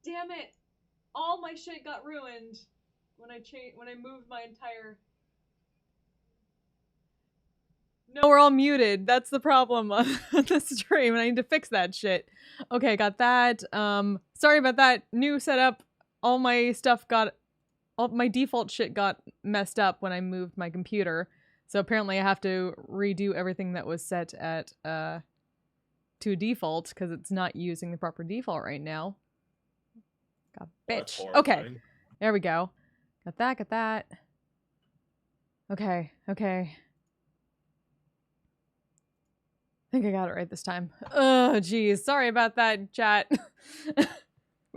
damn it! All my shit got ruined when I moved my entire. No, we're all muted. That's the problem on the stream. I need to fix that shit. Okay, got that. Sorry about that. New setup. All my default shit got messed up when I moved my computer. So apparently I have to redo everything that was set at to default because it's not using the proper default right now. God, bitch. Okay, there we go. Got that. Okay. I think I got it right this time. Oh, geez. Sorry about that, chat.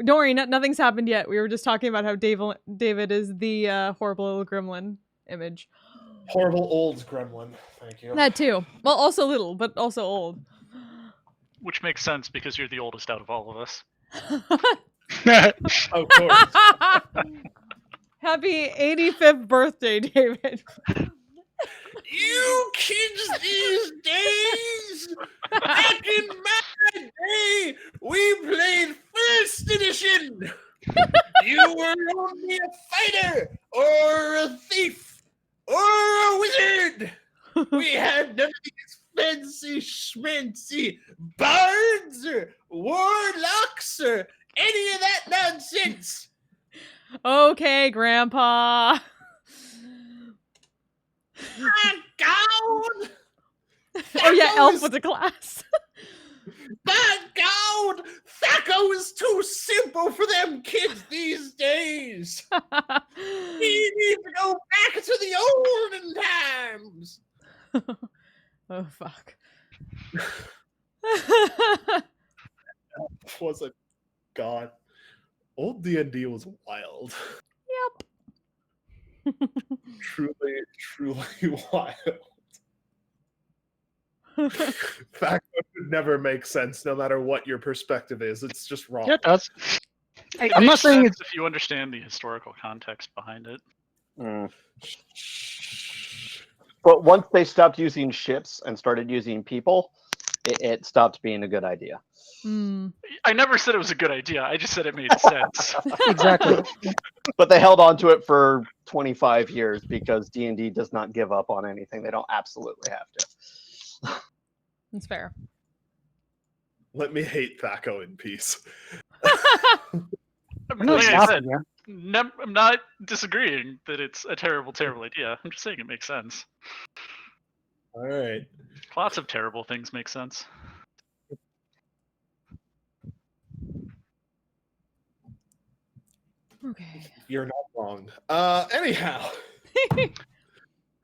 Don't worry, nothing's happened yet. We were just talking about how David is the horrible little gremlin image. Horrible old gremlin. Thank you. That too. Well, also little, but also old. Which makes sense because you're the oldest out of all of us. Of course. Happy 85th birthday, David. You kids these days! Back in my day, we played first edition! You were only a fighter, or a thief, or a wizard! We had none of these fancy schmancy bards, or warlocks, or any of that nonsense! Okay, Grandpa. My God! Oh yeah, elf with a class. My God! Thaco is too simple for them kids these days! We need to go back to the olden times! Oh, fuck. Was it? God. Old D&D was wild. Yep. Truly wild. Fact would never make sense no matter what your perspective is. It's just wrong. Yeah, it does. It I'm not makes saying sense it's... if you understand the historical context behind it. But once they stopped using ships and started using people, it stopped being a good idea. I never said it was a good idea. I just said it made sense. Exactly. But they held on to it for 25 years because D&D does not give up on anything. They don't absolutely have to. That's fair. Let me hate Thaco in peace. Like I said, I'm not disagreeing that it's a terrible, terrible idea. I'm just saying it makes sense. All right. Lots of terrible things make sense. Okay. You're not wrong. Anyhow.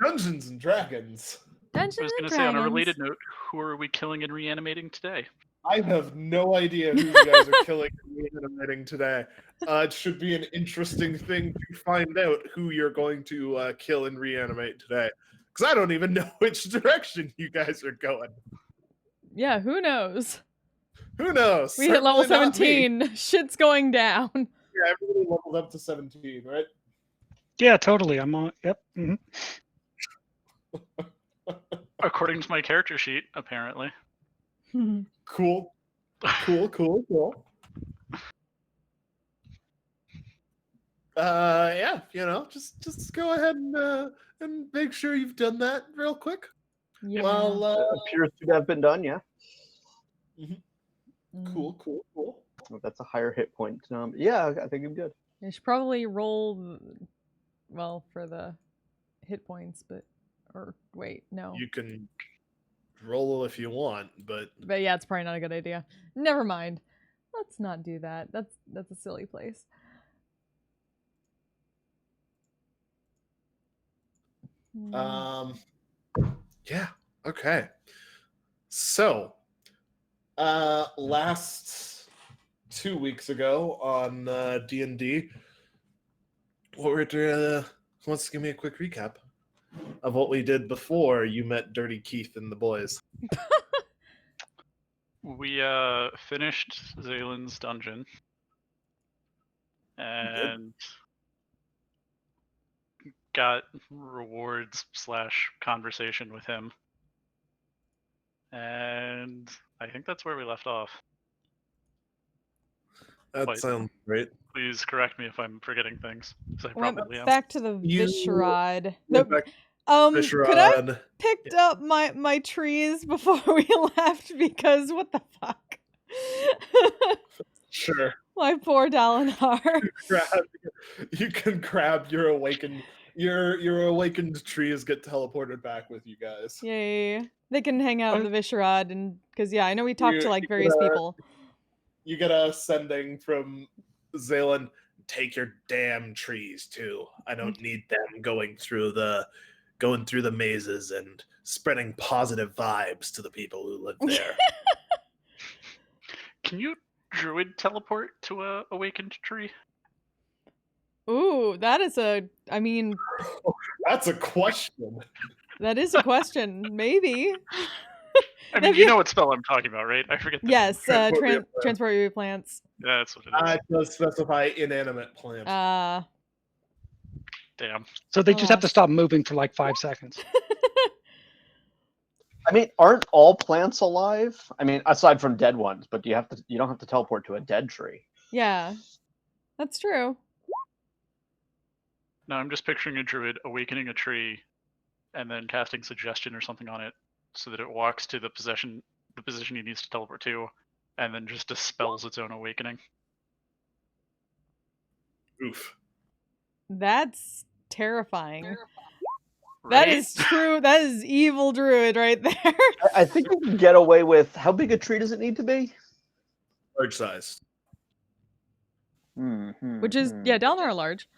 Dungeons and Dragons. I was going to say, on a related note, who are we killing and reanimating today? I have no idea who you guys are killing and reanimating today. It should be an interesting thing to find out who you're going to kill and reanimate today. Because I don't even know which direction you guys are going. Yeah, who knows? Who knows? We hit level 17. Shit's going down. Yeah, everybody leveled up to 17, right? Yeah, totally. I'm on. Yep. Mm-hmm. According to my character sheet, apparently. Cool. Yeah, just go ahead and make sure you've done that real quick. Yeah. Well, It appears to have been done, yeah. Cool. Well, that's a higher hit point. Yeah, I think I'm good. I should probably roll, well, for the hit points, but, or wait, no. You can roll if you want, but yeah, it's probably not a good idea. Never mind. Let's not do that. That's a silly place. Yeah, okay. So, last 2 weeks ago on D&D, who wants to give me a quick recap of what we did before you met Dirty Keith and the boys? We finished Zalen's dungeon and got rewards / conversation with him. And I think that's where we left off. That But- sounds great. Please correct me if I'm forgetting things, because I Went probably am. back to the You Viscerad. Went The- back could I Viscerad. picked up my trees before we left because what the fuck? Sure. My poor Dalinar. You can grab your awakened trees get teleported back with you guys. Yay. They can hang out in the Viscerad and because yeah, I know we talked to like You various get a- people. You get a sending from Zalen. Take your damn trees too. I don't need them going through the mazes and spreading positive vibes to the people who live there. Can you druid teleport to a awakened tree? Ooh, that is I mean, That's a question. that is a question. Maybe. I mean, Have you know what spell I'm talking about, right? I forget. Yes, Transport via plants. transport via plants. Yeah, that's what it is. It does specify inanimate plant. Damn. So they just have to Alas. stop moving for like 5 seconds. I mean, aren't all plants alive? I mean, aside from dead ones, but you don't have to teleport to a dead tree. Yeah. That's true. No, I'm just picturing a druid awakening a tree, and then casting suggestion or something on it, so that it walks to the position he needs to teleport to, and then just dispels its own awakening. Oof. That's terrifying. That Right? is true. That is evil druid right there. I think you can get away with how big a tree does it need to be? Large size. Which is yeah, Dalinar are large.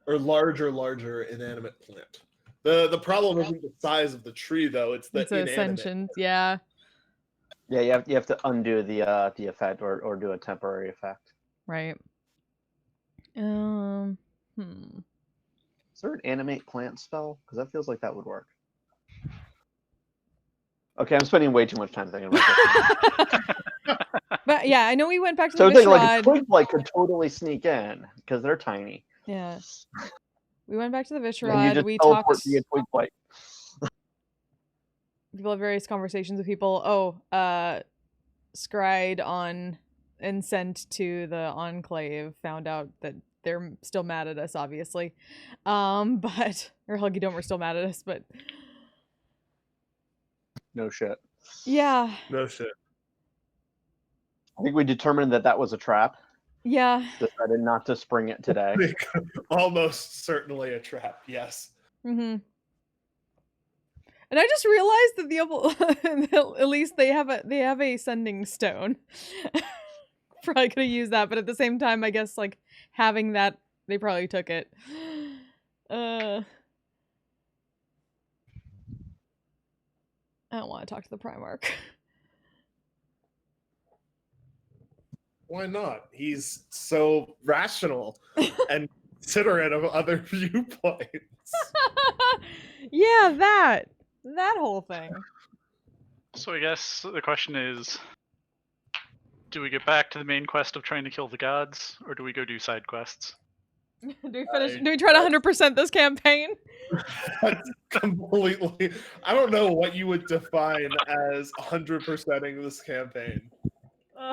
Or larger inanimate plant. The problem isn't the size of the tree though, it's the It's inanimate. ascension. Yeah. Yeah, you have to undo the effect or do a temporary effect. Right. Is there an animate plant spell? Because that feels like that would work. Okay, I'm spending way too much time thinking about this. But yeah, I know we went back to So the I think like a Viscerad. twig blight could totally sneak in because they're tiny. Yeah. We went back to the And you Viscerad. just We teleport talked. via twig blight. People have various conversations with people. Scryed on and sent to the Enclave found out that they're still mad at us, obviously. But or Huggy Dome are still mad at us, but No shit. yeah. No shit. I think we determined that was a trap. Yeah. Decided not to spring it today. Almost certainly a trap, yes. Mm-hmm. And I just realized that at least they have a sending stone. Probably could have used that, but at the same time, I guess like having that, they probably took it. I don't want to talk to the Primarch. Why not? He's so rational and considerate of other viewpoints. Yeah, that whole thing. So I guess the question is, do we get back to the main quest of trying to kill the gods, or do we go do side quests? Do we try to 100% this campaign? That's completely. I don't know what you would define as 100%ing this campaign.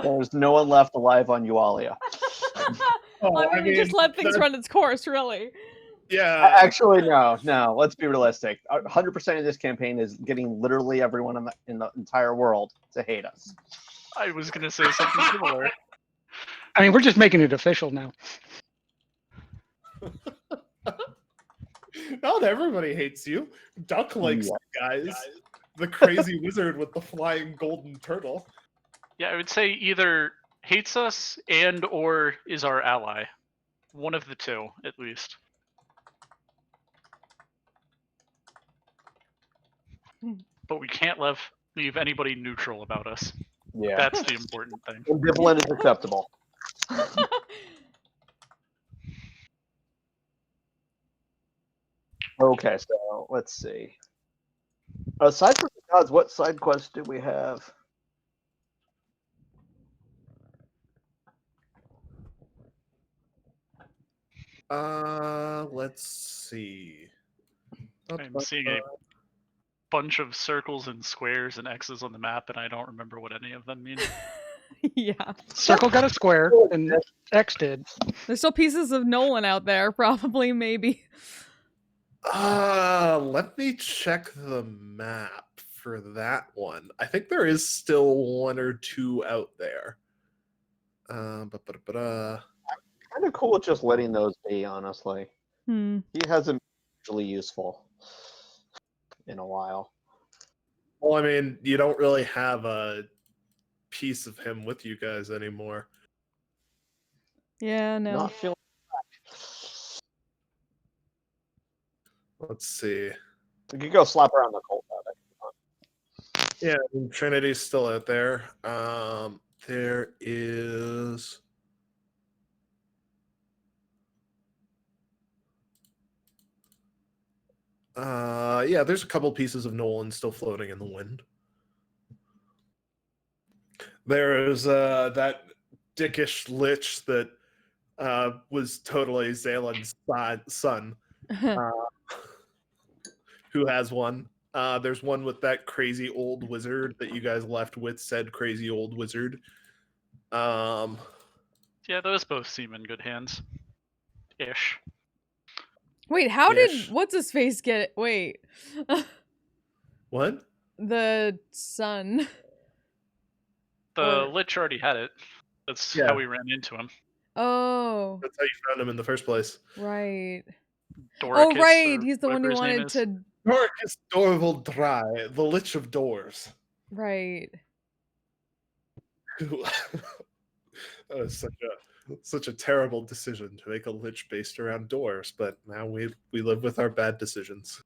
There's no one left alive on Yualia. I mean, just let things run its course, really. Yeah. Actually, no. Let's be realistic. 100% of this campaign is getting literally everyone in the entire world to hate us. I was gonna say something similar. I mean, we're just making it official now. Not everybody hates you. Duck likes Yeah. you guys. The crazy wizard with the flying golden turtle. Yeah, I would say either hates us and or is our ally. One of the two, at least. But we can't leave anybody neutral about us. Yeah. That's the important thing. Ambivalent is acceptable. Okay, so let's see. Aside from the gods, what side quests do we have? Let's see. I'm seeing a bunch of circles and squares and X's on the map, and I don't remember what any of them mean. Yeah. Circle got a square, and X did. There's still pieces of Nolan out there, probably, maybe. Let me check the map for that one. I think there is still one or two out there. Kind of cool with just letting those be, honestly. Hmm. He hasn't been really useful in a while. Well, I mean, you don't really have a piece of him with you guys anymore. Yeah, no. Not feeling. Let's see. We could go slap around the cult. Yeah, I mean, Trinity's still out there. There is. Yeah, there's a couple pieces of Nolan still floating in the wind. There is that dickish lich that was totally Zalen's son, who has one. There's one with that crazy old wizard that you guys left with, said crazy old wizard. Yeah, those both seem in good hands. Ish. Wait, how Ish. did what's his face get it? Wait. What? The sun. The Or- Lich already had it. That's Yeah. how we ran into him. Oh, That's how you found him in the first place. right. Doricus, Oh, right. or He's the one whatever who his name wanted is. to. Doricus Dorval Dry, the Lich of Doors. Right. That was such a terrible decision to make a lich based around doors, but now we live with our bad decisions.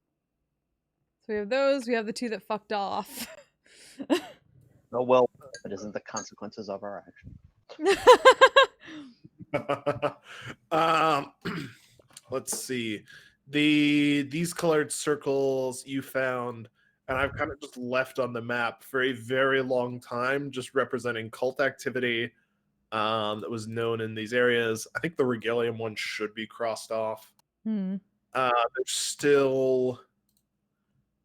So we have those. We have the two that fucked off. Oh well, it isn't the consequences of our action. Let's see. These colored circles you found, and I've kind of just left on the map for a very long time, just representing cult activity that was known in these areas. I think the Regalium one should be crossed off. Hmm. There's still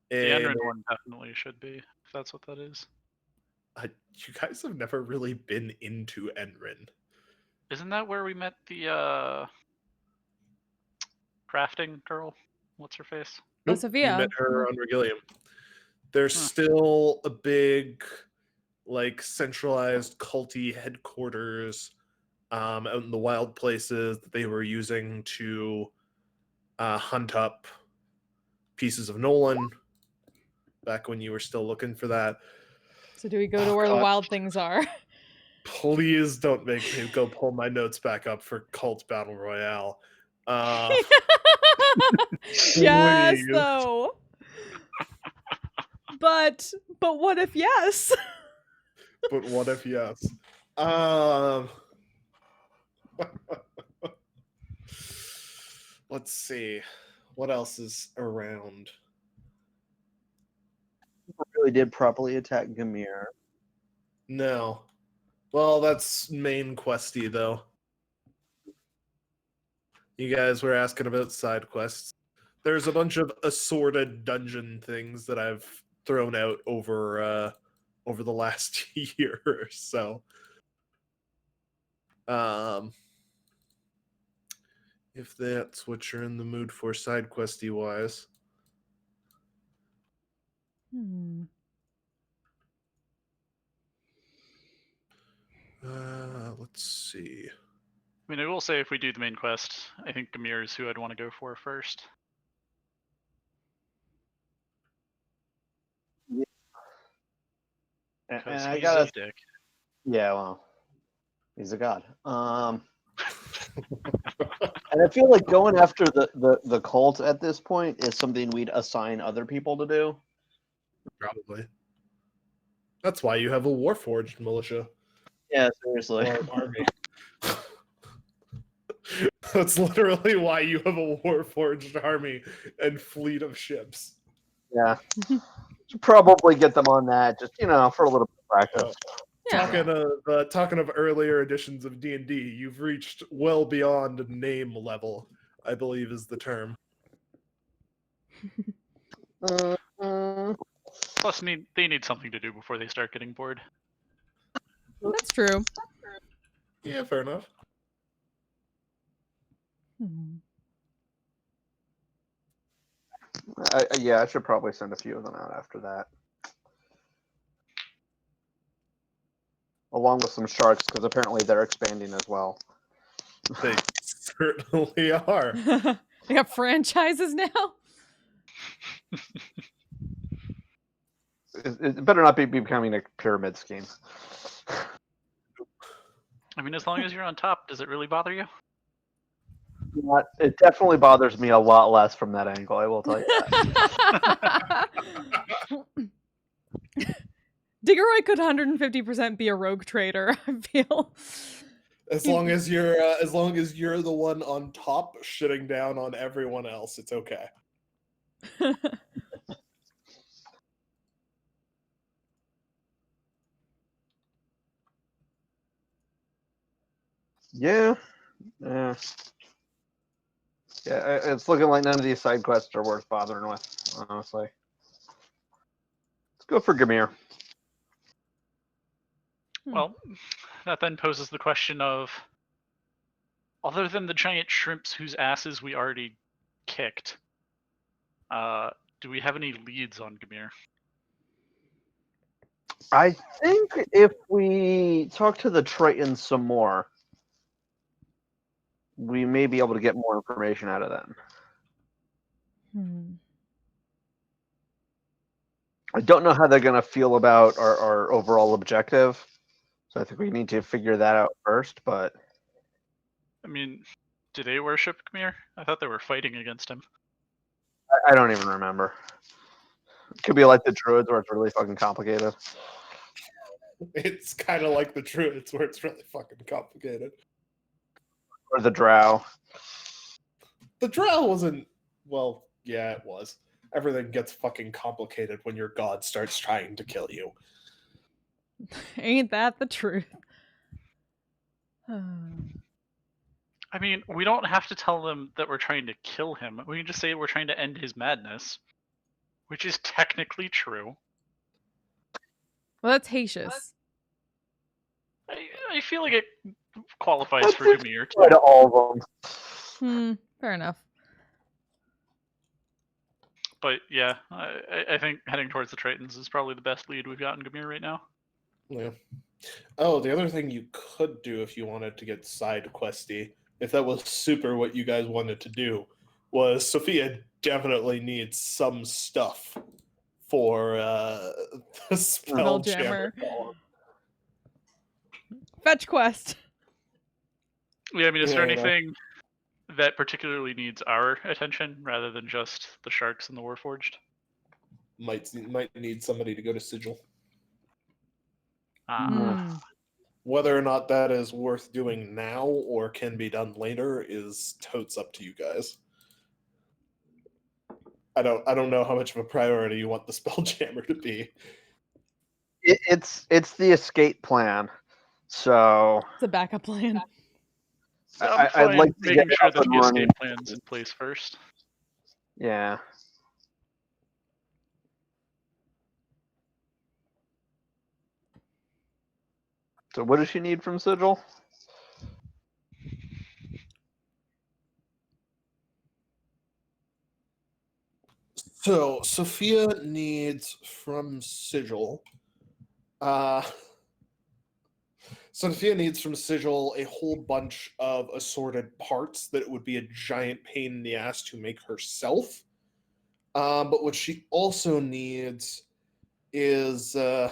The Enrin one definitely should be, if that's what that is. you guys have never really been into Enrin. Isn't that where we met the crafting girl? What's her face? Oh, You Sophia. met her on Regalium. There's Huh. still a big, like, centralized culty headquarters out in the wild places that they were using to hunt up pieces of Nolan back when you were still looking for that. So do we go to Oh, where the God. wild things are? Please don't make me go pull my notes back up for Cult Battle Royale. Yes, Please. though. But what if yes? But what if yes? Let's see. What else is around? Really did properly attack Gamir. No. Well, that's main questy, though. You guys were asking about side quests. There's a bunch of assorted dungeon things that I've thrown out over the last year or so. If that's what you're in the mood for side questy wise. Let's see. I mean, I will say if we do the main quest, I think Gamir is who I'd want to go for first. And Because I he's gotta, a dick. yeah, well, he's a god. And I feel like going after the cult at this point is something we'd assign other people to do. Probably. That's why you have a Warforged militia. Yeah, seriously. Or army. That's literally why you have a Warforged army and fleet of ships. Yeah. Should probably get them on that, just, for a little bit of practice. Yeah. Talking of earlier editions of D&D, you've reached well beyond name level, I believe is the term. Plus, they need something to do before they start getting bored. That's true. Yeah, fair enough. Hmm. Yeah, I should probably send a few of them out after that. Along with some sharks, because apparently they're expanding as well. They certainly are. They got franchises now. It better not be becoming a pyramid scheme. I mean, as long as you're on top, does it really bother you? It definitely bothers me a lot less from that angle, I will tell you that. Diggeroy could 150% be a rogue trader, I feel. As long as you're the one on top shitting down on everyone else, it's okay. Yeah. Yeah. Yeah, it's looking like none of these side quests are worth bothering with, honestly. Let's go for Gamir. Well, that then poses the question of, other than the giant shrimps whose asses we already kicked, do we have any leads on Gamir? I think if we talk to the Tritons some more, we may be able to get more information out of them. I don't know how they're going to feel about our overall objective, so I think we need to figure that out first, but... I mean, do they worship Gamir? I thought they were fighting against him. I don't even remember. It could be like the Druids where it's really fucking complicated. It's kind of like the Druids where it's really fucking complicated. Or the Drow. The Drow wasn't... Well, yeah, it was. Everything gets fucking complicated when your god starts trying to kill you. Ain't that the truth? I mean, we don't have to tell them that we're trying to kill him. We can just say we're trying to end his madness, which is technically true. Well, that's Haitius. I feel like it qualifies for Gamir too. Try to all of them. Fair enough. But yeah, I think heading towards the Tritons is probably the best lead we've got in Gamir right now. Yeah. Oh, the other thing you could do if you wanted to get side questy, if that was super what you guys wanted to do, was Sophia definitely needs some stuff for the Spelljammer. Fetch quest. Yeah, I mean, is there Yeah. anything that particularly needs our attention rather than just the sharks and the Warforged? Might need somebody to go to Sigil. Whether or not that is worth doing now or can be done later is totes up to you guys. I don't know how much of a priority you want the Spelljammer to be. It's the escape plan, so It's a backup plan. I'd like to making get sure up that and the running. escape plan's in place first. Yeah. So what does she need from Sigil? So Sophia needs from Sigil. Sophia needs from Sigil a whole bunch of assorted parts that it would be a giant pain in the ass to make herself. But what she also needs is something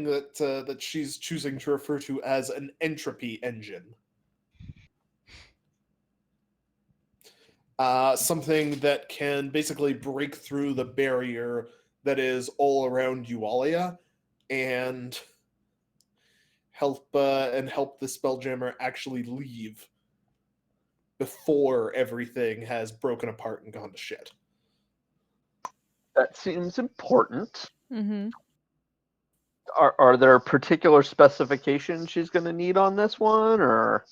that she's choosing to refer to as an Entropy Engine. Something that can basically break through the barrier that is all around Yualia and help the Spelljammer actually leave before everything has broken apart and gone to shit. That seems important. Mm-hmm. Are there particular specifications she's going to need on this one, or?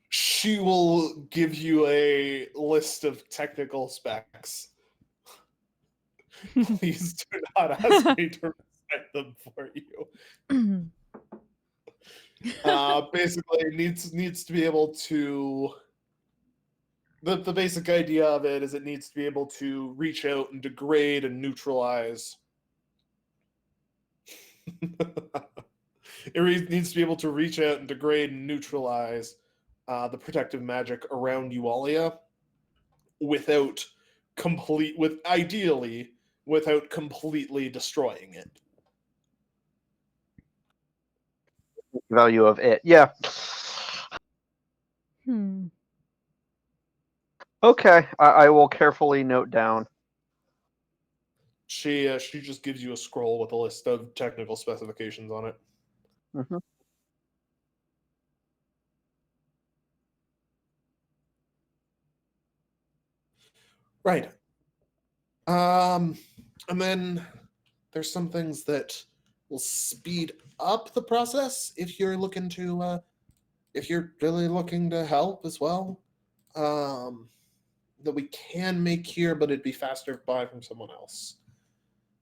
She will give you a list of technical specs. Please do not ask me to recite them for you. Basically, it needs to be able to. The basic idea of it is it needs to be able to reach out and degrade and neutralize. It needs to be able to reach out and degrade and neutralize the protective magic around Yualia ideally without completely destroying it. Value of it. Yeah. Okay, I will carefully note down. She just gives you a scroll with a list of technical specifications on it. Mm-hmm. Right. And then there's some things that will speed up the process if you're looking to, if you're really looking to help as well. That we can make here, but it'd be faster to buy from someone else.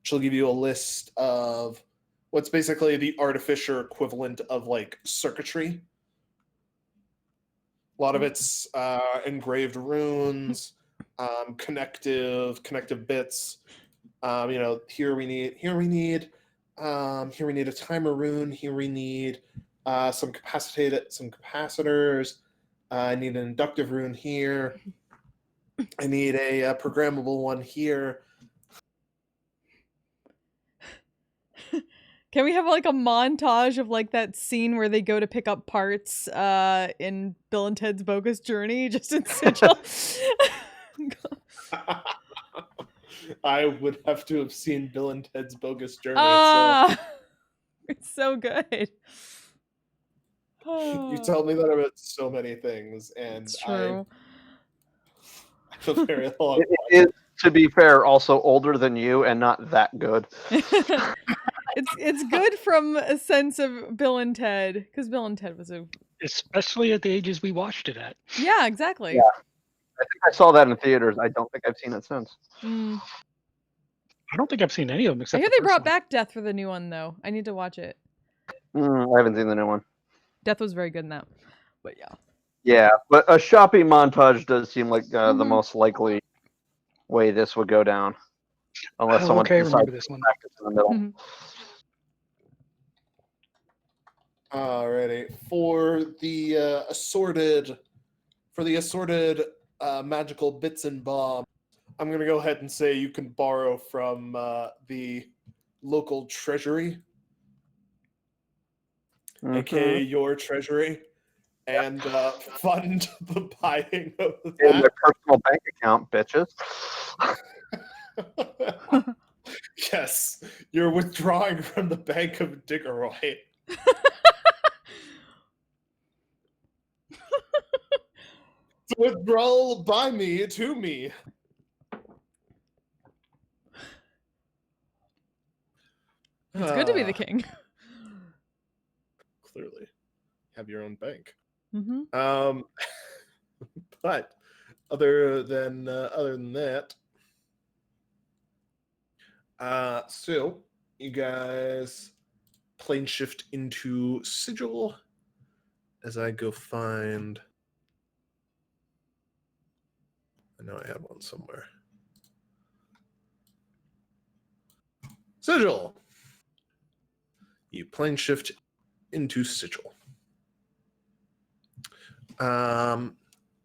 She'll give you a list of what's basically the artificer equivalent of like circuitry. A lot of it's engraved runes, connective bits. Here we need a timer rune. Here we need some capacitors. I need an inductive rune here. I need a programmable one here. Can we have like a montage of like that scene where they go to pick up parts in Bill and Ted's Bogus Journey, just in Sigil? I would have to have seen Bill and Ted's Bogus Journey. It's so good. You tell me that about so many things, and It's true. I have a very long. It is, to be fair, also older than you and not that good. It's good from a sense of Bill and Ted, because Bill and Ted was especially at the ages we watched it at. Yeah, exactly. Yeah. I think I saw that in theaters. I don't think I've seen it since. I don't think I've seen any of them except I hear they brought back Death for the new one, though. I need to watch it. I haven't seen the new one. Death was very good in that. But yeah. Yeah, but a shopping montage does seem like the most likely way this would go down. Unless someone remember this one. Back in the middle. Alrighty. For the assorted magical bits and bombs, I'm going to go ahead and say you can borrow from the local treasury, aka your treasury, and fund the buying of that. In their personal bank account, bitches. Yes, you're withdrawing from the Bank of Diggeroy. It's a withdrawal by me to me. It's good to be the king. Clearly, have your own bank. But other than that, so you guys plane shift into Sigil as I go find. I know I had one somewhere. Sigil. You plane shift into Sigil.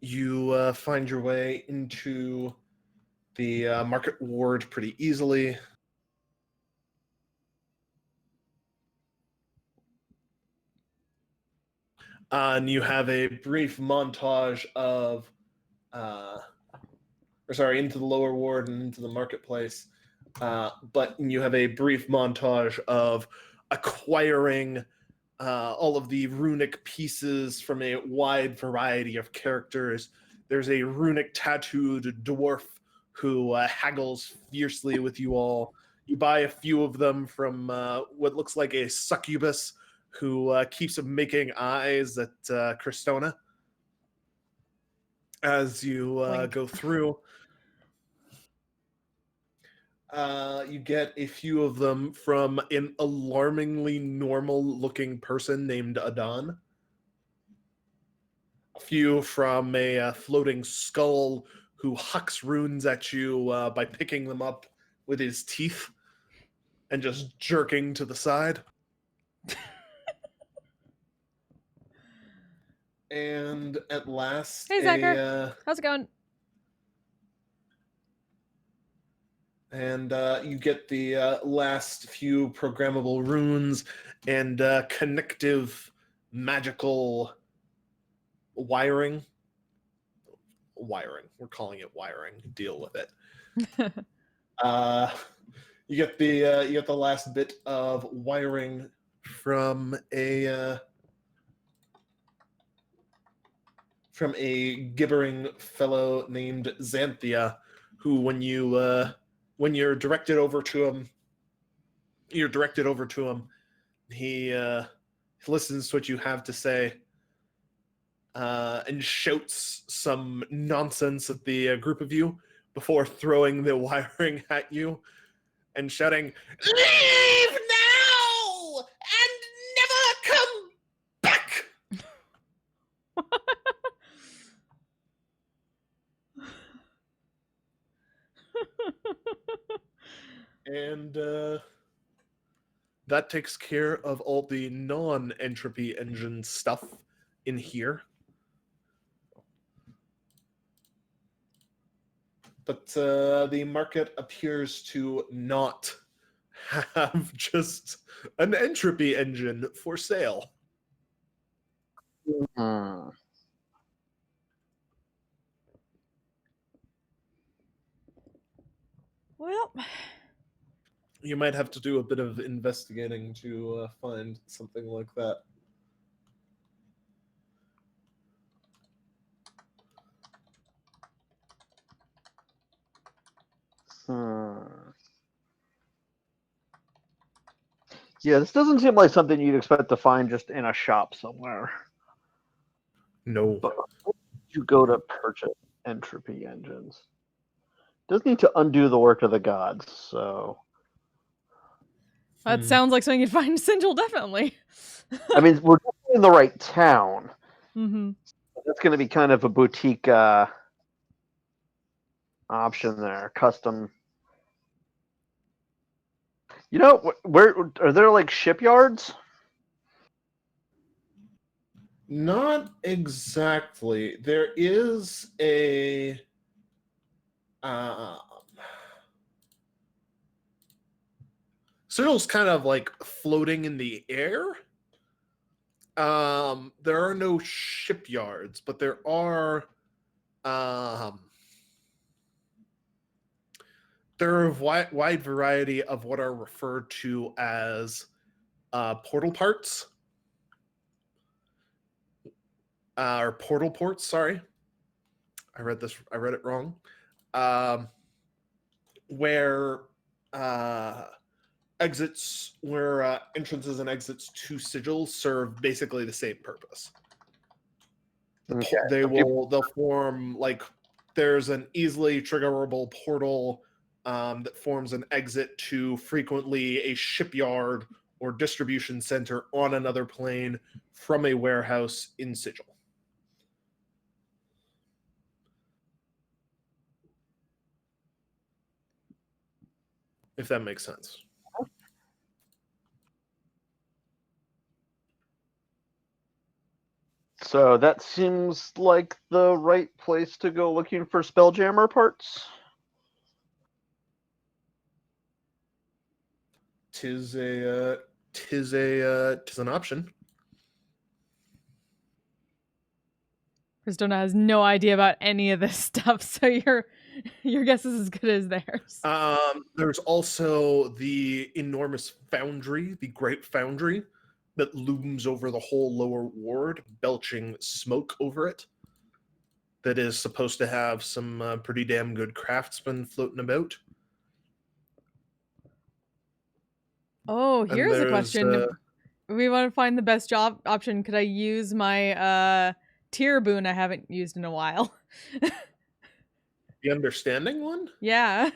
You find your way into the market ward pretty easily. And you have a brief montage of, into the lower ward and into the marketplace. But you have a brief montage of acquiring all of the runic pieces from a wide variety of characters. There's a runic tattooed dwarf who haggles fiercely with you all. You buy a few of them from what looks like a succubus who keeps making eyes at Cristona as you go through. You get a few of them from an alarmingly normal-looking person named Adon. A few from a floating skull who hucks runes at you by picking them up with his teeth and just jerking to the side. And at last, Hey, Zachar. How's it going? And you get the last few programmable runes and connective magical wiring. We're calling it wiring. Deal with it. You get the last bit of wiring from a gibbering fellow named Xanthia, who when you're directed over to him, he listens to what you have to say and shouts some nonsense at the group of you before throwing the wiring at you and shouting, "Leave now and never come back!" And that takes care of all the non-Entropy Engine stuff in here. But the market appears to not have just an Entropy Engine for sale. Hmm. Well, You might have to do a bit of investigating to find something like that. Yeah, this doesn't seem like something you'd expect to find just in a shop somewhere. No. But you go to purchase Entropy Engines. Does need to undo the work of the gods, so that sounds like something you'd find in Sigil, definitely. I mean, we're definitely in the right town. Mm-hmm. That's going to be kind of a boutique option there, custom. You know, where are there like shipyards? Not exactly. There is a Sigil's kind of like floating in the air. There are no shipyards, but there are a wide variety of what are referred to as portal parts. Or portal ports, sorry. I read it wrong. Where entrances and exits to Sigil serve basically the same purpose. Okay. They'll form like there's an easily triggerable portal that forms an exit to frequently a shipyard or distribution center on another plane from a warehouse in Sigil. If that makes sense. So that seems like the right place to go looking for Spelljammer parts. Tis an option. Kristona has no idea about any of this stuff, so your guess is as good as theirs. There's also the enormous foundry, the Great Foundry, that looms over the whole lower ward, belching smoke over it. That is supposed to have some pretty damn good craftsmen floating about. Oh, here's a question. We want to find the best job option. Could I use my tier boon I haven't used in a while? The understanding one? Yeah.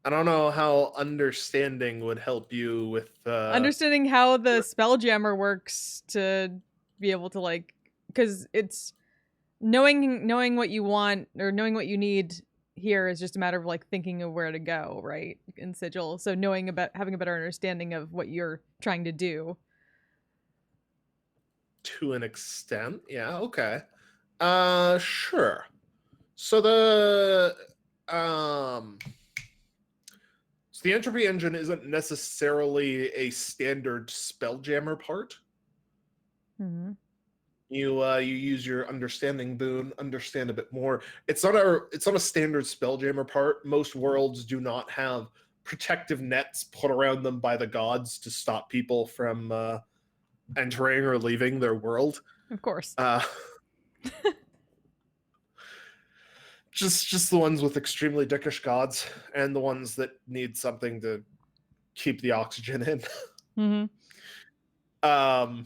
I don't know how understanding would help you with Understanding how the Spelljammer works to be able to like, because it's knowing what you want or knowing what you need here is just a matter of like thinking of where to go, right? In Sigil, so knowing about having a better understanding of what you're trying to do. to an extent. Yeah, okay. Sure. So the Entropy Engine isn't necessarily a standard Spelljammer part. Mm-hmm. You use your understanding boon, understand a bit more. It's not a standard Spelljammer part. Most worlds do not have protective nets put around them by the gods to stop people from entering or leaving their world. Of course. Just the ones with extremely dickish gods and the ones that need something to keep the oxygen in. Mm-hmm.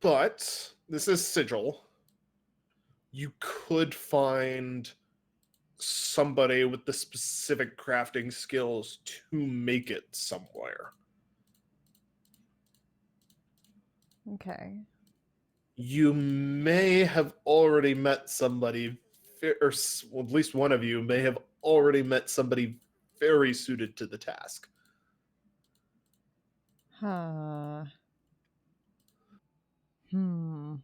But this is Sigil. You could find somebody with the specific crafting skills to make it somewhere. Okay. You may have already met somebody, or well, at least one of you may have already met somebody very suited to the task. Huh. Well,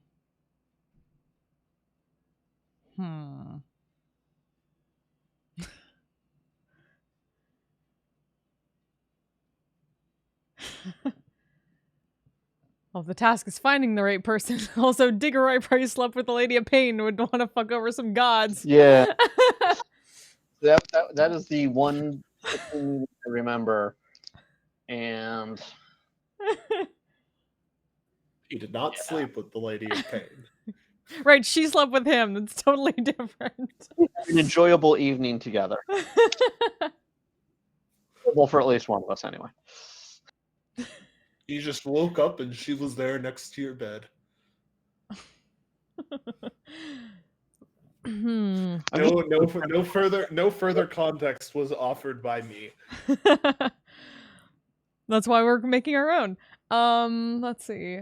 if the task is finding the right person, also Diggeroy probably slept with the Lady of Pain would want to fuck over some gods. Yeah. That is the one thing I remember. And He did not sleep with the Lady of Pain. Right, she slept with him. That's totally different. an enjoyable evening together. Well, for at least one of us, anyway. You just woke up and she was there next to your bed. No further context was offered by me. That's why we're making our own. Let's see.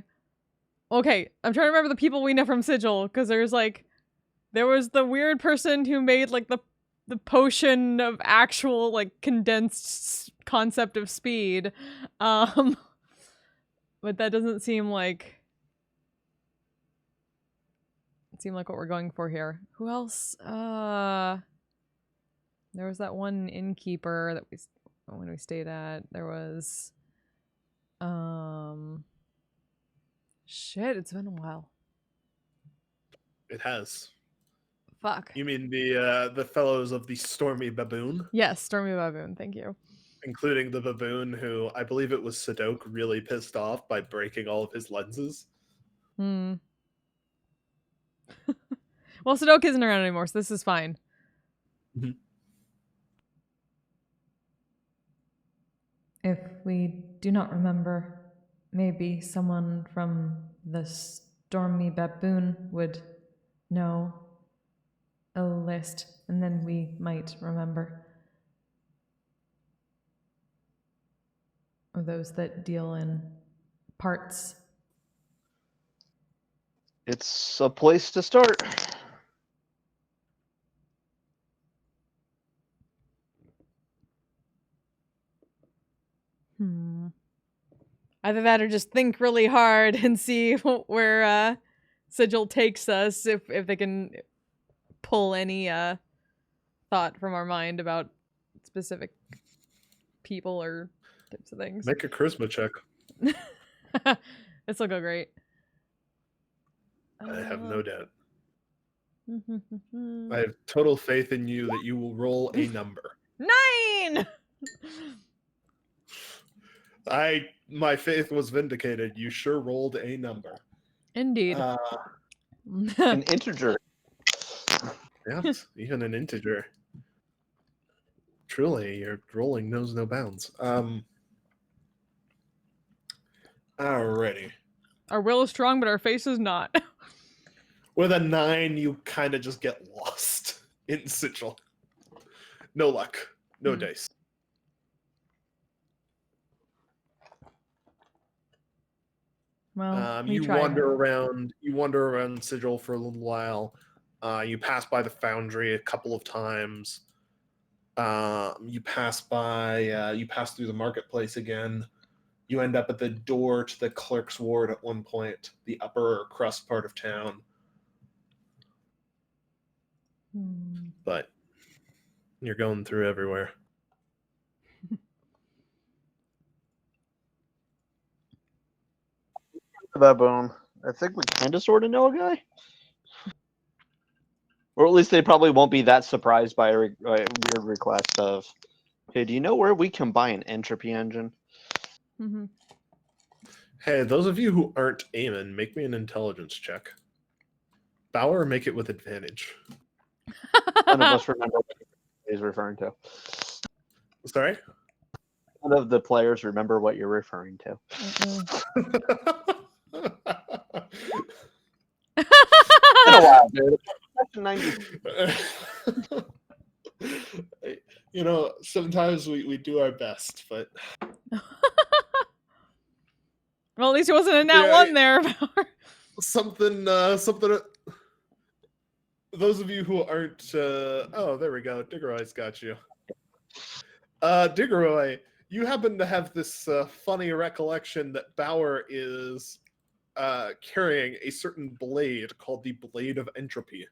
Okay, I'm trying to remember the people we know from Sigil, because there was the weird person who made like the potion of actual like condensed concept of speed. But that doesn't seem like what we're going for here. Who else? There was that one innkeeper that when we stayed at. There was shit, it's been a while. It has. Fuck. You mean the fellows of the Stormy Baboon? Yes, Stormy Baboon, thank you. Including the baboon who, I believe it was Sadok, really pissed off by breaking all of his lenses. Well, Sadok isn't around anymore, so this is fine. Mm-hmm. If we do not remember, maybe someone from the Stormy Baboon would know a list, and then we might remember. Or those that deal in parts. It's a place to start. Either that or just think really hard and see where Sigil takes us, if they can pull any thought from our mind about specific people or types of things. Make a charisma check. This'll go great. I have no doubt. I have total faith in you that you will roll a number. 9! My faith was vindicated. You sure rolled a number. Indeed. An integer. Yeah, even an integer. Truly, your rolling knows no bounds. Alrighty. Our will is strong, but our face is not. With a 9, you kind of just get lost in Sigil. No luck. No dice. Well, we You tried. wander around. You wander around Sigil for a little while. You pass by the Foundry a couple of times. You pass by. You pass through the marketplace again. You end up at the door to the clerk's ward at one point, the upper crust part of town. But you're going through everywhere. Baboon. I think we kind of sort of know a guy. Or at least they probably won't be that surprised by a weird request of, hey, do you know where we can buy an Entropy Engine? Mm-hmm. Hey, those of you who aren't Eamon, make me an intelligence check. Bauer, make it with advantage. None of us remember what he's referring to. Sorry? None of the players remember what you're referring to. It's been a while, dude. You know, sometimes we do our best, but Well, at least it wasn't a nat Yeah, one there. something. Those of you who aren't, oh, there we go. Diggeroy's got you. Diggeroy, you happen to have this funny recollection that Bauer is carrying a certain blade called the Blade of Entropy.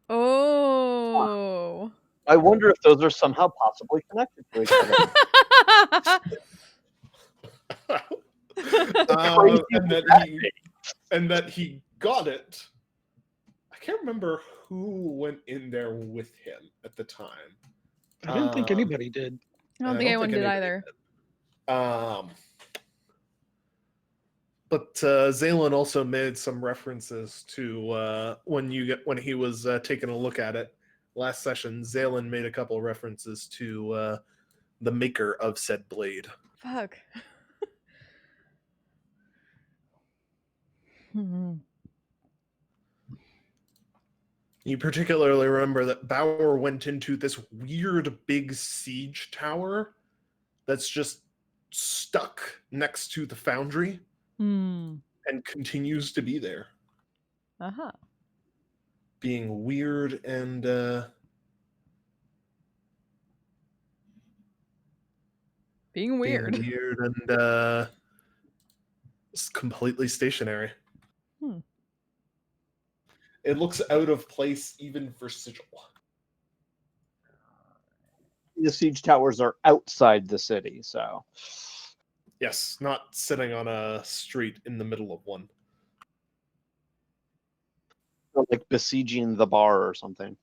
Oh. I wonder if those are somehow possibly connected to each other. And that he got it. I can't remember who went in there with him at the time. I didn't think anybody did. I don't think anyone did anybody either. did. But Zaylan also made some references to when he was taking a look at it last session. Zaylan made a couple of references to the maker of said blade. Fuck. You particularly remember that Bauer went into this weird big siege tower that's just stuck next to the Foundry and continues to be there. Uh-huh. Being weird and Being weird. Being weird and it's completely stationary. It looks out of place even for Sigil. The siege towers are outside the city, so. Yes, not sitting on a street in the middle of one. Or like besieging the bar or something.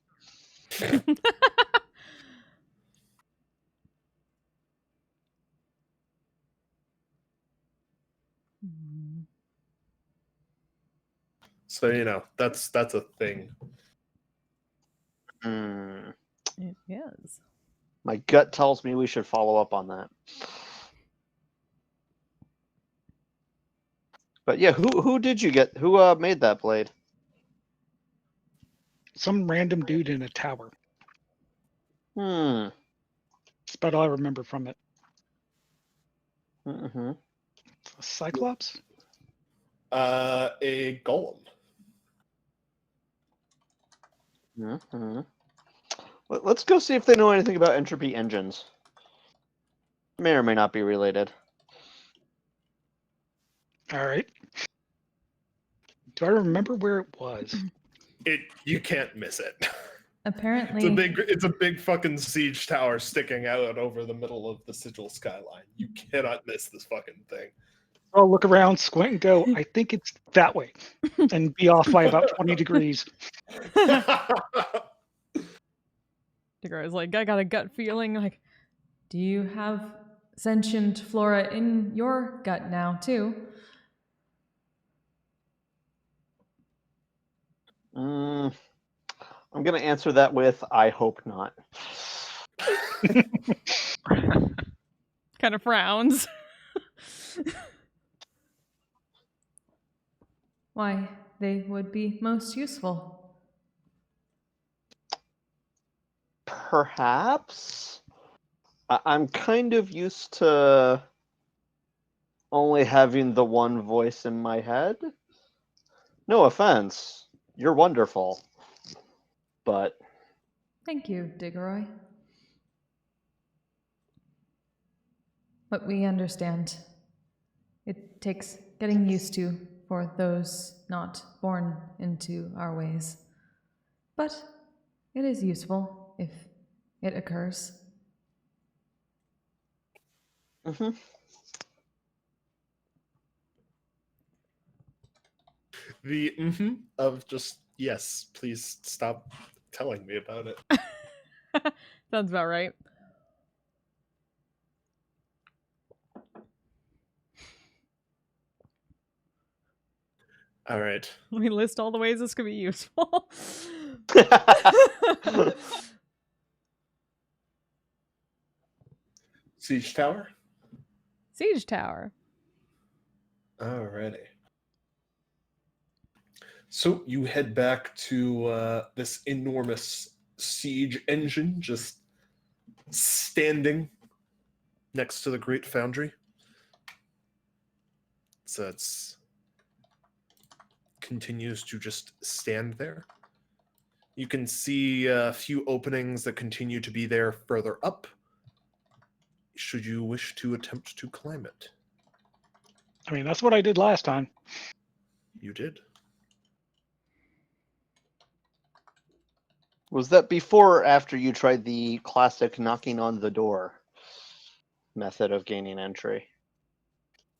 So, you know, that's a thing. It is. My gut tells me we should follow up on that. But yeah, who did you get? Who made that blade? Some random dude in a tower. Hmm. That's about all I remember from it. Mm-hmm. A Cyclops? A golem. Mm-hmm. Let's go see if they know anything about entropy engines. May or may not be related. All right. Do I remember where it was? You can't miss it. Apparently, It's a big fucking siege tower sticking out over the middle of the Sigil skyline. You cannot miss this fucking thing. I'll look around, squint, and go, I think it's that way. And be off by about 20 degrees. The guy's like, I got a gut feeling. Like, do you have sentient flora in your gut now, too? I'm going to answer that with, I hope not. kind of frowns. Why, they would be most useful. Perhaps. I'm kind of used to only having the one voice in my head. No offense. You're wonderful. But Thank you, Diggeroy. But we understand. It takes getting used to for those not born into our ways. But it is useful if it occurs. mhm. The of just yes, please stop telling me about it. Sounds about right. All right. Let me list all the ways this could be useful. Siege tower. Siege tower. Alrighty. So you head back to this enormous siege engine just standing next to the Great Foundry. So it's continues to just stand there. You can see a few openings that continue to be there further up, should you wish to attempt to climb it. I mean, that's what I did last time. You did. Was that before or after you tried the classic knocking on the door method of gaining entry?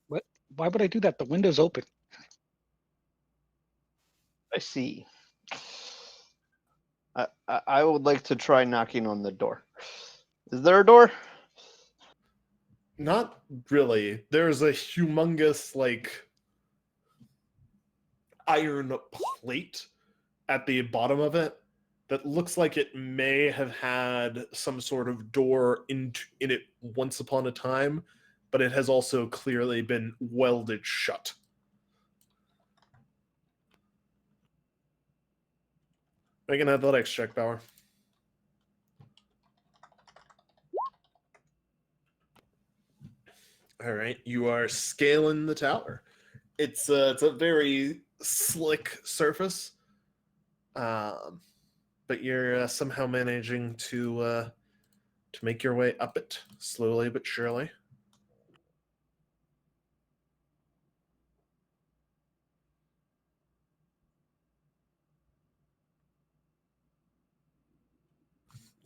What? Why would I do that? The window's open. I see. I would like to try knocking on the door. Is there a door? Not really. There's a humongous, iron plate at the bottom of it that looks like it may have had some sort of door in it once upon a time, but it has also clearly been welded shut. Make an athletics check, Bauer. All right, you are scaling the tower. It's a very slick surface, but you're somehow managing to make your way up it slowly but surely.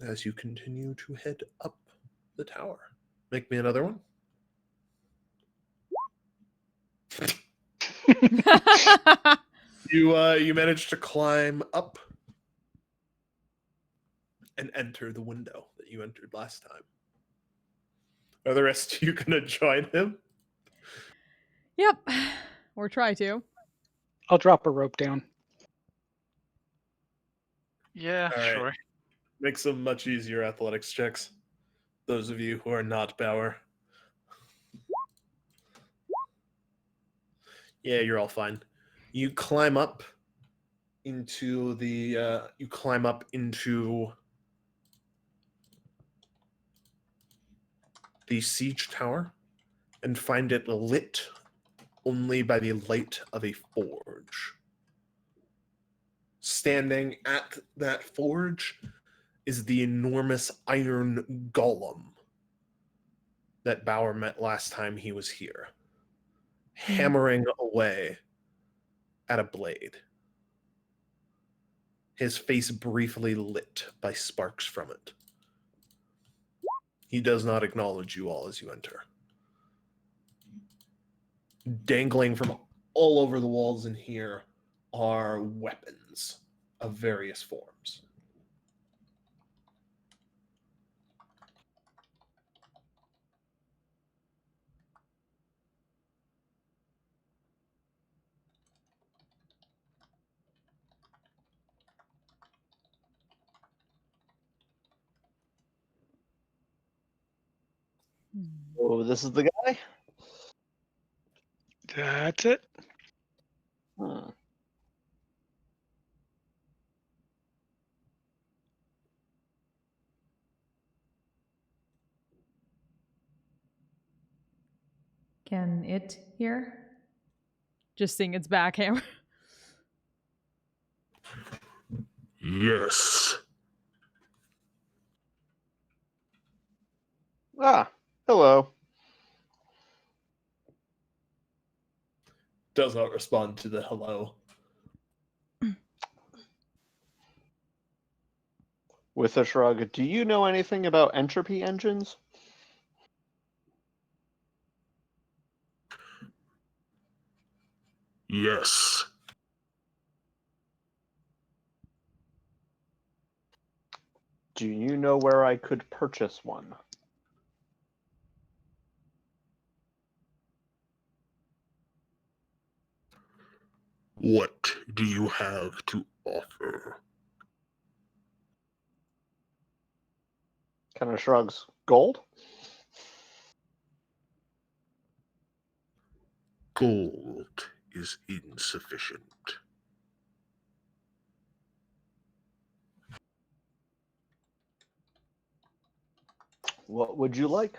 As you continue to head up the tower, make me another one. You managed to climb up and enter the window that you entered last time. Are the rest of you gonna join him? Yep. Or try to. I'll drop a rope down. Yeah, All right. sure. Make some much easier athletics checks. Those of you who are not Bauer. Yeah, you're all fine. You climb up into the the siege tower and find it lit only by the light of a forge. Standing at that forge is the enormous iron golem that Bauer met last time he was here, hammering away at a blade, his face briefly lit by sparks from it. He does not acknowledge you all as you enter. Dangling from all over the walls in here are weapons of various forms. Oh, this is the guy? That's it. Hmm. Can it hear? Just seeing its backhammer. Yes. Ah, hello. Does not respond to the hello. With a shrug, do you know anything about entropy engines? Yes. Do you know where I could purchase one? What do you have to offer? Kind of shrugs. Gold? Gold is insufficient. What would you like?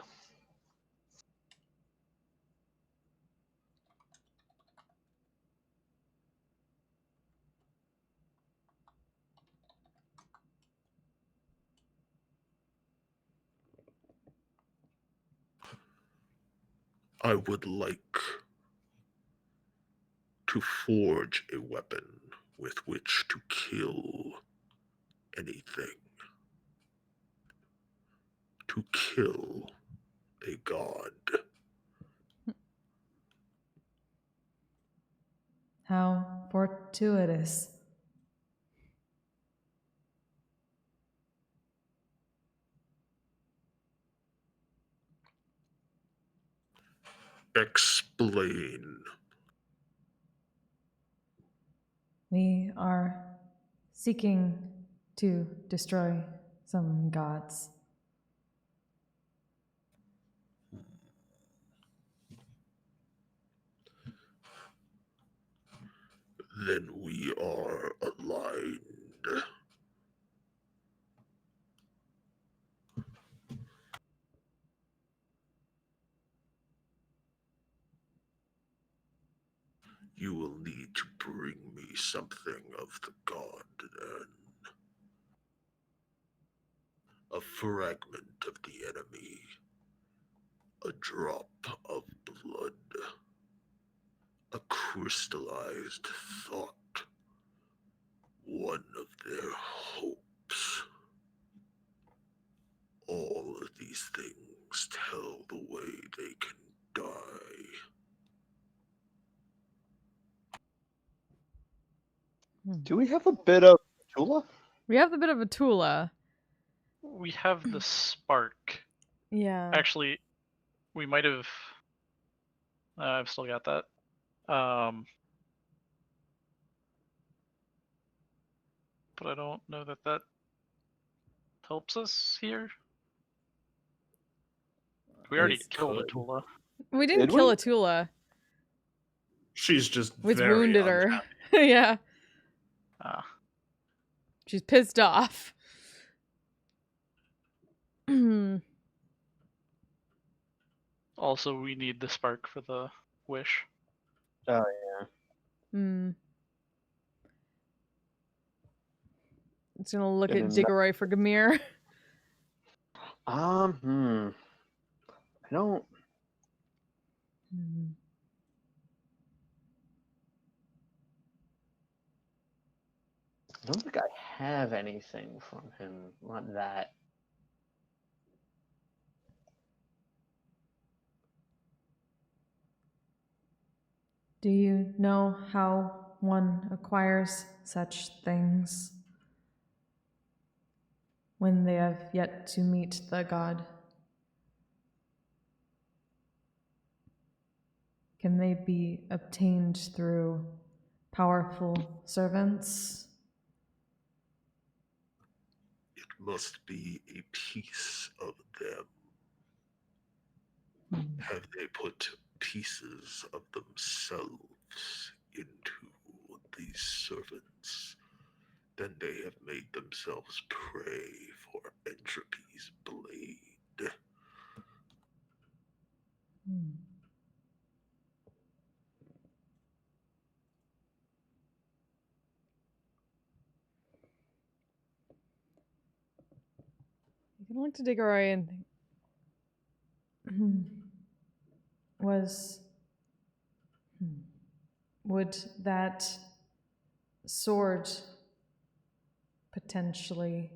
I would like to forge a weapon with which to kill anything. To kill a god. How fortuitous. Explain. We are seeking to destroy some gods. Then we are aligned. You will need to bring me something of the god then. A fragment of the enemy. A drop of blood. A crystallized thought. One of their hopes. All of these things tell the way they can die. Do we have a bit of Tula? We have a bit of a Tula. We have the spark. Yeah. Actually, we might have. I've still got that. But I don't know that that helps us here. We already It killed a could. Tula. We didn't Did kill we? a Tula. She's just It's very wounded her. Yeah. She's pissed off. Also, we need the spark for the wish. Oh, Hmm. It's gonna look An at Diggeroy for Gamir. I don't. I don't think I have anything from him. Not that. Do you know how one acquires such things when they have yet to meet the god? Can they be obtained through powerful servants? It must be a piece of them. Have they put pieces of themselves into these servants? Then they have made themselves prey for Entropy's blade. like to dig our eye and think. Would that sword potentially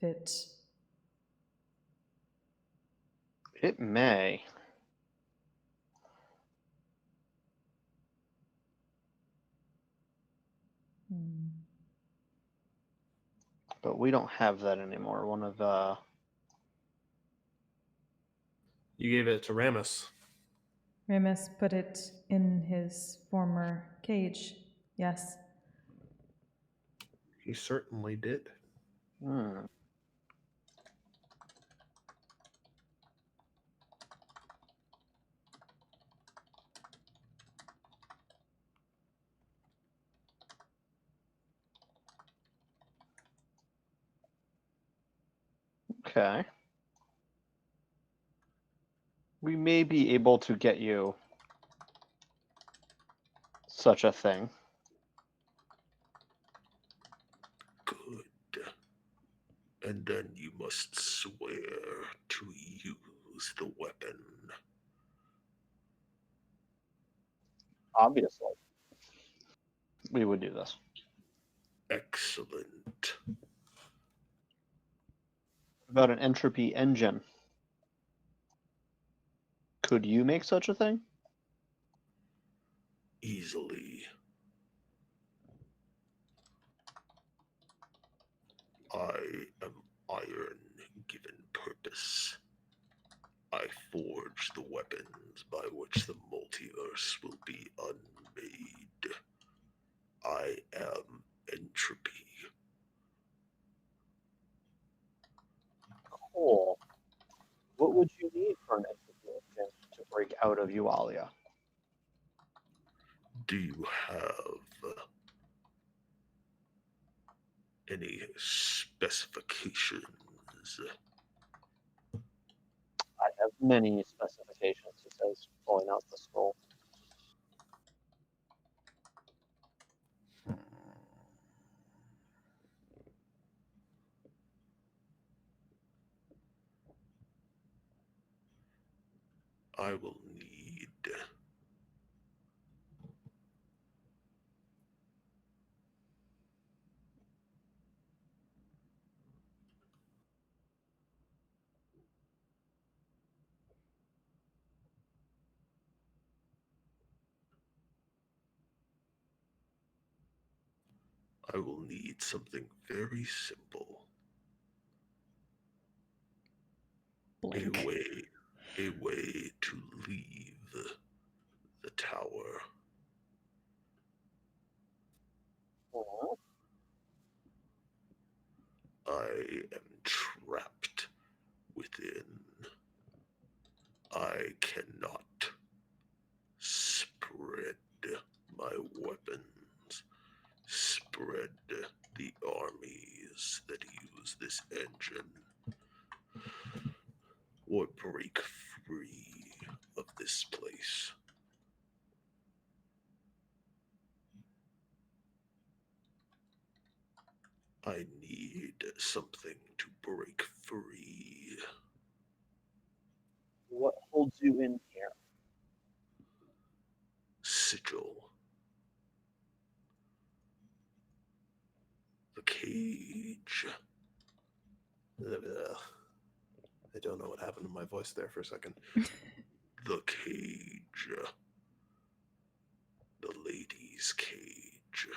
fit? It may. But we don't have that anymore. One of You gave it to Ramus. Ramus put it in his former cage, yes. He certainly did. hmm. Okay. We may be able to get you such a thing. Good. And then you must swear to use the weapon. Obviously. We would do this. Excellent. About an Entropy Engine. Could you make such a thing? Easily. I am iron given purpose. I forge the weapons by which the multiverse will be unmade. I am entropy. Cool. What would you need for an Entropy Engine to break out of Yualia? Do you have any specifications? I have many specifications, he says, pulling out the scroll. I will need something very simple. Blink. A way to leave the tower. Mhm. I am trapped within. I cannot spread my weapons, spread the armies that use this engine, or break free of this place. I need something to break free. What holds you in here? Sigil. The cage. I don't know what happened to my voice there for a second. The cage. The lady's cage.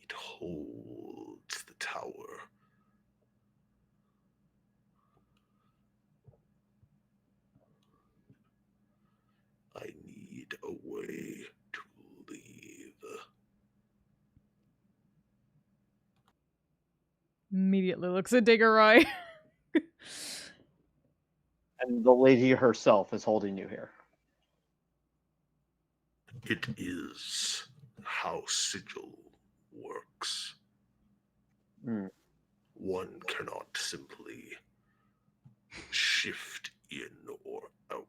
It holds the tower. I need a way to leave. Immediately looks at Diggeroy. And the lady herself is holding you here. It is how sigil works. Hmm. One cannot simply shift in or out.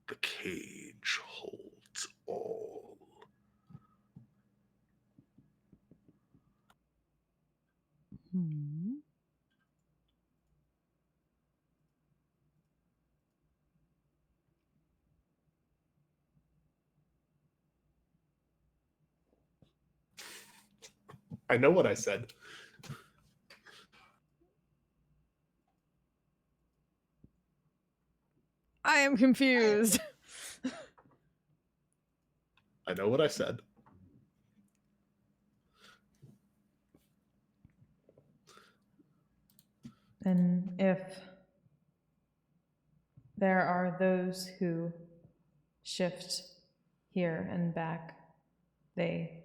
The cage holds all. Hmm. I know what I said. I am confused. I know what I said. And if there are those who shift here and back, they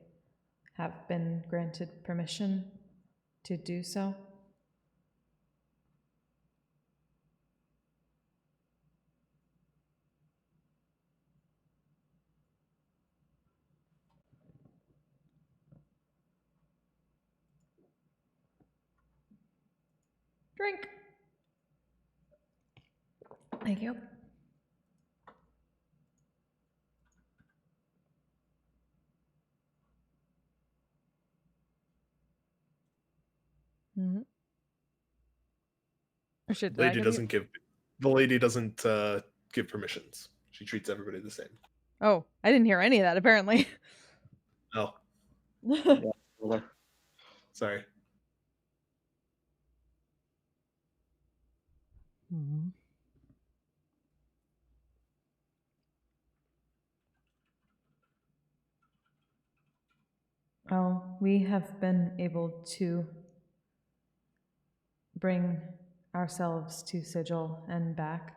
have been granted permission to do so. Drink. Thank you. Mm-hmm. Oh shit! Did I Lady give doesn't give. The lady doesn't give permissions. She treats everybody the same. you? Oh, I didn't hear any of that. Apparently. Oh, Well, sorry. Hmm. Well, we have been able to bring ourselves to Sigil and back.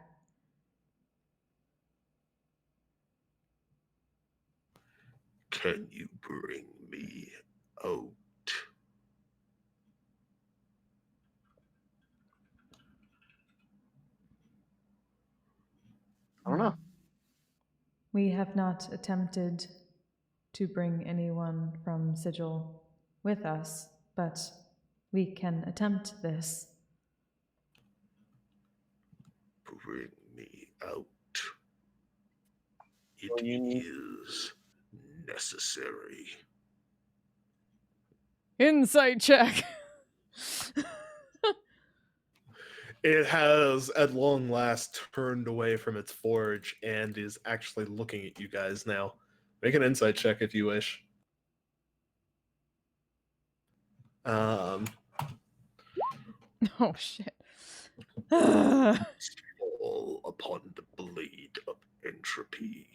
Can you bring me out? I don't know. We have not attempted to bring anyone from Sigil with us, but we can attempt this. Bring me out. Well, you need- is necessary. Insight check. It has at long last turned away from its forge and is actually looking at you guys now. Make an insight check if you wish. Oh shit. Fall upon the blade of entropy.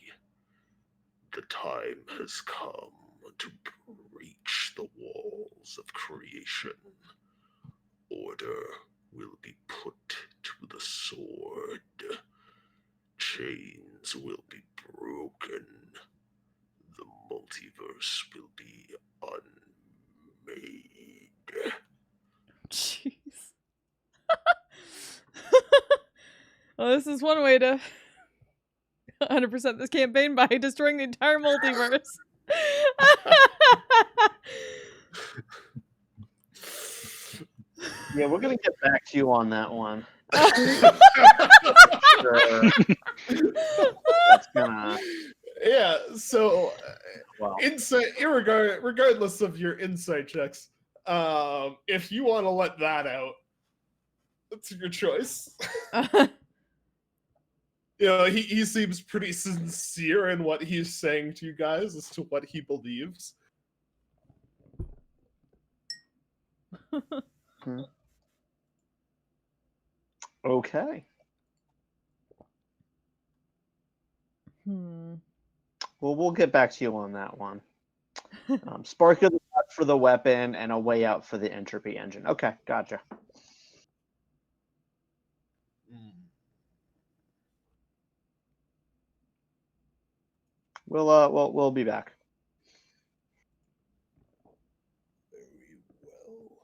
The time has come to breach the walls of creation. Order will be put to the sword. Chains will be broken. The multiverse will be unmade. Jeez. Well, this is one way to 100% this campaign by destroying the entire multiverse. Yeah, we're gonna get back to you on that one. Sure. That's gonna. Yeah, so Well, insight, regardless of your insight checks, if you want to let that out, it's your choice. You know, he seems pretty sincere in what he's saying to you guys as to what he believes. okay. Hmm. Well, we'll get back to you on that one. Spark of the God for the weapon and a way out for the Entropy Engine. Okay, gotcha. We'll be back. Very well.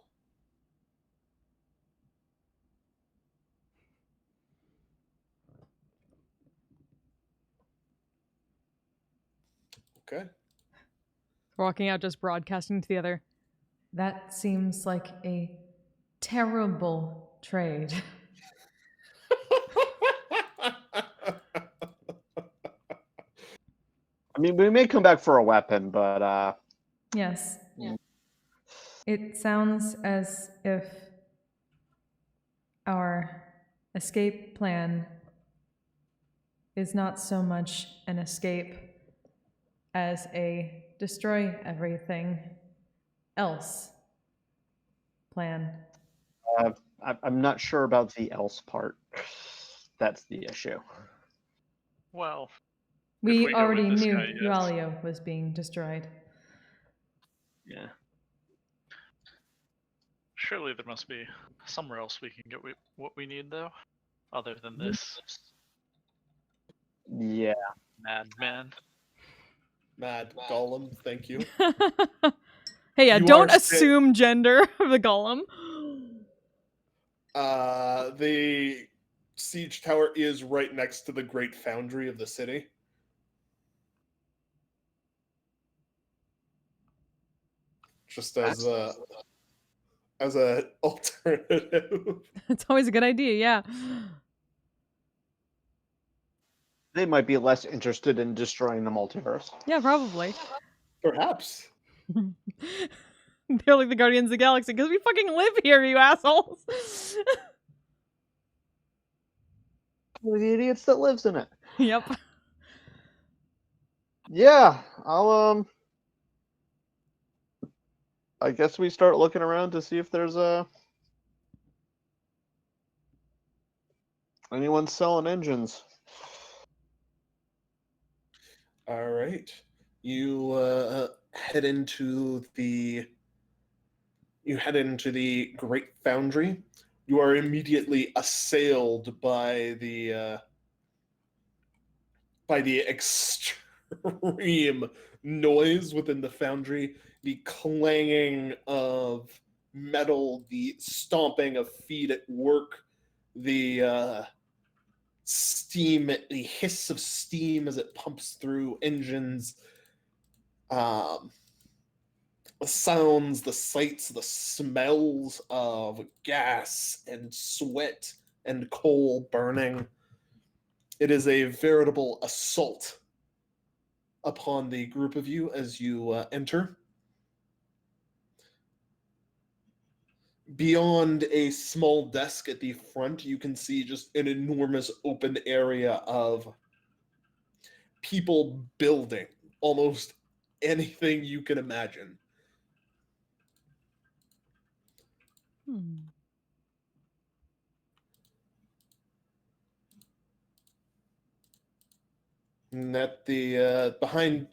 Okay. Walking out, just broadcasting to the other. That seems like a terrible trade. I mean, we may come back for a weapon, but Yes. Yeah. It sounds as if our escape plan is not so much an escape as a destroy everything else plan. I'm not sure about the else part. That's the issue. Well, We we go with already this knew guy, yes. Yualia was being destroyed. Yeah. surely there must be somewhere else we can get what we need, though, other than this Yeah. madman. Mad Golem, thank you. Hey, You don't are assume gender of the golem. The siege tower is right next to the Great Foundry of the city. Just as a alternative. It's always a good idea, yeah. They might be less interested in destroying the multiverse. Yeah, probably. Perhaps. They're like the Guardians of the Galaxy because we fucking live here, you assholes. We're the idiots that lives in it. Yep. Yeah, I guess we start looking around to see if there's anyone selling engines. All right. You head into the Great Foundry. You are immediately assailed by the extreme noise within the foundry, the clanging of metal, the stomping of feet at work, the steam, the hiss of steam as it pumps through engines, the sounds, the sights, the smells of gas and sweat and coal burning. It is a veritable assault upon the group of you as you enter. Beyond a small desk at the front, you can see just an enormous open area of people building almost anything you can imagine. And at the behind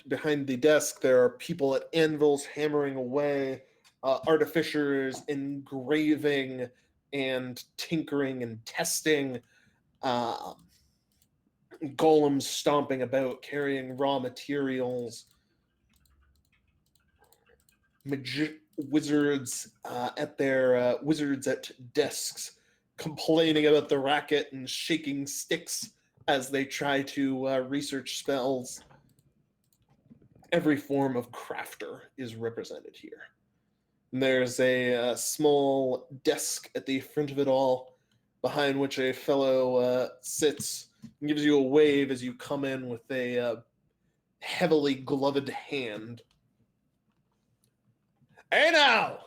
the desk, there are people at anvils hammering away, artificers engraving and tinkering and testing, golems stomping about, carrying raw materials, wizards at their wizards at desks, complaining about the racket and shaking sticks as they try to research spells. Every form of crafter is represented here. And there's a small desk at the front of it all, behind which a fellow sits and gives you a wave as you come in with a heavily gloved hand. Hey now!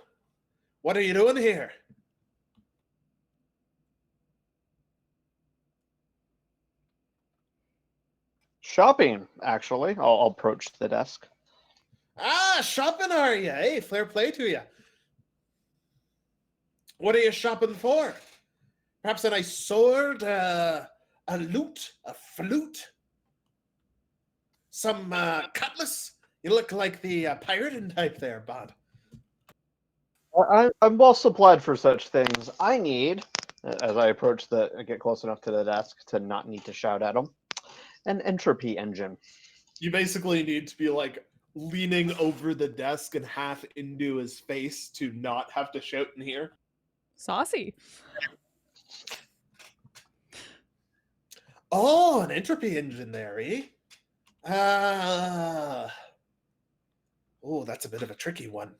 What are you doing here? Shopping, actually. I'll approach the desk. Ah, shopping are you? Hey, fair play to you. What are you shopping for? Perhaps a nice sword, a lute, a flute, some cutlass? You look like the pirating type there, bud. I'm well supplied for such things. I need, as I get close enough to the desk to not need to shout at them, an Entropy Engine. You basically need to be like leaning over the desk and half into his face to not have to shout in here. Saucy. Oh, an Entropy Engine there, eh? Oh, that's a bit of a tricky one.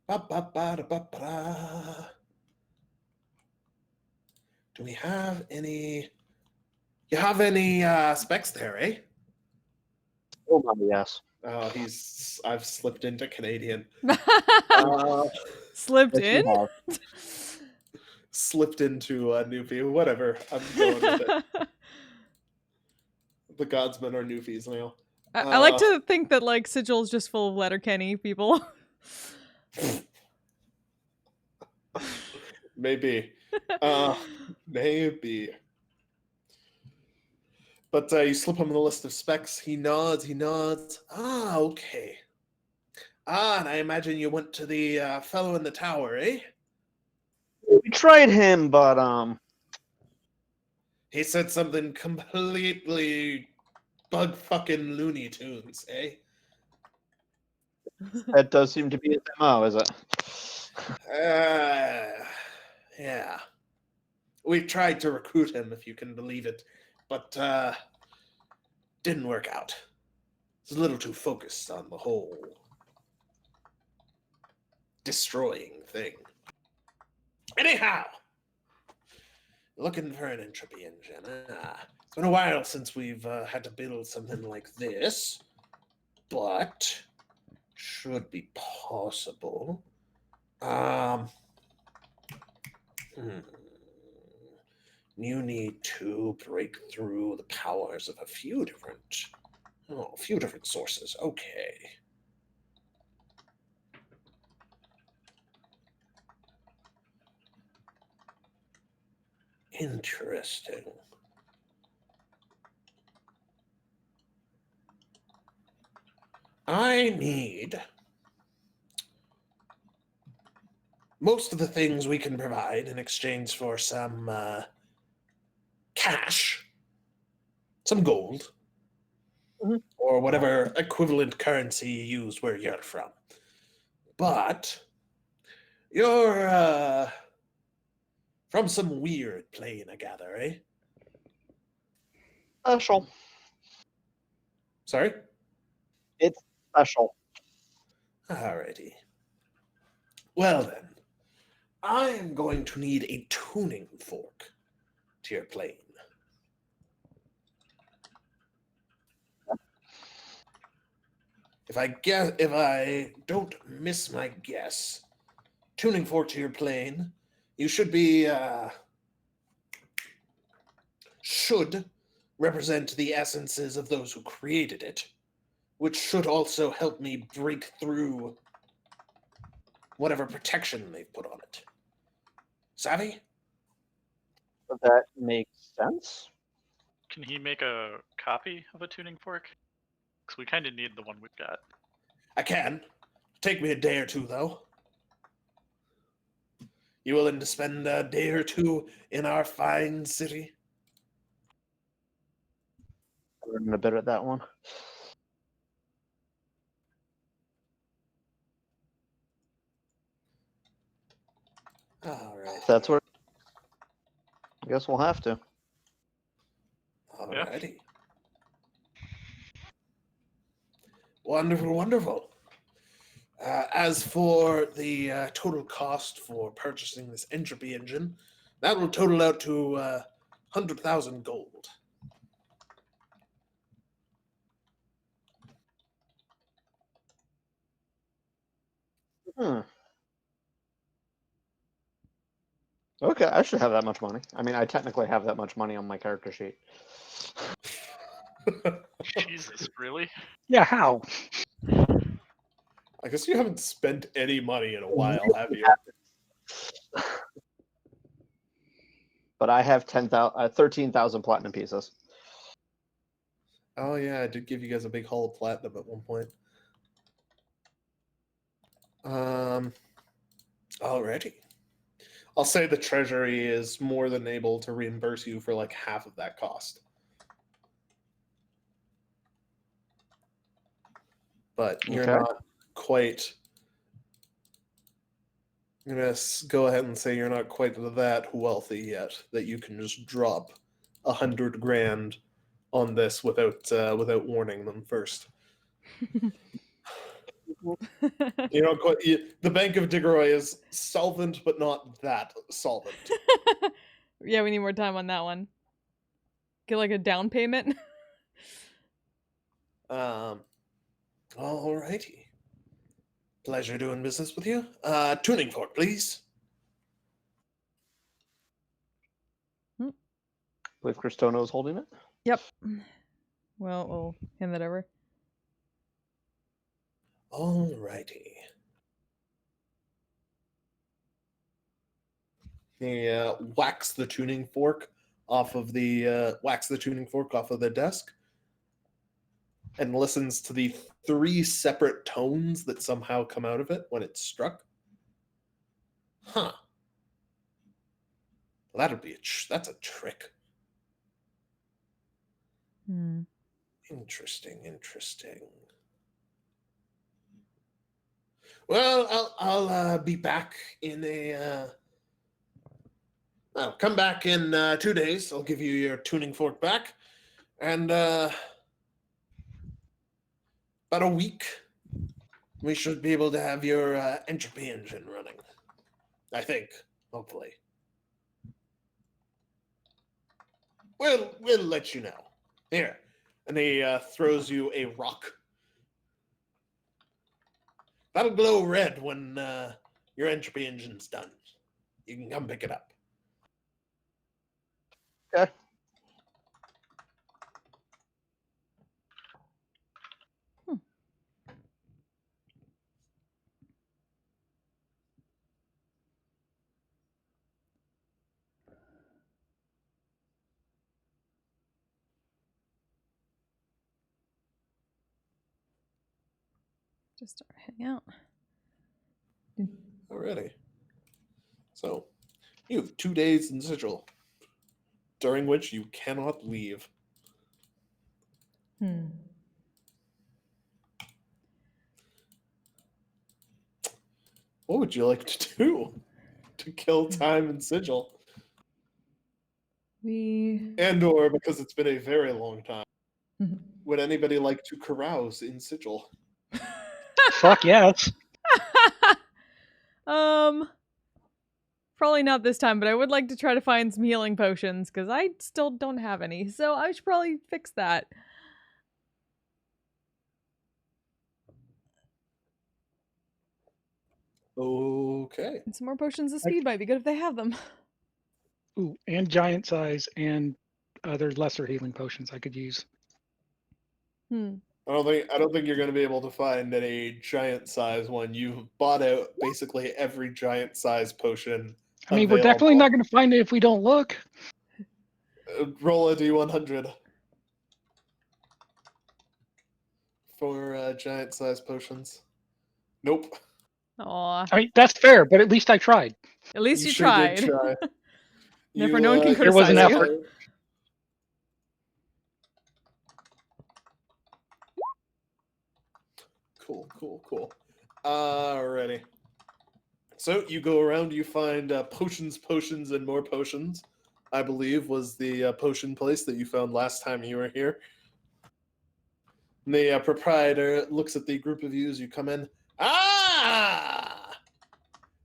Ba-ba-ba-da-ba-ba-da. Do we have any... You have any specs there, eh? Oh my, yes. Oh, I've slipped into Canadian. Slipped Yes, in? you have. Slipped into Newfie. Whatever. I'm going with it. The Godsmen are Newfies now. I like to think that like Sigil's just full of Letterkenny people. Maybe. Maybe. But you slip him the list of specs. He nods. Ah, okay. Ah, and I imagine you went to the fellow in the tower, eh? We tried him, but He said something completely bug fucking Looney Tunes, eh? that does seem to be his MO, is it? Yeah. We tried to recruit him, if you can believe it, but didn't work out. He's a little too focused on the whole destroying thing. Anyhow, looking for an entropy engine. It's been a while since we've had to build something like this, but should be possible. You need to break through the powers of a few different sources. Okay. Interesting. I need most of the things we can provide in exchange for some cash, some gold, or whatever equivalent currency you use where you're from. But you're from some weird plane, I gather, eh? Special. Sorry? It's special. Alrighty. Well then, I am going to need a tuning fork to your plane. If I don't miss my guess, tuning fork to your plane, you should represent the essences of those who created it, which should also help me break through whatever protection they've put on it. Savvy? That makes sense. Can he make a copy of a tuning fork? Because we kind of need the one we've got. I can. Take me a day or two, though. You willing to spend a day or two in our fine city? I'm a bit at that one. All right. If that's where. I guess we'll have to. Alrighty. Wonderful, wonderful. As for the total cost for purchasing this entropy engine, that will total out to 100,000 gold. Okay, I should have that much money. I mean, I technically have that much money on my character sheet. Jesus, really? Yeah, how? I guess you haven't spent any money in a while, have you? But I have 13,000 platinum pieces. Oh yeah, I did give you guys a big haul of platinum at one point. Alrighty. I'll say the treasury is more than able to reimburse you for like half of that cost. But you're Okay. not quite. I'm gonna go ahead and say you're not quite that wealthy yet that you can just drop 100 grand on this without warning them first. You know, the Bank of Digroy is solvent, but not that solvent. Yeah, we need more time on that one. Get like a down payment. Alrighty. Pleasure doing business with you. Tuning fork, please. I believe Cristono is holding it. Yep. Well, we'll hand that over. Alrighty. He whacks the tuning fork off of the desk and listens to the 3 separate tones that somehow come out of it when it's struck. Huh. Well, that's a trick. Hmm. Interesting. Well, I'll be back in I'll come back in 2 days. I'll give you your tuning fork back, and about a week, we should be able to have your entropy engine running. I think, hopefully. We'll let you know. Here, and he throws you a rock. That'll glow red when your entropy engine's done. You can come pick it up. Okay. Just start heading out. Alrighty. So, you have 2 days in Sigil, during which you cannot leave. Hmm. What would you like to do to kill time in Sigil? And/or, because it's been a very long time, would anybody like to carouse in Sigil? Fuck yes. Probably not this time, but I would like to try to find some healing potions because I still don't have any. So I should probably fix that. Okay. And some more potions of speed might be good if they have them. Ooh, and giant size and other lesser healing potions I could use. Hmm. I don't think you're going to be able to find any giant size one. You've bought out basically every giant size potion. I mean, we're definitely not going to find it if we don't look. Roll a d100 for giant size potions. Nope. Aw. I mean, that's fair, but at least I tried. At least you sure tried. did try. Therefore, no one can There was an criticize you. effort. Cool. Alrighty. So you go around, you find potions, and more potions. I believe was the potion place that you found last time you were here. And the proprietor looks at the group of you as you come in. Ah!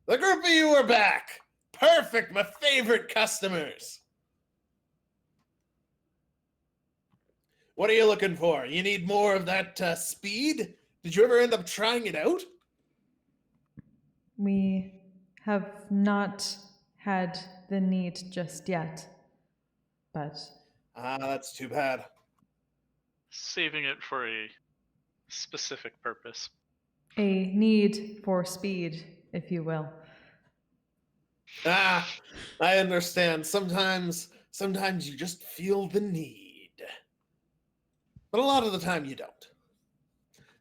The group of you are back! Perfect, my favorite customers! What are you looking for? You need more of that speed? Did you ever end up trying it out? We have not had the need just yet, but That's too bad. Saving it for a specific purpose. a need for speed, if you will. I understand. Sometimes you just feel the need. But a lot of the time you don't.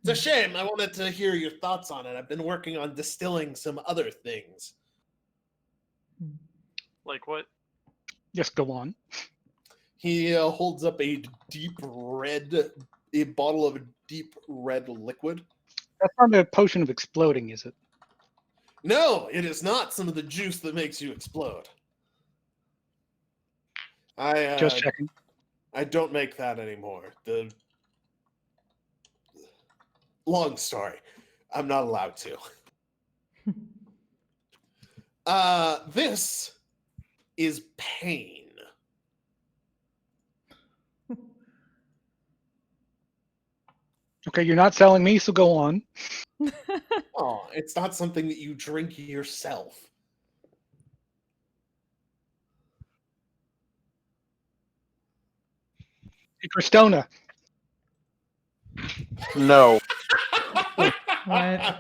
It's a shame. I wanted to hear your thoughts on it. I've been working on distilling some other things. Like what? Just go on. He holds up a bottle of deep red liquid. That's not a potion of exploding, is it? No, it is not some of the juice that makes you explode. Just checking. I don't make that anymore. Long story. I'm not allowed to. This is pain. Okay, you're not selling me, so go on. Oh, it's not something that you drink yourself. Hey, Cristona. No. What?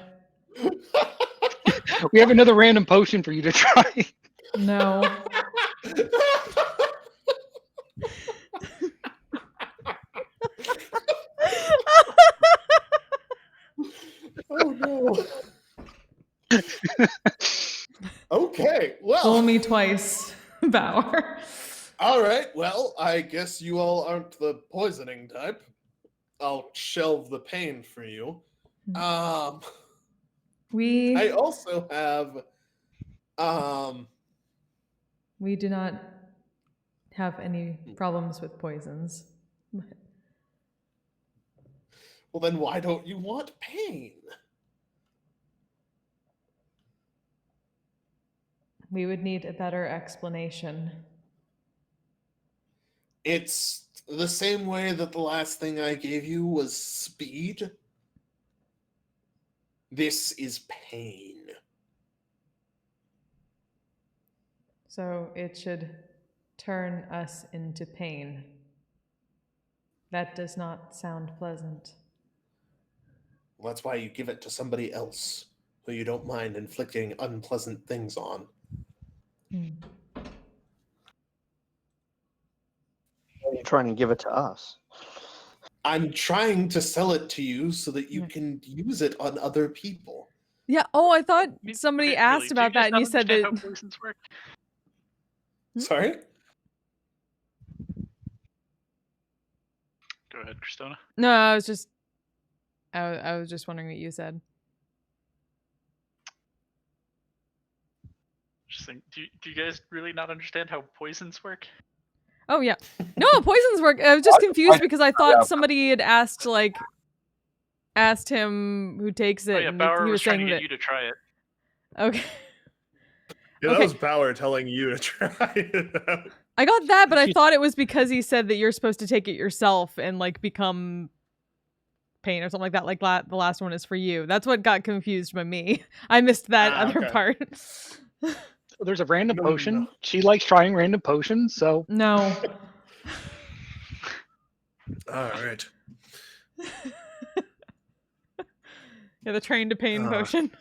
We have another random potion for you to try. No. Oh no. Okay, well. Fool me twice, Bauer. All right, well, I guess you all aren't the poisoning type. I'll shelve the pain for you. I We also have we do not have any problems with poisons. well then why don't you want pain? We would need a better explanation. It's the same way that the last thing I gave you was speed. This is pain. So it should turn us into pain. That does not sound pleasant. Well, that's why you give it to somebody else who you don't mind inflicting unpleasant things on. Are you trying to give it to us? I'm trying to sell it to you so that you can use it on other people. Yeah. Oh, I thought I mean, somebody okay, asked really, do about that, guys and not you said understand that. how poisons work? Sorry? Go ahead, Christona. No, I was just wondering what you said. Just think, do you guys really not understand how poisons work? Oh yeah. No, poisons work. I was just confused because I thought somebody had asked him who takes it. Oh yeah, and Bauer he was trying saying to get that. you to try it. Okay. Yeah, Okay. that was Bauer telling you to try it out. I got that, but I thought it was because he said that you're supposed to take it yourself and like become pain or something like that. Like the last one is for you. That's what got confused by me. I missed that other okay. part. There's a random No. potion. She likes trying random potions, so No. All right. Yeah, the train to pain potion.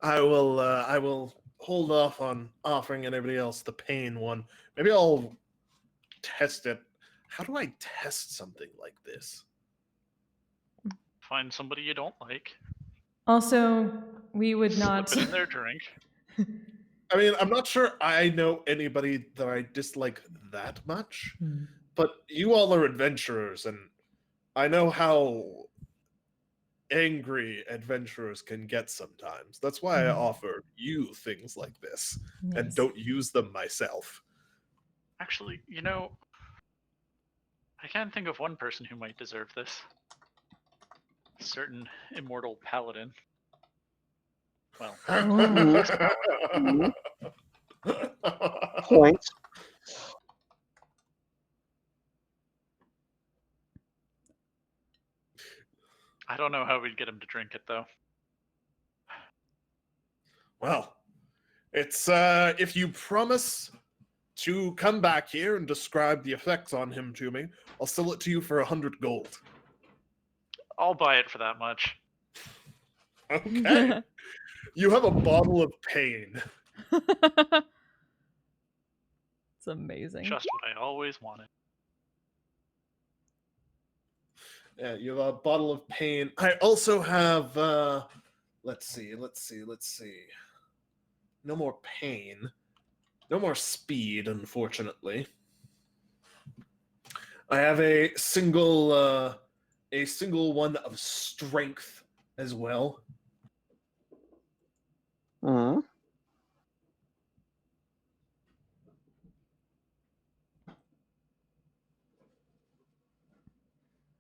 I will hold off on offering anybody else the pain one. Maybe I'll test it. How do I test something like this? Find somebody you don't like, Also, we would not. slip it in their drink. I mean, I'm not sure I know anybody that I dislike that much, but you all are adventurers, and I know how angry adventurers can get sometimes. That's why I offer you things like this and Yes. don't use them myself. Actually, you know, I can't think of one person who might deserve this. A certain Immortal Paladin. Well, Point. I don't know how we'd get him to drink it though. Well, it's if you promise to come back here and describe the effects on him to me, I'll sell it to you for 100 gold. I'll buy it for that much. Okay. You have a bottle of pain. It's amazing. Just what I always wanted. Yeah, you have a bottle of pain. I also have let's see. No more pain. No more speed, unfortunately. I have a single one of strength as well. Mm-hmm.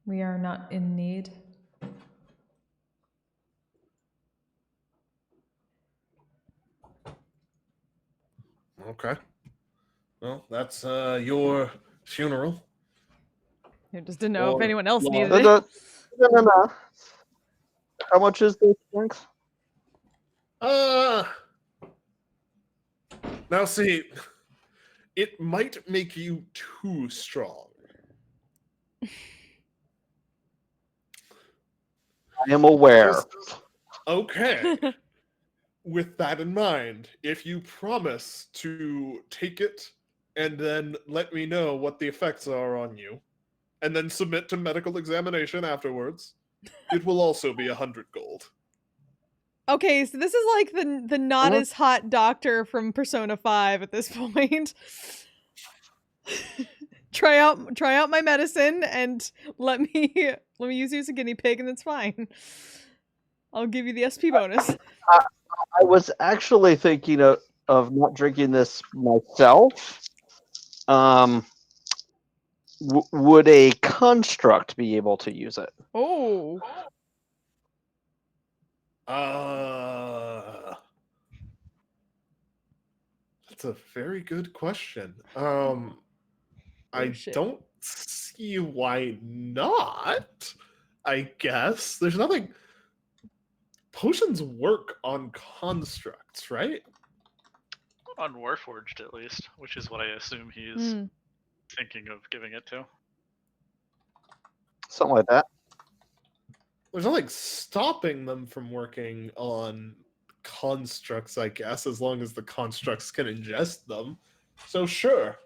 We are not in need. Okay. Well, that's your funeral. I just didn't know if Or- anyone else yeah. needed it. No. How much is the strength? Now see, it might make you too strong. I am aware. Okay. with that in mind, if you promise to take it and then let me know what the effects are on you, and then submit to medical examination afterwards, it will also be 100 gold. Okay, so this is like the not Uh-huh. as hot doctor from Persona 5 at this point. try out my medicine and let me use you as a guinea pig and it's fine. I'll give you the SP bonus. I was actually thinking of not drinking this myself. Would a construct be able to use it? Oh. That's a very good question. I shit. don't see why not. I guess there's nothing. Potions work on constructs, right? On Warforged, at least, which is what I assume he's thinking of giving it to. Something like that. There's nothing stopping them from working on constructs, I guess, as long as the constructs can ingest them. So sure.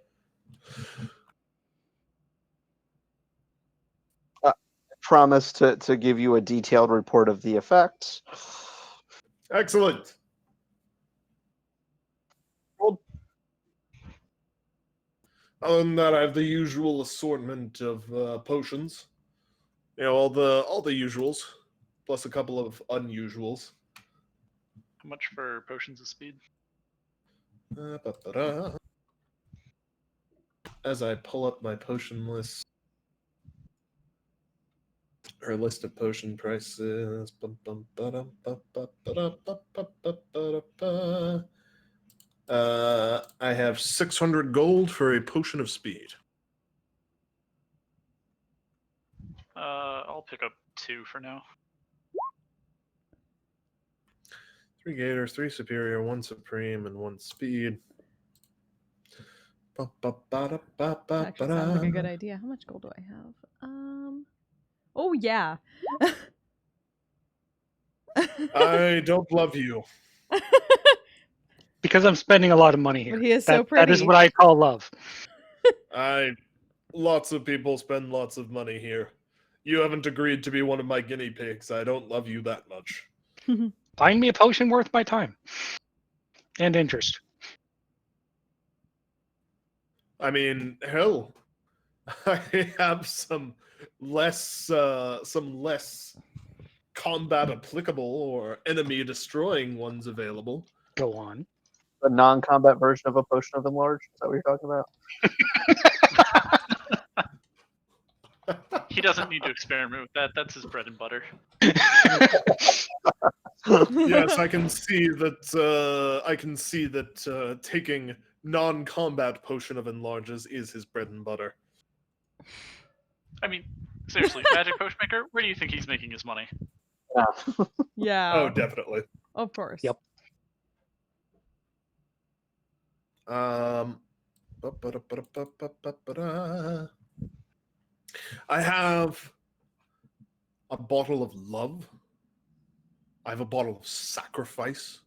Promise to give you a detailed report of the effects. Excellent. Other than that, I have the usual assortment of potions. You know, all the usuals, plus a couple of unusuals. How much for potions of speed? As I pull up my potion list, or list of potion prices. I have 600 gold for a potion of speed. I'll pick up 2 for now. 3 Gators, 3 Superior, 1 Supreme, and 1 Speed. Actually sounds like a good idea. How much gold do I have? Oh yeah. I don't love you. Because I'm spending a lot of money here. But he is so That is pretty. what I call love. Lots of people spend lots of money here. You haven't agreed to be one of my guinea pigs. I don't love you that much. Find me a potion worth my time and interest. I mean, hell, I have some less combat applicable or enemy destroying ones available. Go on. The non-combat version of a potion of enlarge. Is that what you're talking about? He doesn't need to experiment with that. That's his bread and butter. Yes, I can see that. Taking non-combat potion of enlarges is his bread and butter. I mean, seriously, Magic Potion Maker, where do you think he's making his money? Yeah. Oh, definitely. Of course. Yep. I have a bottle of love. I have a bottle of sacrifice.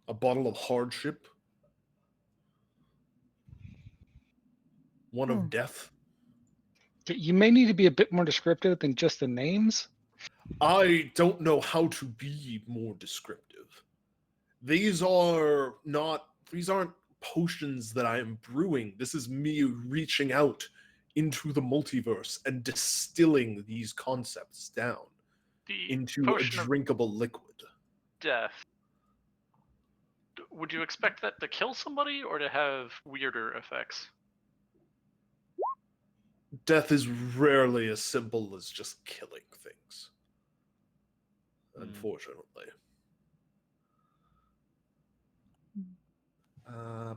A bottle of hardship. One of death. You may need to be a bit more descriptive than just the names. I don't know how to be more descriptive. These aren't potions that I am brewing. This is me reaching out into the multiverse and distilling these concepts down into a drinkable liquid. Death. Would you expect that to kill somebody or to have weirder effects? Death is rarely as simple as just killing things. Unfortunately. I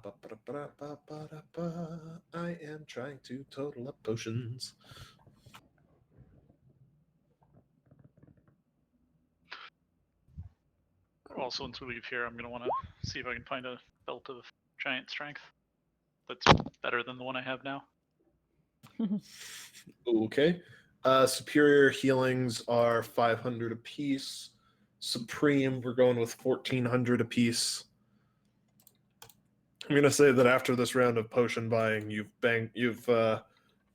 am trying to total up potions. Also, once we leave here, I'm going to want to see if I can find a belt of giant strength that's better than the one I have now. Okay. Superior healings are 500 apiece. Supreme, we're going with 1,400 apiece. I'm gonna say that after this round of potion buying, you've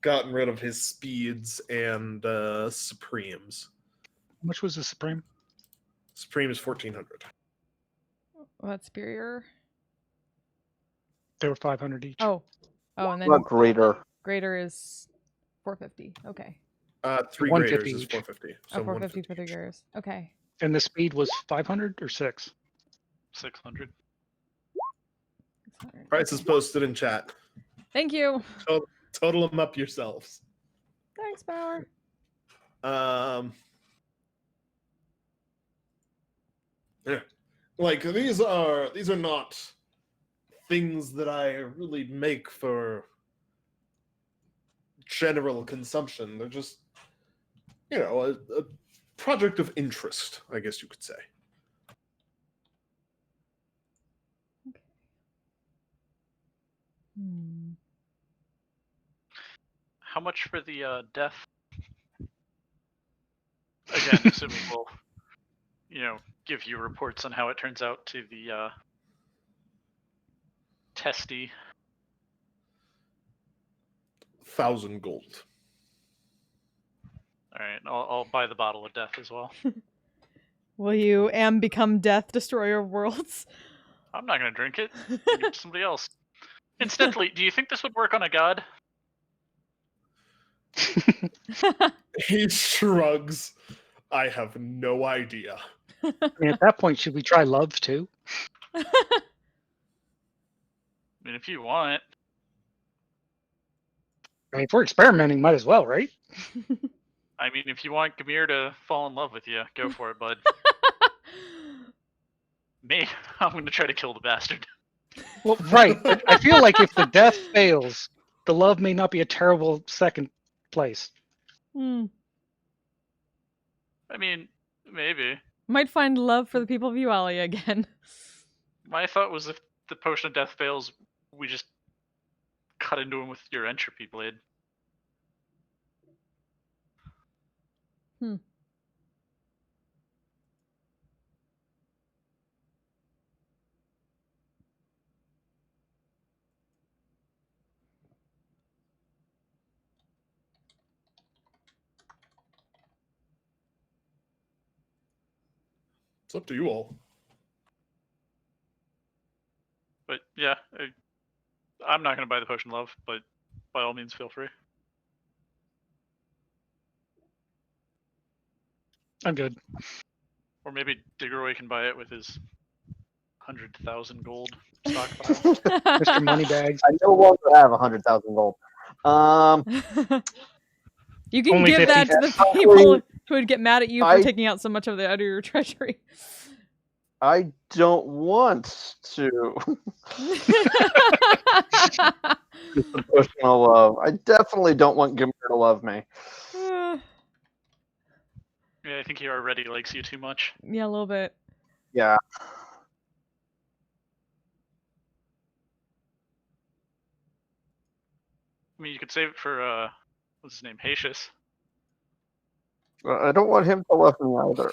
gotten rid of his speeds and supremes. How much was the Supreme? Supreme is 1,400. What's superior? They were 500 each. Oh, and then Not greater. greater is 450. Okay. 3 150 graders is each. 450. So 450 for the each. graders. Okay. And the speed was 500 or 6? 600. 600. Price is posted in chat. Thank you. Total them up yourselves. Thanks, Power. Yeah. Like these are not things that I really make for general consumption. They're just, a project of interest, I guess you could say. How much for the death? Again, assuming we'll, give you reports on how it turns out to the testy. 1,000 gold. All right, I'll buy the bottle of death as well. Will you become Death, Destroyer of Worlds? I'm not gonna drink it. Give it to somebody else. Incidentally, do you think this would work on a god? He shrugs. I have no idea. I mean, at that point, should we try love too? I mean, if you want. I mean, if we're experimenting, might as well, right? I mean, if you want Gamir to fall in love with you, go for it, bud. Me, I'm going to try to kill the bastard. Well, right. But I feel like if the death fails, the love may not be a terrible second place. Hmm. I mean, maybe. Might find love for the people of Yualia again. My thought was if the potion of death fails, we just cut into him with your entropy blade. It's up to you all. But yeah, I'm not going to buy the potion of love, but by all means, feel free. I'm good. Or maybe Diggeroy can buy it with his 100,000 gold stockpile. Mr. Moneybags. I no longer have 100,000 gold. You can Only give 50. that to the people who would get mad at you for taking out so much of out of your treasury. I don't want to. Personal love. I definitely don't want Gimmer to love me. Yeah, I think he already likes you too much. Yeah, a little bit. Yeah. I mean, you could save it for, what's his name, Hacius. I don't want him to love me either.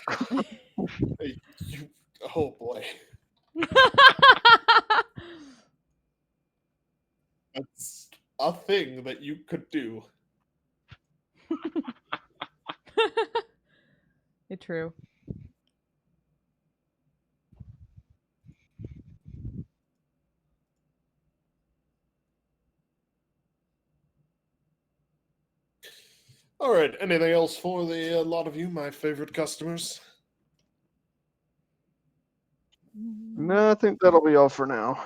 Oh boy. That's a thing that you could do. It's true. All right. Anything else for the lot of you, my favorite customers? No, I think that'll be all for now.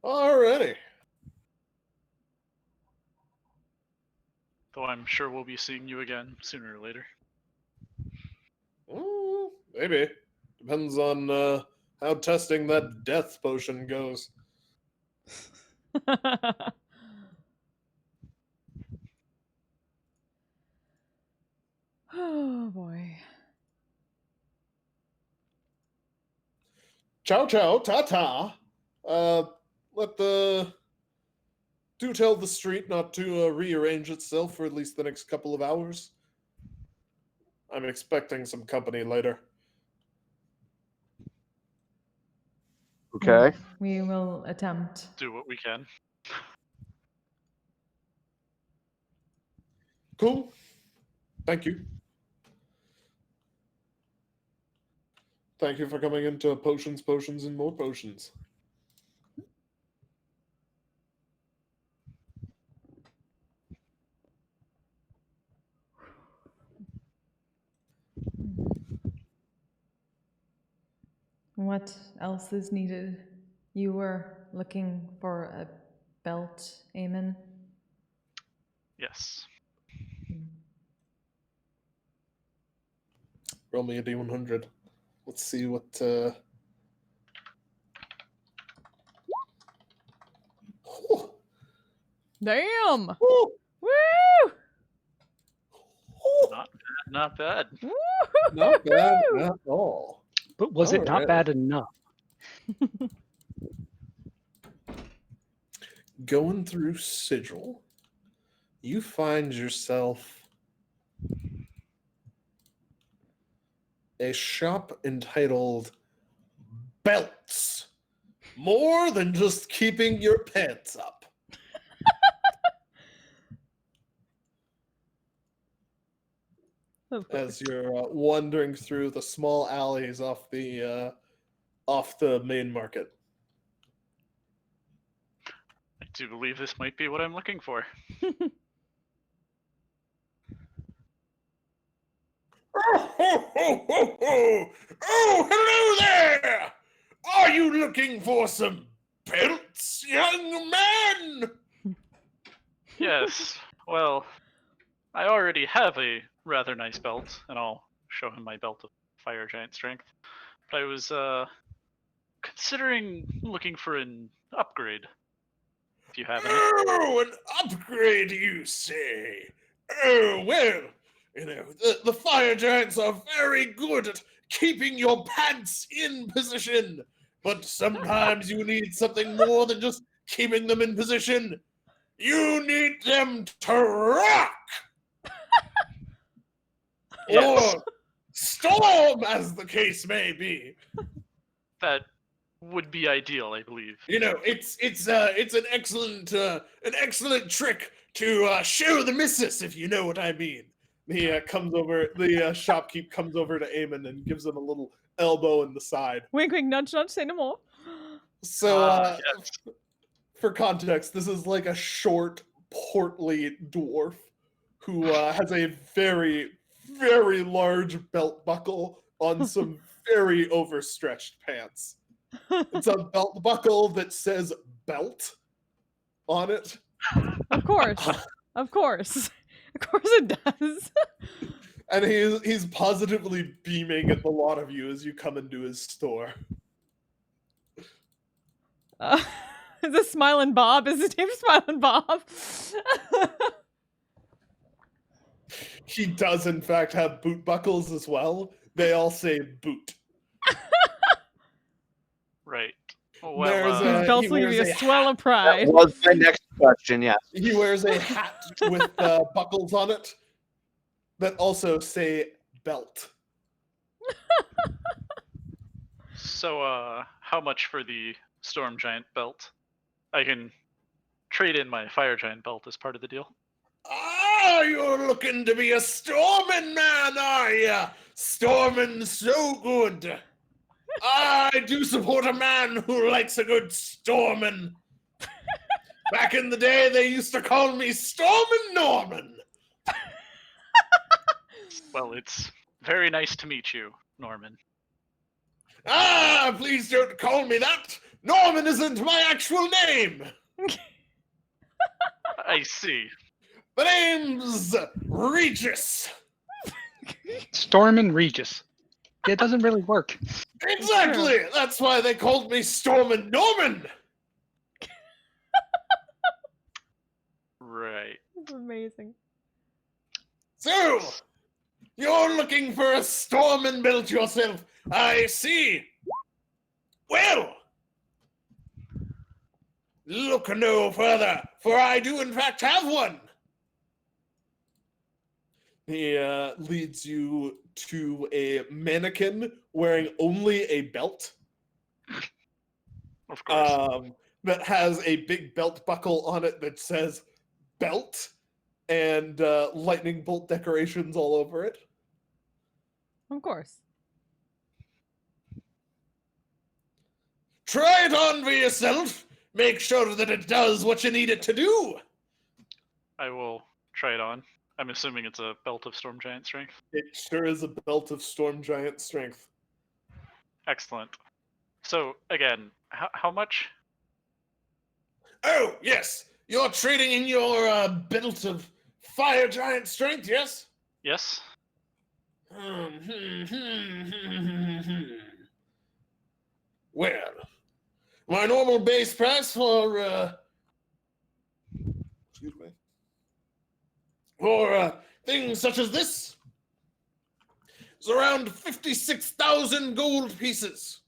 Alrighty. Though I'm sure we'll be seeing you again sooner or later. Maybe. Depends on how testing that death potion goes. Oh boy. Ciao, ciao, ta-ta. Do tell the street not to rearrange itself for at least the next couple of hours. I'm expecting some company later. Okay. We will attempt. Do what we can. Cool. Thank you. Thank you for coming into potions, and more potions. What else is needed? You were looking for a belt, Eamon? Yes. Roll me a D100. Let's see what. Oh, Damn! oh, Woo! oh, Not bad. Woo! not bad at all. But was it not Alright. bad enough? Going through Sigil, you find yourself a shop entitled Belts. More than just keeping your pants up. Of course. As you're wandering through the small alleys off the main market. I do believe this might be what I'm looking for. Oh, ho, ho, ho, ho. Oh, hello there! Are you looking for some belts, young man? Yes. Well, I already have a rather nice belt, and I'll show him my belt of fire giant strength. But I was considering looking for an upgrade. If you have any. Oh, an upgrade, you say? Oh, well, the fire giants are very good at keeping your pants in position. But sometimes you need something more than just keeping them in position. You need them to rock! Yes. Or storm, as the case may be. That would be ideal, I believe. You know, it's an excellent trick to show the missus, if you know what I mean. He comes over. The shopkeep comes over to Eamon and gives him a little elbow in the side. Wink, wink, nudge, nudge, say no more. So, Yes. for context, this is like a short, portly dwarf who has a very, very large belt buckle on some very overstretched pants. It's a belt buckle that says belt on it. Of course. Of course. Of course it does. And he's positively beaming at the lot of you as you come into his store. Is this Smiling Bob? Is his name Smiling Bob? He does, in fact, have boot buckles as well. They all say boot. Right. There's Well, a- These belts he will give you wears a a swell of That pride. was my next question, yes. He wears a hat with buckles on it that also say belt. so, how much for the storm giant belt? I can trade in my fire giant belt as part of the deal. Ah, you're looking to be a storming man, are ya? Storming so good. I do support a man who likes a good storming. Back in the day, they used to call me Stormin' Norman. Well, it's very nice to meet you, Norman. Ah, please don't call me that. Norman isn't my actual name. I see. The name's Regis. Stormin' Regis. It doesn't really work. Exactly. That's why they called me Stormin' Norman. Right. That's amazing. So, you're looking for a stormin' built yourself. I see. Well, look no further, for I do in fact have one. He leads you to a mannequin wearing only a belt. Of course. That has a big belt buckle on it that says belt and lightning bolt decorations all over it. Of course. Try it on for yourself. Make sure that it does what you need it to do. I will try it on. I'm assuming it's a belt of Storm Giant Strength. It sure is a belt of Storm Giant Strength. Excellent. So, again, how much? Oh, yes. You're trading in your belt of Fire Giant Strength, yes? Yes? Well, my normal base price for excuse me, for things such as this is around 56,000 gold pieces.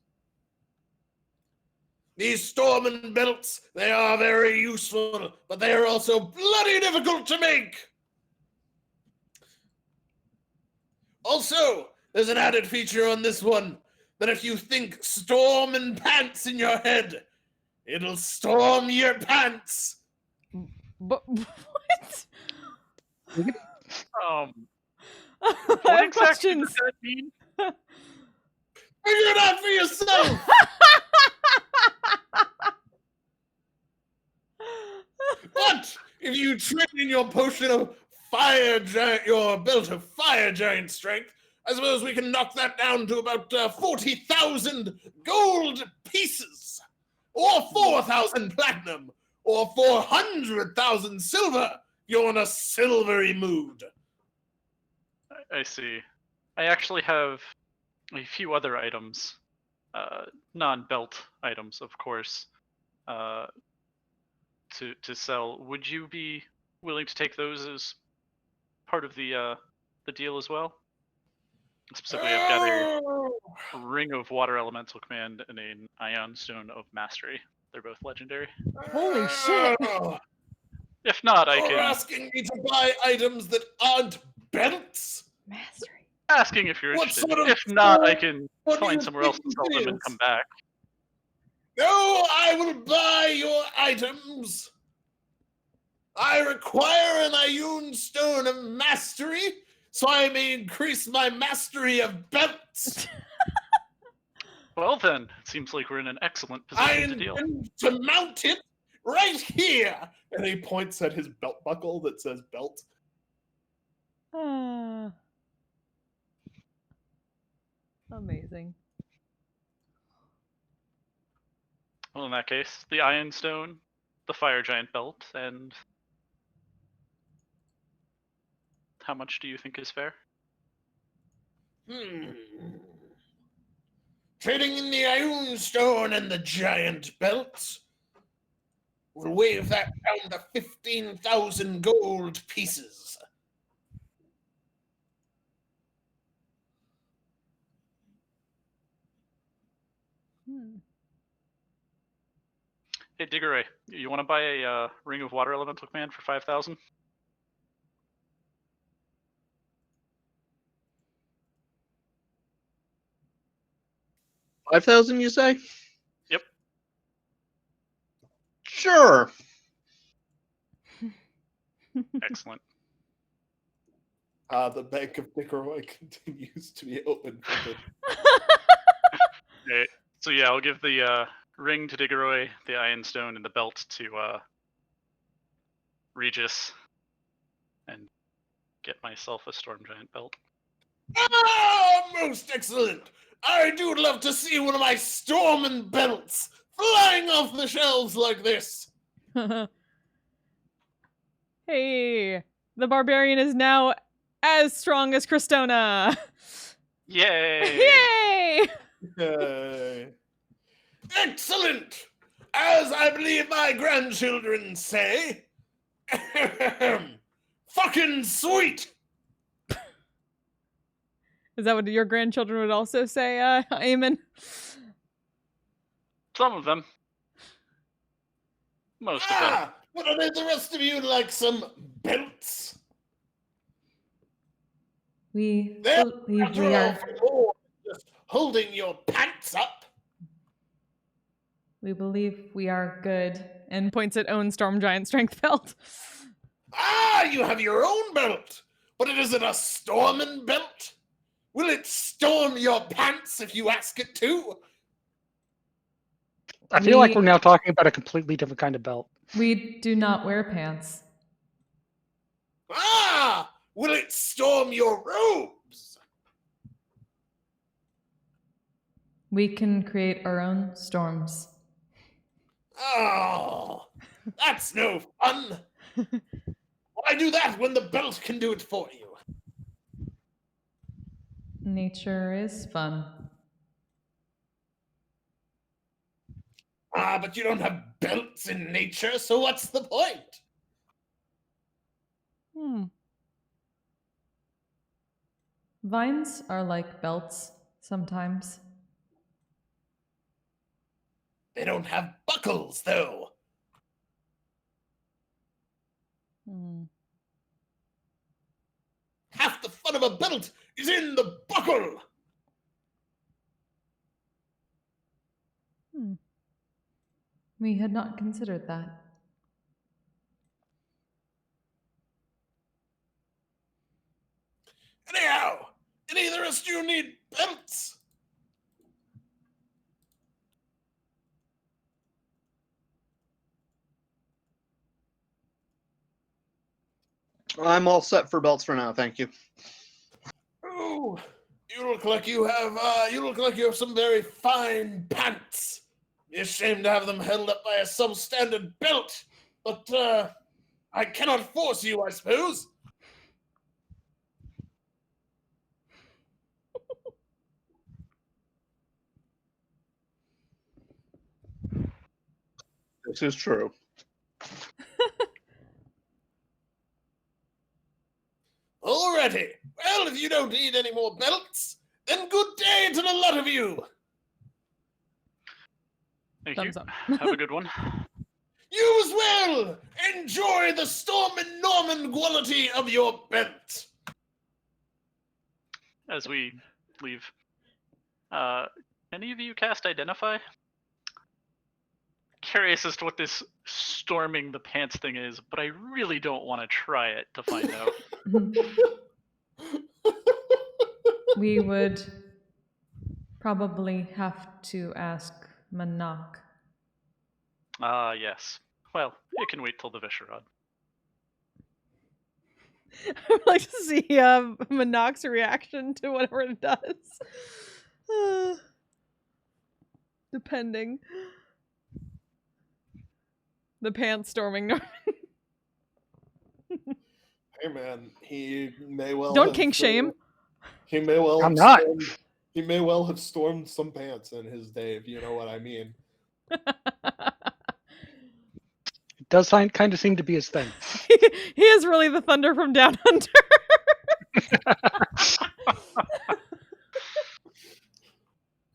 These Storm belts, they are very useful, but they are also bloody difficult to make. Also, there's an added feature on this one, that if you think storm and pants in your head, it'll storm your pants. But what? What I have exactly questions. does that mean? Figure it out for yourself. But if you trade in your potion of fire giant, your belt of fire giant strength, I suppose we can knock that down to about 40,000 gold pieces, or 4,000 platinum, or 400,000 silver. If you're in a silvery mood. I see. I actually have a few other items, non-belt items, of course, to sell. Would you be willing to take those as part of the deal as well? Specifically, I've got a Ring of Water Elemental Command and an Ion Stone of Mastery. They're both legendary. Holy shit. If not, I You're can asking me to buy items that aren't belts? Mastery. asking if you're What interested. sort of If not, I fool- can what do find you somewhere else to think sell it them and is? come back. No, I will buy your items. I require an Ioun Stone of Mastery, so I may increase my mastery of belts. Well then, it seems like we're in an excellent I position to deal. intend to mount it right here. And he points at his belt buckle that says belt. Amazing. Well, in that case, the Iron Stone, the Fire Giant Belt, and how much do you think is fair? Trading in the Ioun Stone and the giant belt. We'll wave that down to 15,000 gold pieces. Hey, Diggeray, you want to buy a Ring of Water Elemental Command for 5,000? $5,000, you say? Yep. Sure. Excellent. The Bank of Nickeroy continues to be open for bid. Okay. So yeah, I'll give the ring to Diggeroy, the Iron Stone, and the belt to Regis, and get myself a Storm Giant belt. Ah, most excellent! I do love to see one of my storming belts flying off the shelves like this. Hey, the barbarian is now as strong as Cristona. Yay! Yay! Yay. Excellent! As I believe my grandchildren say, fucking sweet! Is that what your grandchildren would also say, Eamon? Some of them. Most of them. Ah, but are the rest of you like some belts? We They're believe better we off are. more than just holding your pants up. We believe we are good. And points at own Storm Giant Strength Belt. Ah, you have your own belt, but it isn't a storming belt. Will it storm your pants if you ask it to? I feel like We- we're now talking about a completely different kind of belt. We do not wear pants. Ah, will it storm your robes? We can create our own storms. Oh, that's no fun. Why do that when the belt can do it for you? Nature is fun. Ah, but you don't have belts in nature, so what's the point? Vines are like belts sometimes. They don't have buckles, though. Half the fun of a belt is in the buckle. We had not considered that. Anyhow, any of the rest of you need belts? I'm all set for belts for now, thank you. Oh, you look like you have some very fine pants. Be ashamed to have them held up by a substandard belt, but I cannot force you, I suppose. This is true. Alrighty. Well, if you don't need any more belts, then good day to the lot of you. Thank Thumbs you. up. Have a good one. You as well. Enjoy the storm and Norman quality of your belt. As we leave, any of you cast Identify? Curious as to what this storming the pants thing is, but I really don't want to try it to find out. We would probably have to ask Manak. Yes. Well, it can wait till the Viscerod. I would like to see Manok's reaction to whatever it does. Depending. The pants storming Norman. Hey man, he may well Don't have, kink shame. He may well I'm have not. he may well have stormed some pants in his day, if you know what I mean. It does kind of seem to be his thing. He is really the Thunder from Down Under.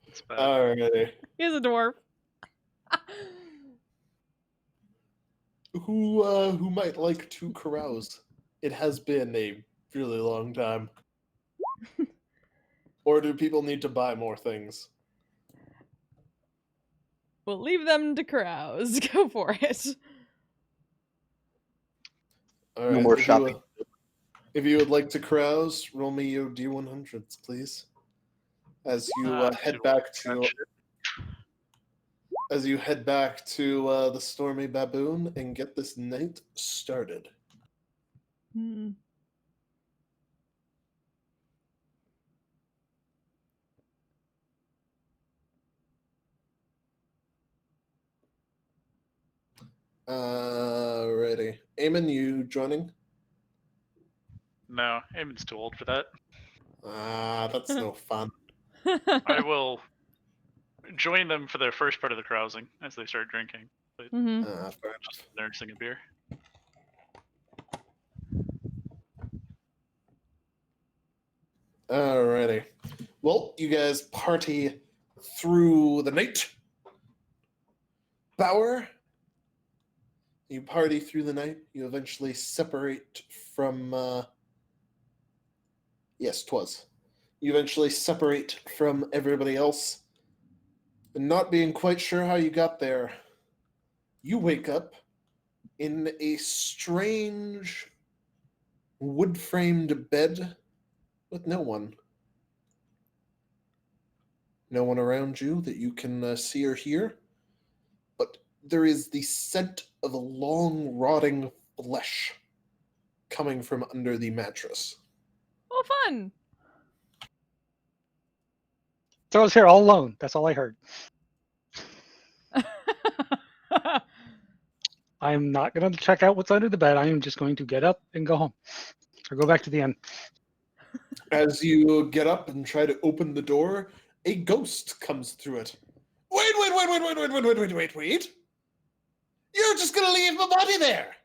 It's bad. Alrighty. He is a dwarf. Who might like to carouse? It has been a really long time. Or do people need to buy more things? We'll leave them to carouse. Go for it. All No right, more if shopping. If you would like to carouse, roll me your D100s, please. As you head back to the Stormy Baboon and get this night started. Ready. Eamon, you joining? No, Eamon's too old for that. That's no fun. I will join them for their first part of the carousing as they start drinking. But Fair enough. just nursing a beer. Alrighty. Well, you guys party through the night. Bower, you party through the night. You eventually separate from Yes, 'twas. You eventually separate from everybody else, and not being quite sure how you got there, you wake up in a strange wood-framed bed with no one. No one around you that you can see or hear, but there is the scent of a long rotting flesh coming from under the mattress. Oh, fun. So I was here all alone. That's all I heard. I'm not going to check out what's under the bed. I am just going to get up and go home. Or go back to the inn. As you get up and try to open the door, a ghost comes through it. Wait. You're just gonna leave my body there.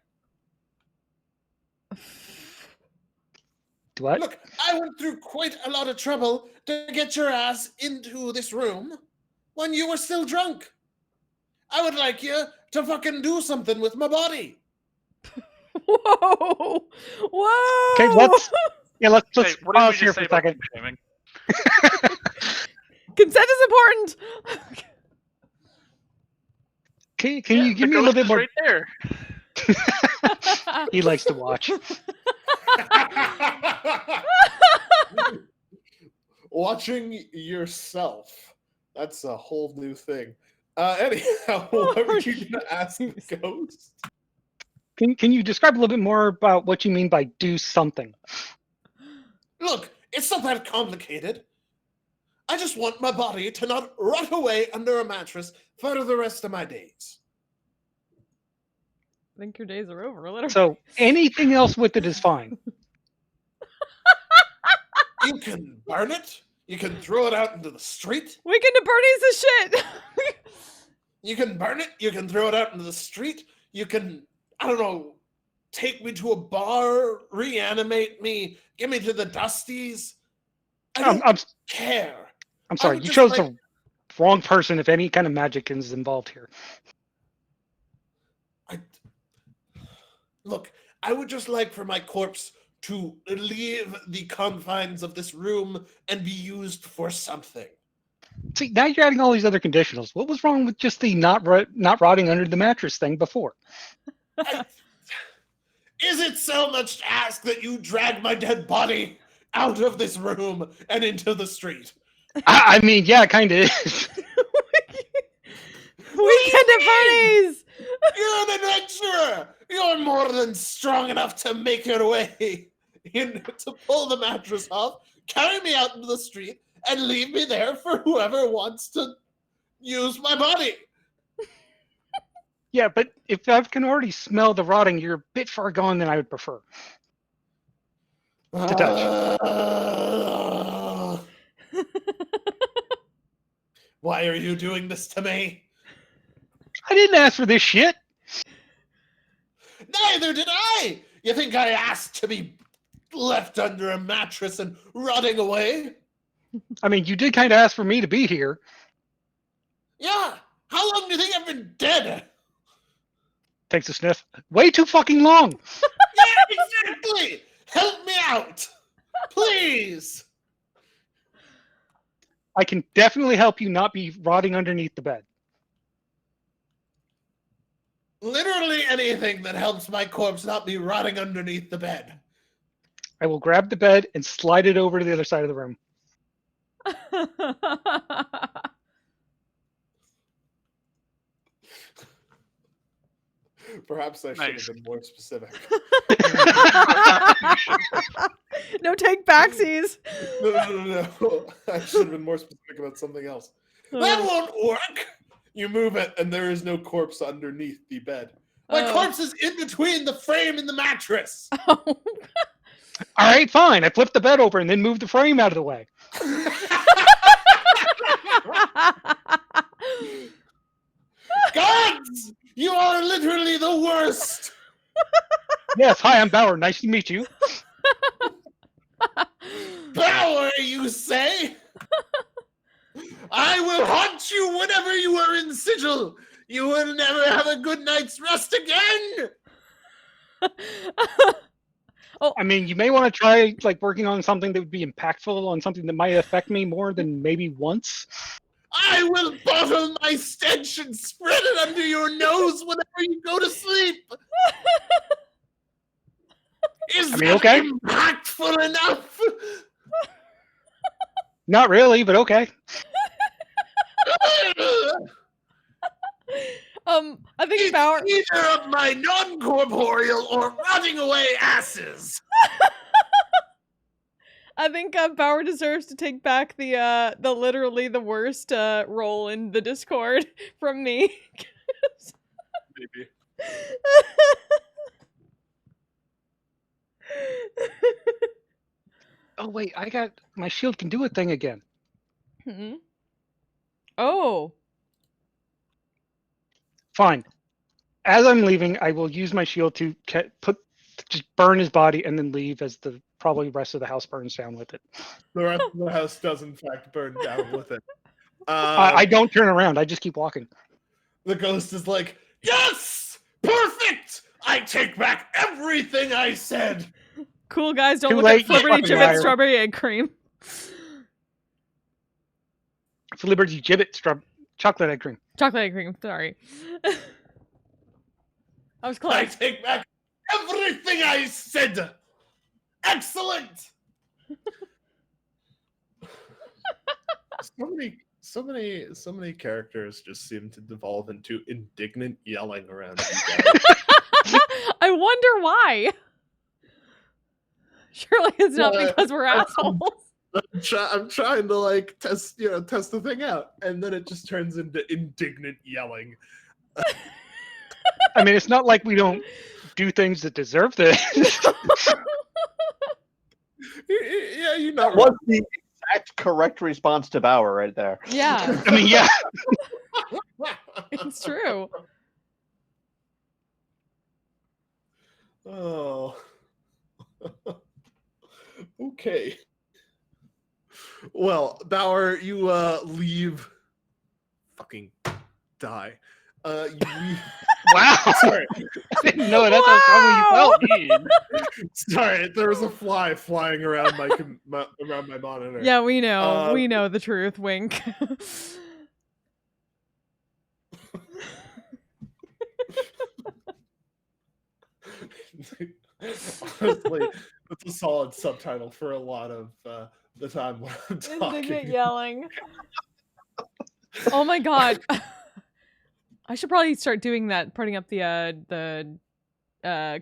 Do what? Look, I went through quite a lot of trouble to get your ass into this room when you were still drunk. I would like you to fucking do something with my body. Whoa! Whoa! Okay, let's Hey, what did we pause just here say for a about second. shaming? Consent is important. Can you give me a little bit more? Right there. He likes to watch. Watching yourself. That's a whole new thing. Anyhow, what were you going to ask the ghost? Can you describe a little bit more about what you mean by do something? Look, it's not that complicated. I just want my body to not rot away under a mattress for the rest of my days. I think your days are over, literally. So anything else with it is fine. You can burn it. You can throw it out into the street. Weekend at Bernie's is shit. You can burn it. You can throw it out into the street. You can, I don't know, take me to a bar, reanimate me, get me to the Dusties. I don't care. I'm sorry, would you just chose like- the wrong person if any kind of magic is involved here. Look, I would just like for my corpse to leave the confines of this room and be used for something. See, now you're adding all these other conditionals. What was wrong with just the not rotting under the mattress thing before? Is it so much to ask that you drag my dead body out of this room and into the street? I mean, yeah, it kind of is. Weekend at Bernie's. You're an adventurer! You're more than strong enough to make your way in, to pull the mattress off, carry me out into the street, and leave me there for whoever wants to use my body. Yeah, but if I can already smell the rotting, you're a bit far gone than I would prefer. To touch. Why are you doing this to me? I didn't ask for this shit. Neither did I! You think I asked to be left under a mattress and rotting away? I mean, you did kind of ask for me to be here. Yeah! How long do you think I've been dead? Takes a sniff. Way too fucking long. Yeah, exactly! Help me out! Please! I can definitely help you not be rotting underneath the bed. Literally anything that helps my corpse not be rotting underneath the bed. I will grab the bed and slide it over to the other side of the room. Perhaps I should Nice. have been more specific. No take backsies. No. I should have been more specific about something else. That won't work! You move it, and there is no corpse underneath the bed. My Oh. corpse is in between the frame and the mattress. All right, fine. I flipped the bed over and then moved the frame out of the way. Gods! You are literally the worst! Yes, hi, I'm Bauer. Nice to meet you. Power, you say? I will haunt you whenever you are in Sigil. You will never have a good night's rest again. I mean, you may want to try like working on something that would be impactful, on something that might affect me more than maybe once. I will bottle my stench and spread it under your nose whenever you go to sleep. Is that okay. impactful enough? Not really, but okay. I think It's Bauer. either of my non-corporeal or rotting away asses. I think Bauer deserves to take back the literally the worst role in the Discord from me. Maybe. Oh wait, I got my shield can do a thing again. Hmm. Oh. Fine. As I'm leaving, I will use my shield to just burn his body and then leave as the probably rest of the house burns down with it. The rest of the house does in fact burn down with it. I don't turn around. I just keep walking. The ghost is like, yes! Perfect! I take back everything I said! Cool, guys. Don't Too look late, at you Flibberty fucking Gibbet liar. Strawberry Egg Cream. Liberty Gibbet chocolate egg cream. Chocolate egg cream. Sorry. I was close. I take back everything I said! Excellent! So many characters just seem to devolve into indignant yelling around you guys. I wonder why. Surely it's not Well, because we're assholes. I'm trying to like test the thing out, and then it just turns into indignant yelling. I mean, it's not like we don't do things that deserve this. Yeah, you know. That was the exact correct response to Bauer right there. Yeah, I mean, yeah. it's true. Oh. Okay. Well, Bauer, you leave. Fucking die. You leave. Wow. Sorry. I didn't know that's how strongly you felt. Sorry, there was a fly flying around around my monitor. Yeah, we know. We know the truth. Wink. Honestly, it's a solid subtitle for a lot of the time when I'm talking. Indignant yelling. Oh my god. I should probably start doing that, putting up the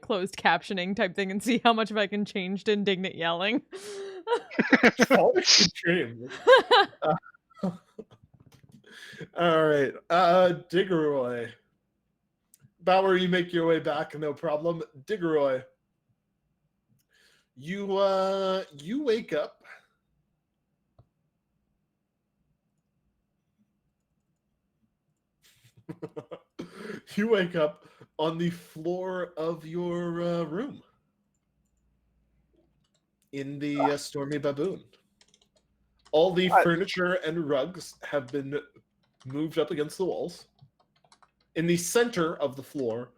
closed captioning type thing and see how much of I can change to indignant yelling. Dream. All right, Diggeroy. Bauer, you make your way back, no problem. Diggeroy, you wake up. You wake up on the floor of your room in the Stormy Baboon. All the furniture and rugs have been moved up against the walls. In the center of the floor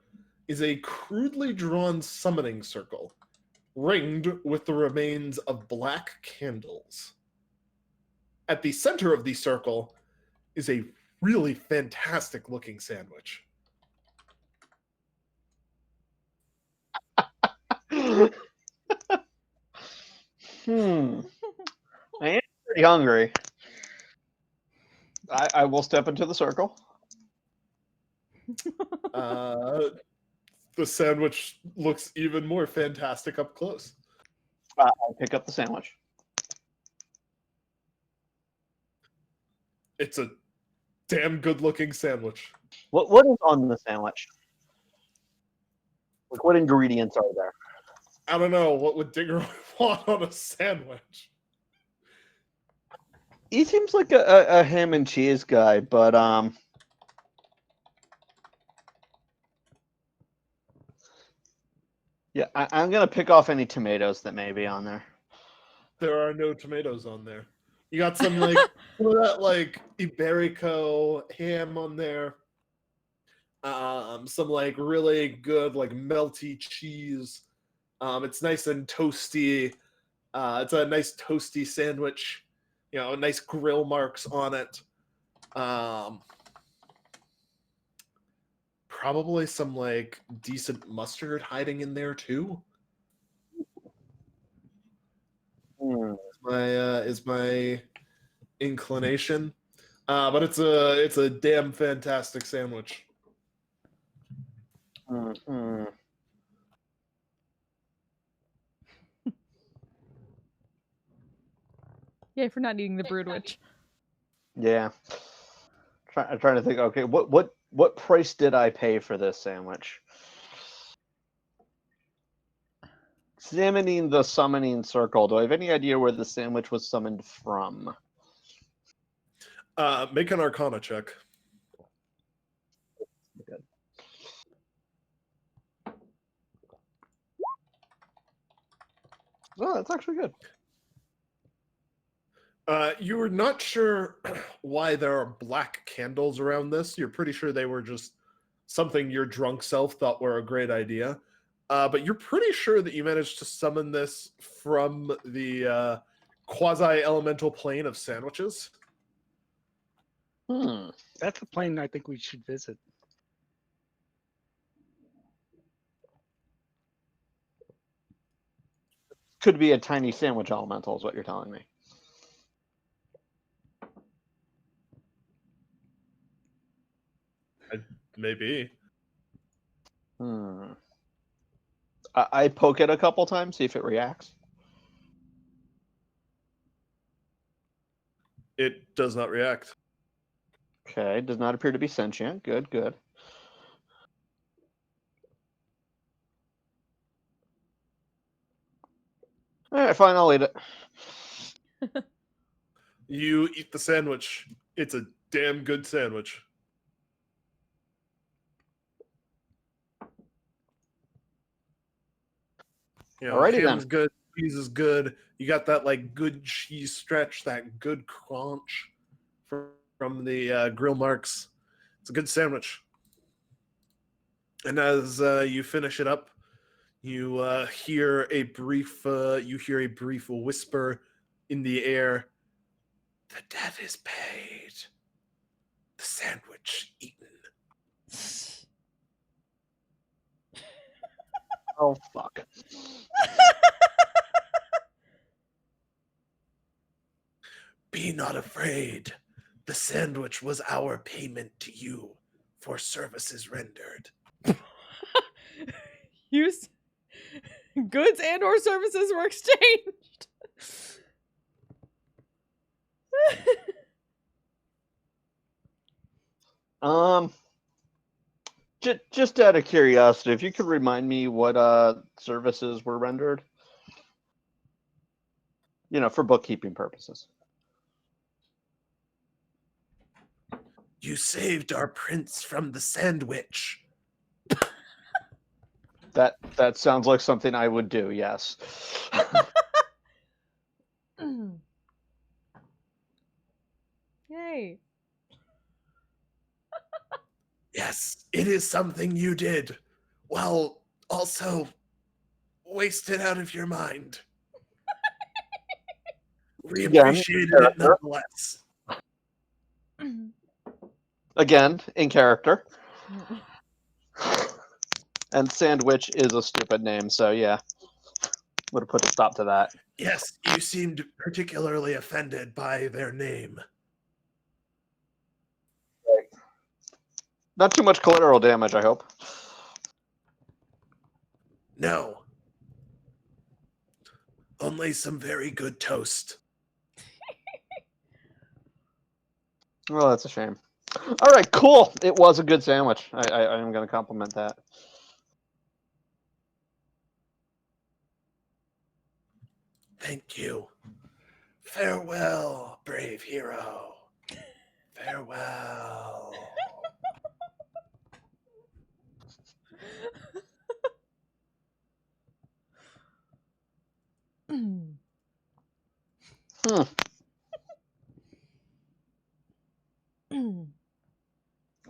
is a crudely drawn summoning circle, ringed with the remains of black candles. At the center of the circle is a really fantastic looking sandwich. I am pretty hungry. I will step into the circle. The sandwich looks even more fantastic up close. I pick up the sandwich. It's a damn good looking sandwich. What is on the sandwich? Like, what ingredients are there? I don't know, what would Digger want on a sandwich? He seems like a ham and cheese guy, but yeah, I'm gonna pick off any tomatoes that may be on there. There are no tomatoes on there. You got some like some of that like Iberico ham on there. Some like really good like melty cheese. It's nice and toasty. It's a nice toasty sandwich. Nice grill marks on it. Probably some like decent mustard hiding in there too. Is my inclination. But it's a damn fantastic sandwich. Mm-hmm. Yay for not eating the brood witch. Yeah. I'm trying to think. Okay, what price did I pay for this sandwich? Examining the summoning circle. Do I have any idea where the sandwich was summoned from? Make an Arcana check. Good. Oh, that's actually good. You were not sure why there are black candles around this. You're pretty sure they were just something your drunk self thought were a great idea. But you're pretty sure that you managed to summon this from the quasi-elemental plane of sandwiches. That's the plane I think we should visit. Could be a tiny sandwich elemental, is what you're telling me. Maybe. I poke it a couple times, see if it reacts. It does not react. Okay, does not appear to be sentient. Good, good. All right, fine, I'll eat it. You eat the sandwich. It's a damn good sandwich. Alrighty ham's then. good, cheese is good. You got that like good cheese stretch, that good crunch from the grill marks. It's a good sandwich. And as you finish it up, you hear a brief whisper in the air. The debt is paid. The sandwich eaten. Oh, fuck. Be not afraid. The sandwich was our payment to you for services rendered. Use goods and or services were exchanged. Just out of curiosity, if you could remind me what services were rendered, for bookkeeping purposes. You saved our prince from the sandwich. That sounds like something I would do, yes. Yay. Yes, it is something you did. Well, also wasted out of your mind. We appreciated it nonetheless. Again, in character. And Sandwich is a stupid name, so yeah. Would have put a stop to that. Yes, you seemed particularly offended by their name. Not too much collateral damage, I hope. No. Only some very good toast. Well, that's a shame. All right, cool. It was a good sandwich. I am going to compliment that. Thank you. Farewell, brave hero. Farewell.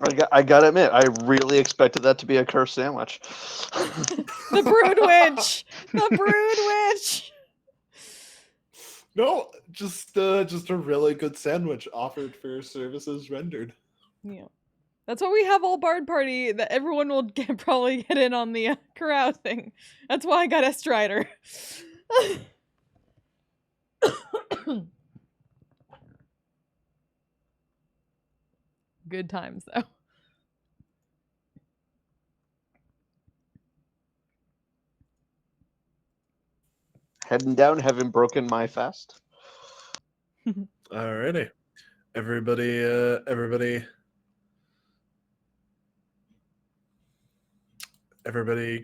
I I gotta admit, I really expected that to be a cursed sandwich. The Brood Witch! The Brood Witch! No, just a really good sandwich offered for services rendered. Yeah. That's why we have all bard party, that everyone will probably get in on the carouse thing. That's why I got a Strider. Good times, though. Heading down, having broken my fast. Alrighty. Everybody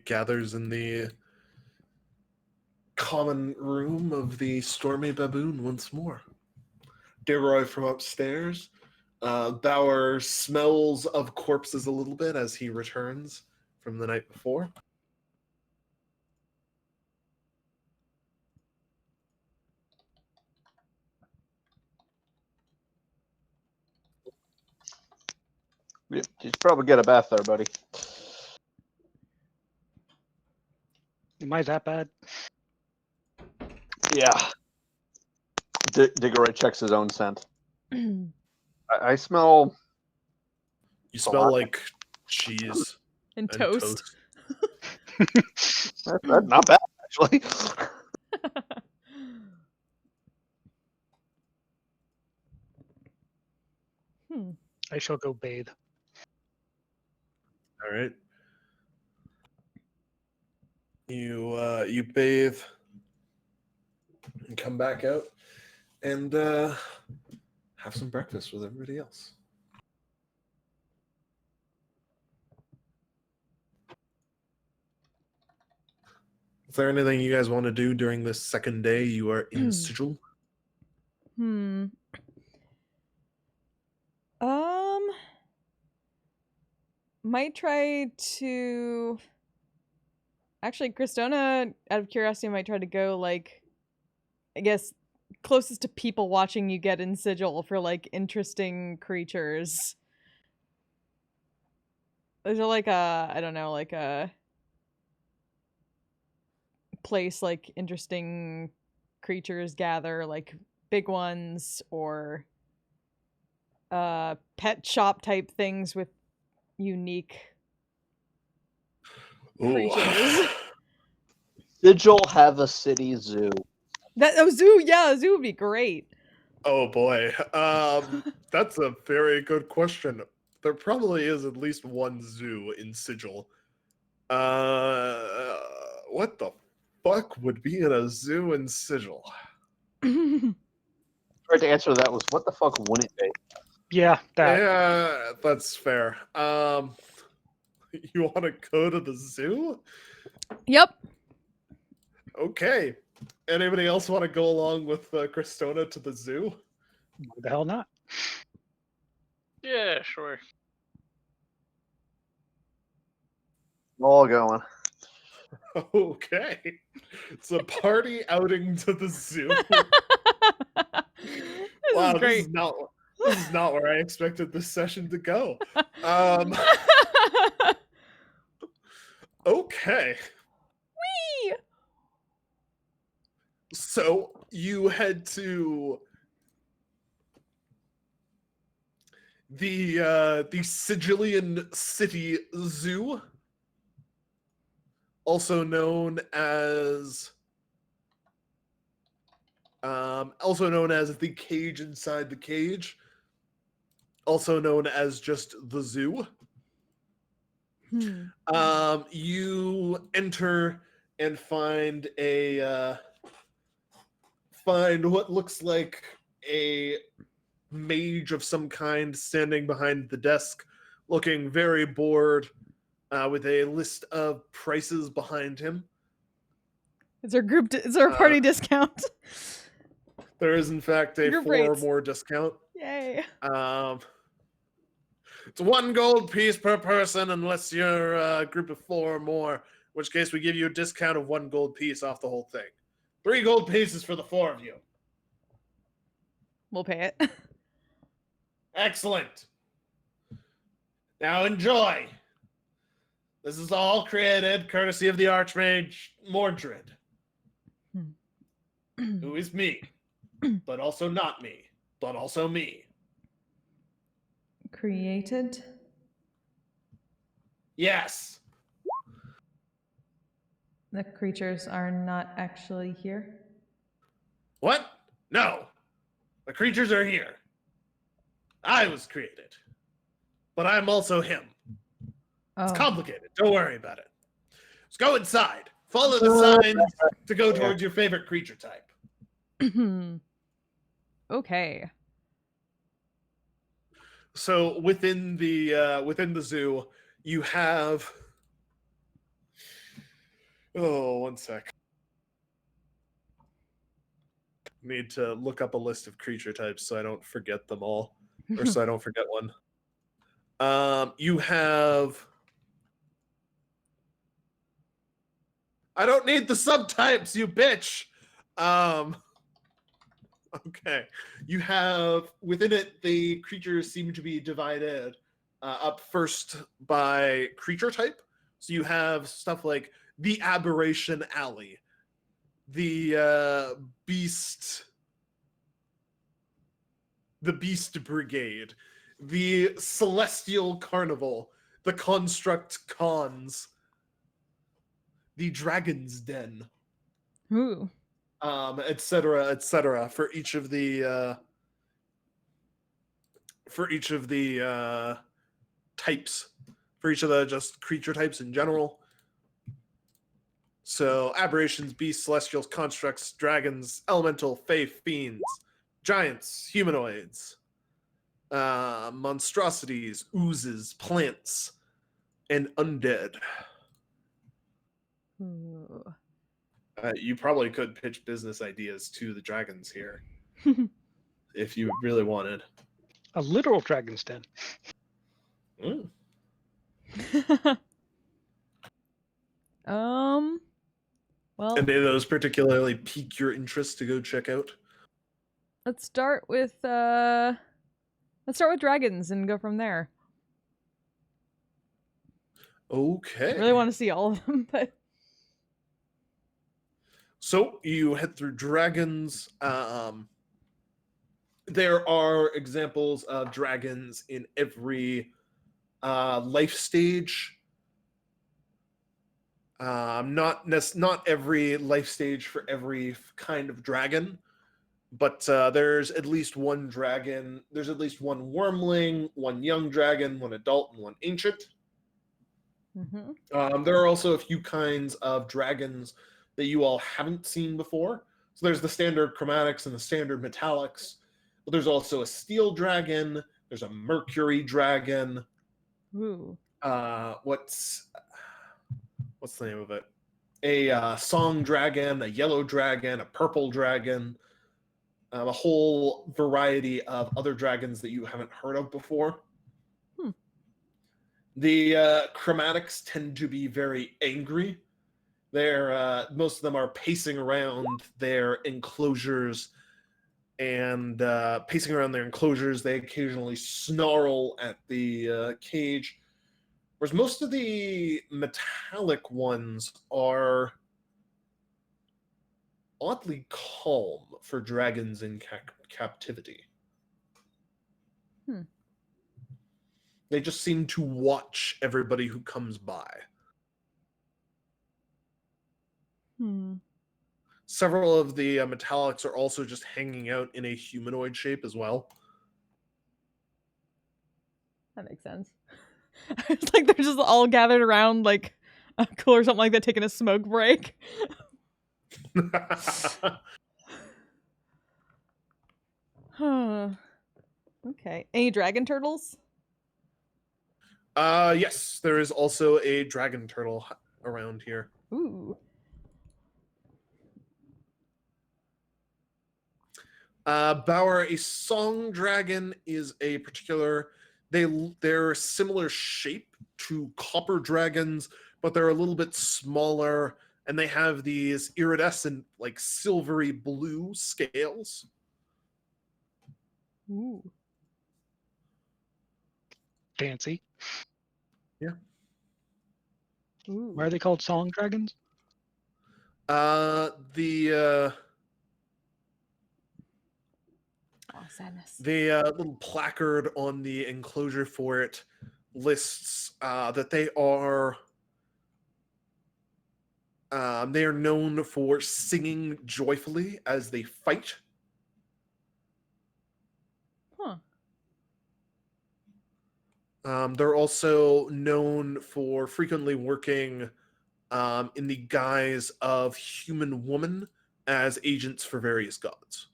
gathers in the common room of the Stormy Baboon once more. Deroy from upstairs. Bauer smells of corpses a little bit as he returns from the night before. You should probably get a bath there, buddy. Am I that bad? Yeah. Diggeroy checks his own scent. I smell. You A smell lot. like cheese And and toast. That's not bad, actually. I shall go bathe. All right. You bathe and come back out and have some breakfast with everybody else. Is there anything you guys want to do during this second day you are in Sigil? Might try to... Actually, Christona, out of curiosity, might try to go, like, I guess, closest to people watching you get in Sigil for, like, interesting creatures. Is there, like, I don't know, like, a place, like, interesting creatures gather, like, big ones, or pet shop type things with unique creatures. Sigil have a city zoo. That zoo would be great. Oh boy. That's a very good question. There probably is at least one zoo in Sigil. What the fuck would be in a zoo in Sigil? Right to answer that was, what the fuck wouldn't it be? Yeah, that. Yeah, that's fair. You want to go to the zoo? Yep. Okay. Anybody else want to go along with Christona to the zoo? Why the hell not? Yeah, sure. All going. Okay. It's a party outing to the zoo. This Wow, is great. this is not where I expected this session to go. Okay. Whee! So you head to the Sigilian City Zoo, also known as the cage inside the cage, also known as just the zoo. You enter and find what looks like a mage of some kind standing behind the desk, looking very bored, with a list of prices behind him. Is there a party discount? There is, in fact, a Group 4 rates. more discount. Yay. It's 1 gold piece per person unless you're a group of 4 or more, in which case we give you a discount of 1 gold piece off the whole thing. 3 gold pieces for the 4 of you. We'll pay it. Excellent. Now enjoy. This is all created courtesy of the Archmage Mordred, who is me, but also not me, but also me. Created? Yes. The creatures are not actually here? What? No. The creatures are here. I was created. But I'm also him. It's Oh, complicated. Don't worry about it. Let's go inside. Follow the signs to go towards your favorite creature type. Okay. So within the zoo, you have. Oh, one sec. Need to look up a list of creature types so I don't forget them all, or so I don't forget one. You have. I don't need the subtypes, you bitch. Okay. You have within it the creatures seem to be divided up first by creature type. So you have stuff like the Aberration Alley, the Beast Brigade, the Celestial Carnival, the Construct Cons, the Dragon's Den, Ooh. etc., for each of the types, for each of the just creature types in general. So aberrations, beasts, celestials, constructs, dragons, elemental, fae, fiends, giants, humanoids, monstrosities, oozes, plants, and undead. Ooh. You probably could pitch business ideas to the dragons here if you really wanted. A literal dragon's den. Mm. Well, Any of those particularly pique your interest to go check out? let's start with dragons and go from there. Okay. I really want to see all of them, but So you head through dragons. There are examples of dragons in every life stage. Not every life stage for every kind of dragon, but there's at least one dragon. There's at least one wormling, one young dragon, one adult, and one ancient. There are also a few kinds of dragons that you all haven't seen before. So there's the standard chromatics and the standard metallics. But there's also a steel dragon. There's a mercury dragon. ooh. What's the name of it? A song dragon, a yellow dragon, a purple dragon, a whole variety of other dragons that you haven't heard of before. The chromatics tend to be very angry. They're most of them are pacing around their enclosures, and they occasionally snarl at the cage. Whereas most of the metallic ones are oddly calm for dragons in captivity. They just seem to watch everybody who comes by. Several of the metallics are also just hanging out in a humanoid shape as well. That makes sense. It's like they're just all gathered around like a cooler or something like that, taking a smoke break. Huh. Okay. Any dragon turtles? Yes, there is also a dragon turtle around here. Ooh. Bauer, a song dragon is a particular. They're similar shape to copper dragons, but they're a little bit smaller, and they have these iridescent, like silvery blue scales. Ooh. Fancy. Ooh. Why are they called song dragons? The Sadness. little placard on the enclosure for it lists that they are known for singing joyfully as they fight. Huh. They're also known for frequently working in the guise of human woman as agents for various gods.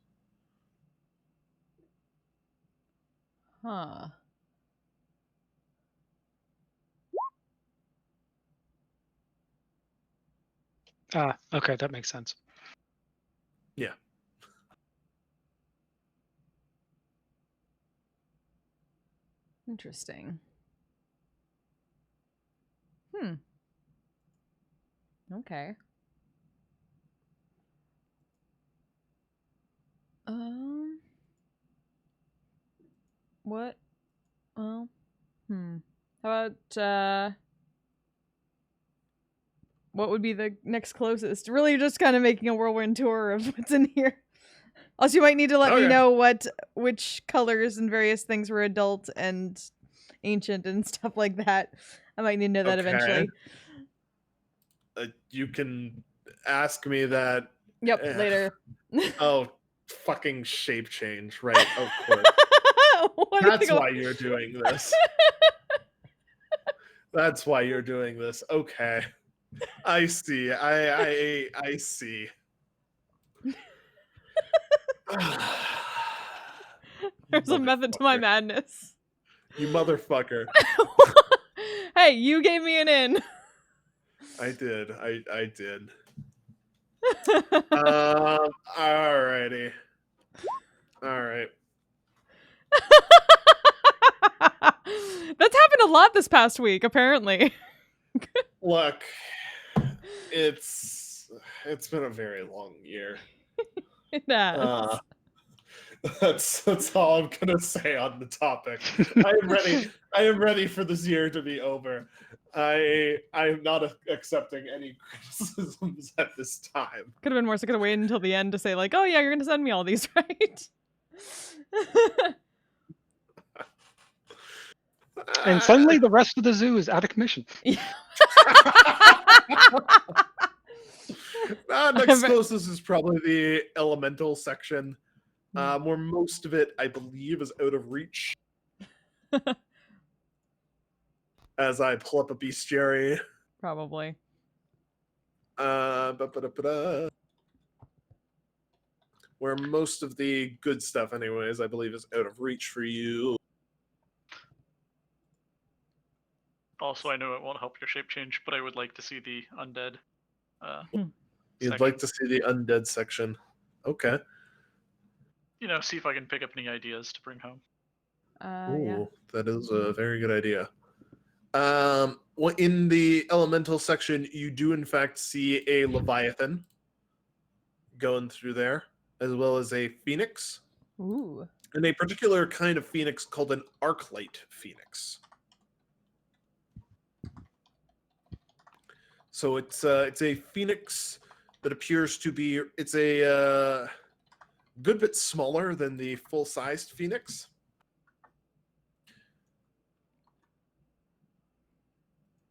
Huh. Okay, that makes sense. Yeah. Interesting. Okay. What? Well, How about, what would be the next closest? Really just kind of making a whirlwind tour of what's in here. Also, you might need to let me Okay. know which colors and various things were adult and ancient and stuff like that. I might need to know that Okay. eventually. You can ask me that. Yep, later. Oh, fucking shape change, right? Of course. What do you That's think why you're doing this. That's why you're doing this. Okay. I see. I see. There's a method to my madness. You motherfucker. Hey, you gave me an in. I did. I did. Alrighty. Alright. That's happened a lot this past week, apparently. Look, it's been a very long year. It has. That's all I'm gonna say on the topic. I am ready for this year to be over. I am not accepting any criticisms at this time. Could have been worse. I could have waited until the end to say, like, oh yeah, you're gonna send me all these, right? And suddenly the rest of the zoo is out of commission. Next closest is probably the elemental section, where most of it, I believe, is out of reach. As I pull up a bestiary. Probably. Where most of the good stuff, anyways, I believe, is out of reach for you. Also, I know it won't help your shape change, but I would like to see the undead. You'd like to see the undead section. Okay. You know, see if I can pick up any ideas to bring home. Yeah. That is a very good idea. Well, in the elemental section, you do in fact see a Leviathan going through there, as well as a Phoenix. Ooh. And a particular kind of Phoenix called an Arclight Phoenix. So it's a Phoenix that appears to be, it's a good bit smaller than the full-sized Phoenix.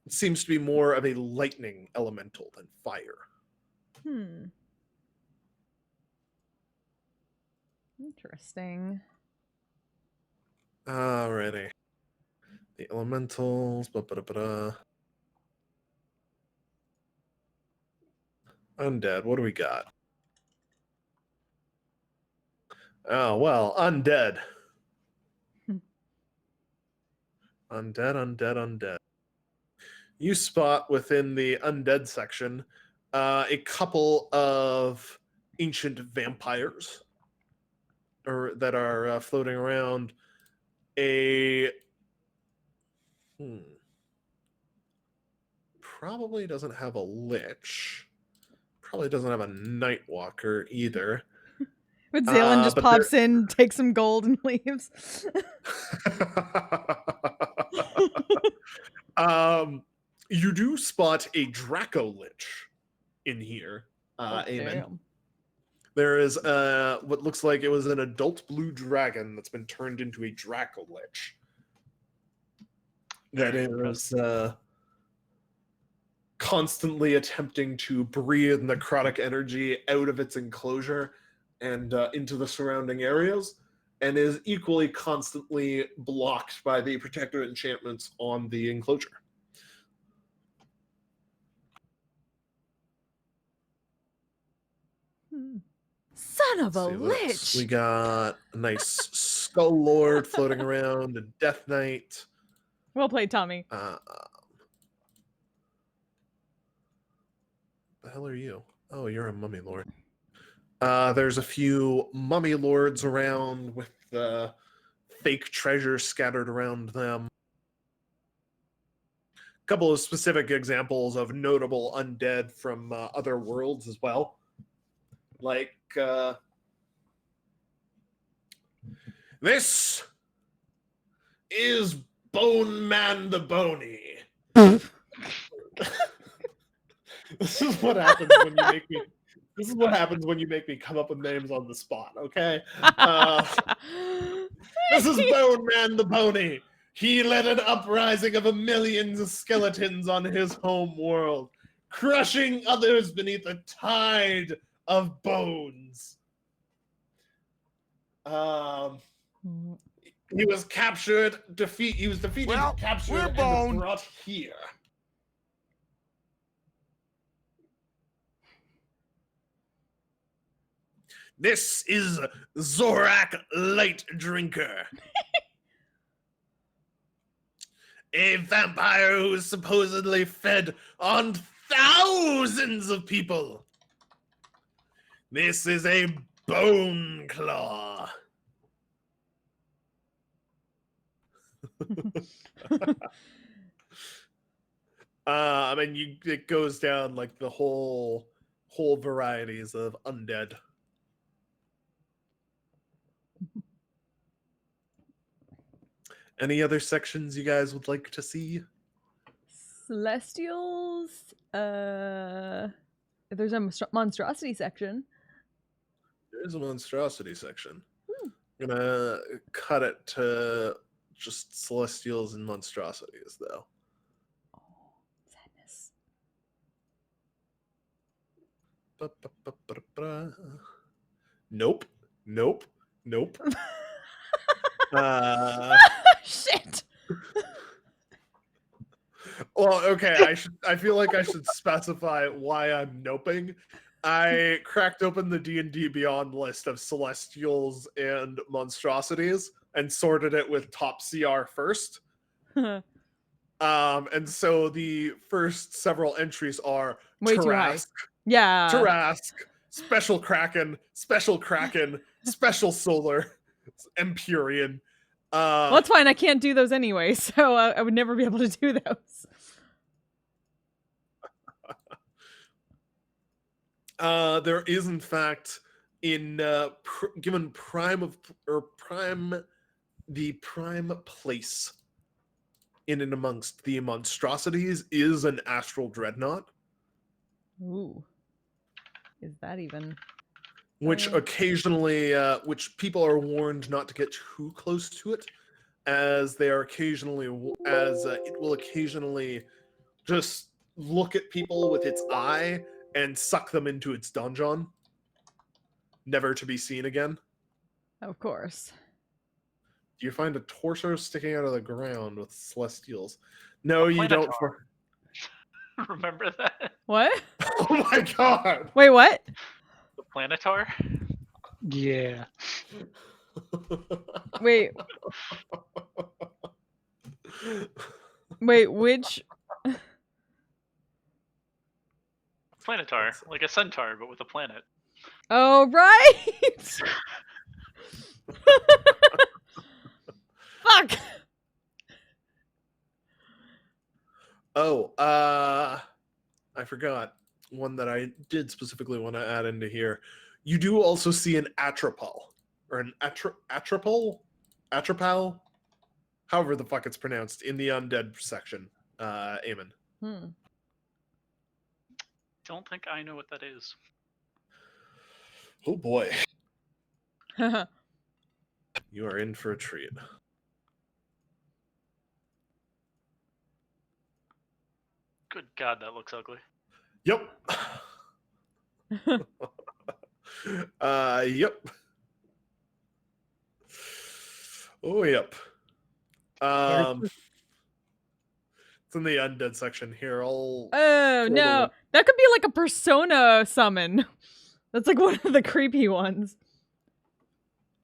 It seems to be more of a lightning elemental than fire. Interesting. Alrighty. The elementals. Undead. What do we got? Oh, well, undead. Undead. You spot within the undead section a couple of ancient vampires that are floating around. Probably doesn't have a lich. Probably doesn't have a Nightwalker either. But Zalen just pops in, takes some gold, and leaves. You do spot a Draco Lich in here, Eamon. Damn. There is what looks like it was an adult blue dragon that's been turned into a Draco Lich. That is constantly attempting to breathe necrotic energy out of its enclosure and into the surrounding areas, and is equally constantly blocked by the protector enchantments on the enclosure. Son of a See what else. lich. We got a nice Skull Lord floating around, a Death Knight. Well played, Tommy. The hell are you? Oh, you're a Mummy Lord. There's a few Mummy Lords around with fake treasure scattered around them. A couple of specific examples of notable undead from other worlds as well. Like, this is Bone Man the Bony. This is what happens when you make me. This is what happens when you make me come up with names on the spot. Okay. This is Bone Man the Bony. He led an uprising of millions of skeletons on his home world, crushing others beneath a tide of bones. He was captured, he was defeated, Well, captured, we're and Bone. brought here. This is Zorak Light Drinker. A vampire who is supposedly fed on thousands of people. This is a Bone Claw. I mean, it goes down like the whole varieties of undead. Any other sections you guys would like to see? Celestials. There's a monstrosity section. There's a monstrosity section. I'm gonna cut it to just celestials and monstrosities, though. Oh, sadness. Nope. Shit. Well, okay. I feel like I should specify why I'm noping. I cracked open the D&D Beyond list of celestials and monstrosities and sorted it with top CR first. And so the first several entries are Way too high. Tarask, Yeah. Tarask, Special Kraken, Special Solar, Empyrean. Well, that's fine. I can't do those anyway, so I would never be able to do those. There is, in fact, in given the prime place in and amongst the monstrosities is an Astral Dreadnought. Ooh. Is that even? Which occasionally, which people are warned not to get too close to it, as they are occasionally, it will occasionally just look at people with its eye and suck them into its donjon, never to be seen again. Of course. Do you find a torso sticking out of the ground with celestials? No, you don't. Remember that? What? Oh my god! Wait, what? The Planetar? Yeah. Wait. Wait, which? Planetar, like a centaur, but with a planet. Oh, right! Fuck! Oh, I forgot one that I did specifically want to add into here. You do also see an atropal, or an atropal? however the fuck it's pronounced, in the undead section. Eamon. Don't think I know what that is. Oh boy, you are in for a treat. Good God, that looks ugly. Yep. Yep. Oh, yep. It's in the undead section here. Oh throw the no, link. that could be like a persona summon. That's like one of the creepy ones.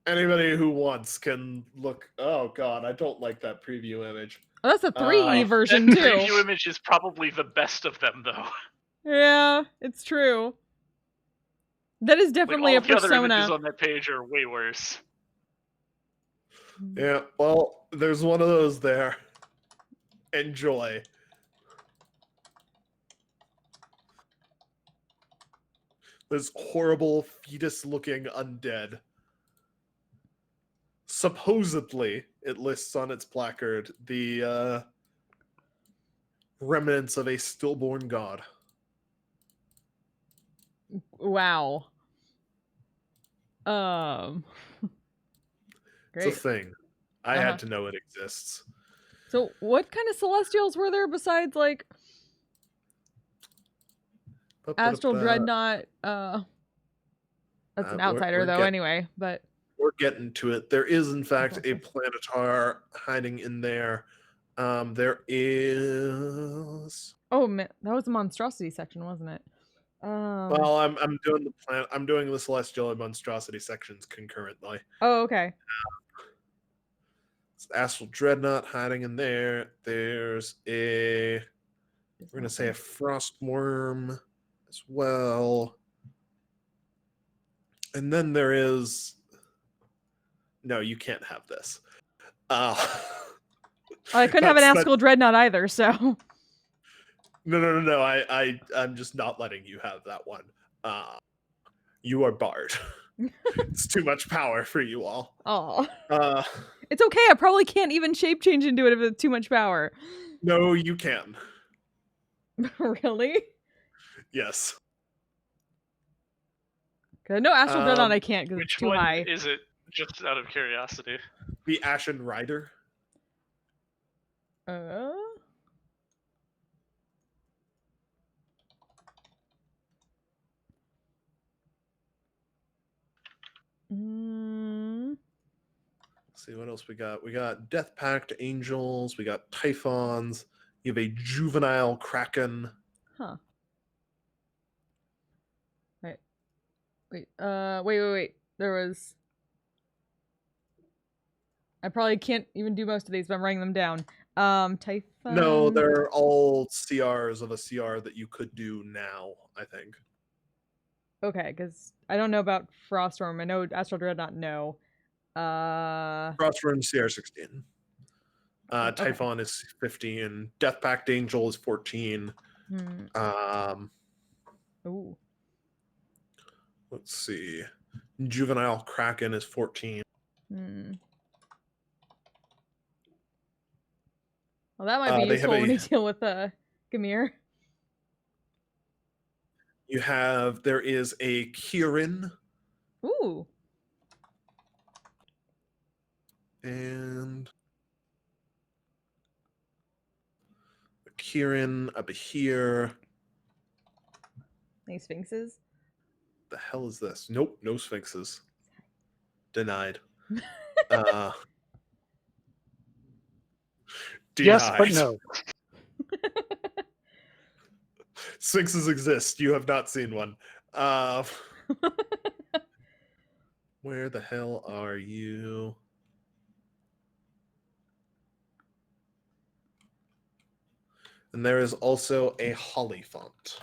Anybody who wants can look. Oh god, I don't like that preview image. Oh, that's a 3E Uh, version That too. preview image is probably the best of them, though. Yeah, it's true. That is Like, definitely all a the other images persona. on that page are way worse. Yeah, well, there's one of those there. Enjoy. This horrible fetus-looking undead. Supposedly, it lists on its placard the remnants of a stillborn god. Wow. It's a Great. thing. I had to know it exists. So, what kind of celestials were there besides like Astral Dreadnought? That's an outsider we're though, getting- anyway. But We're getting to it. There is, in fact, a planetar hiding in there. There is. oh man, that was the monstrosity section, wasn't it? Well, I'm doing the planet. I'm doing the celestial and monstrosity sections concurrently. Oh, okay. It's Astral Dreadnought hiding in there. There's a. We're gonna say a frost worm as well. And then there is. No, you can't have this. I couldn't have an That's- Astral Dreadnought either, so. No. I'm just not letting you have that one. You are barred. It's too much power for you all. Oh. Uh, It's okay. I probably can't even shape change into it if it's too much power. no, you can. Really? Yes. No, Astral Dreadnought I can't because it's Which too one high. is it? Just out of curiosity. The Ashen Rider. Let's see what else we got. We got Death Pact Angels. We got Typhons. You have a Juvenile Kraken. Huh. Wait. There was. I probably can't even do most of these, but I'm writing them down. Typhon. No, they're all CRs of a CR that you could do now, I think. Okay, because I don't know about Froststorm. I know Astral Dreadnought, no. Frostworm CR 16. Okay. Typhon is 15. Death Pact Angel is 14. Ooh. Let's see. Juvenile Kraken is 14. Well, that might be They have useful when a- you deal with Gamir. There is a Kirin Ooh. and a Kirin, a Bahir. Any Sphinxes? The hell is this? Nope, no Sphinxes. Denied. Yes, but Denied. no. Sphinxes exist. You have not seen one. Where the hell are you? And there is also a Hollyphont.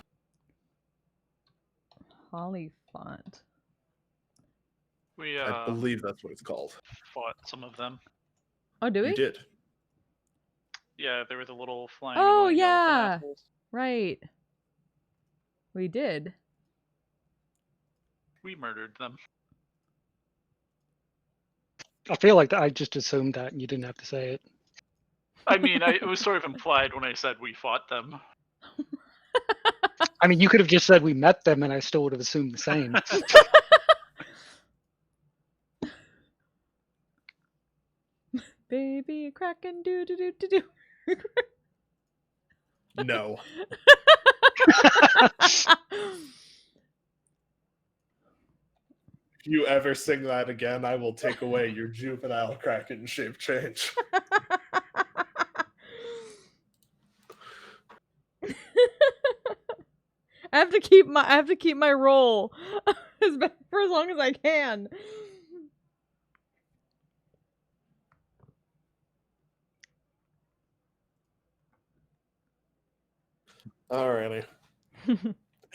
Hollyphont. We I believe that's what it's called. fought some of them. Oh, do we? You did. Yeah, they were the little flying. Oh, annoying yeah. elephant assholes. Right. We did. We murdered them. I feel like I just assumed that and you didn't have to say it. I mean, it was sort of implied when I said we fought them. I mean, you could have just said we met them, and I still would have assumed the same. Baby kraken do do do do do. No. If you ever sing that again, I will take away your juvenile Kraken shape change. I have to keep my role for as long as I can. Alrighty.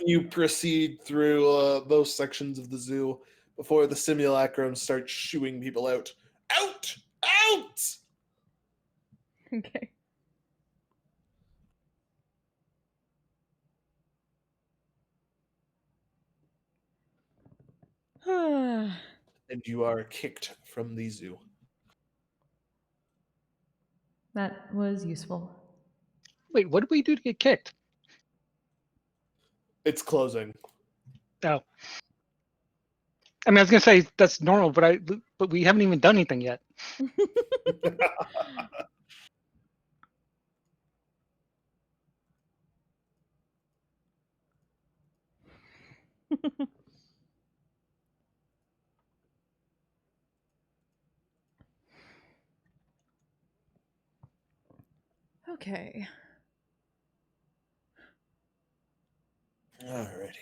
You proceed through those sections of the zoo before the simulacrum starts shooing people out. Out! Out! Okay. And you are kicked from the zoo. That was useful. Wait, what did we do to get kicked? It's closing. Oh. I mean, I was gonna say that's normal, but we haven't even done anything yet. Okay. Alrighty.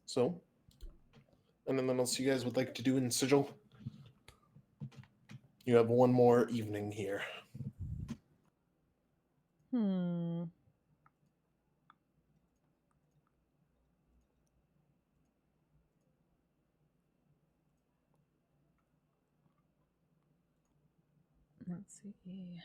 So, anything else you guys would like to do in Sigil? You have one more evening here. Let's see.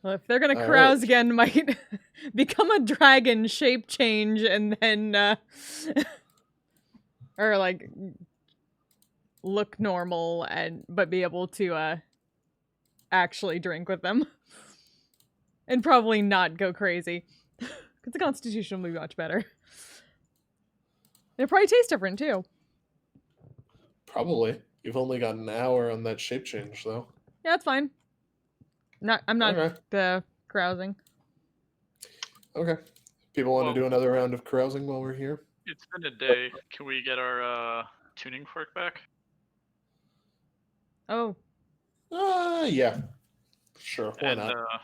Well, if they're gonna All carouse right. again, might become a dragon shape change and then or like look normal but be able to actually drink with them. And probably not go crazy. Because the constitution will be much better. It'll probably taste different too. Probably. You've only got an hour on that shape change, though. Yeah, that's fine. I'm not Okay. carousing. Okay. People want Well- to do another round of carousing while we're here? It's been a day. Can we get our tuning fork back? Oh, Yeah. Sure, why And not?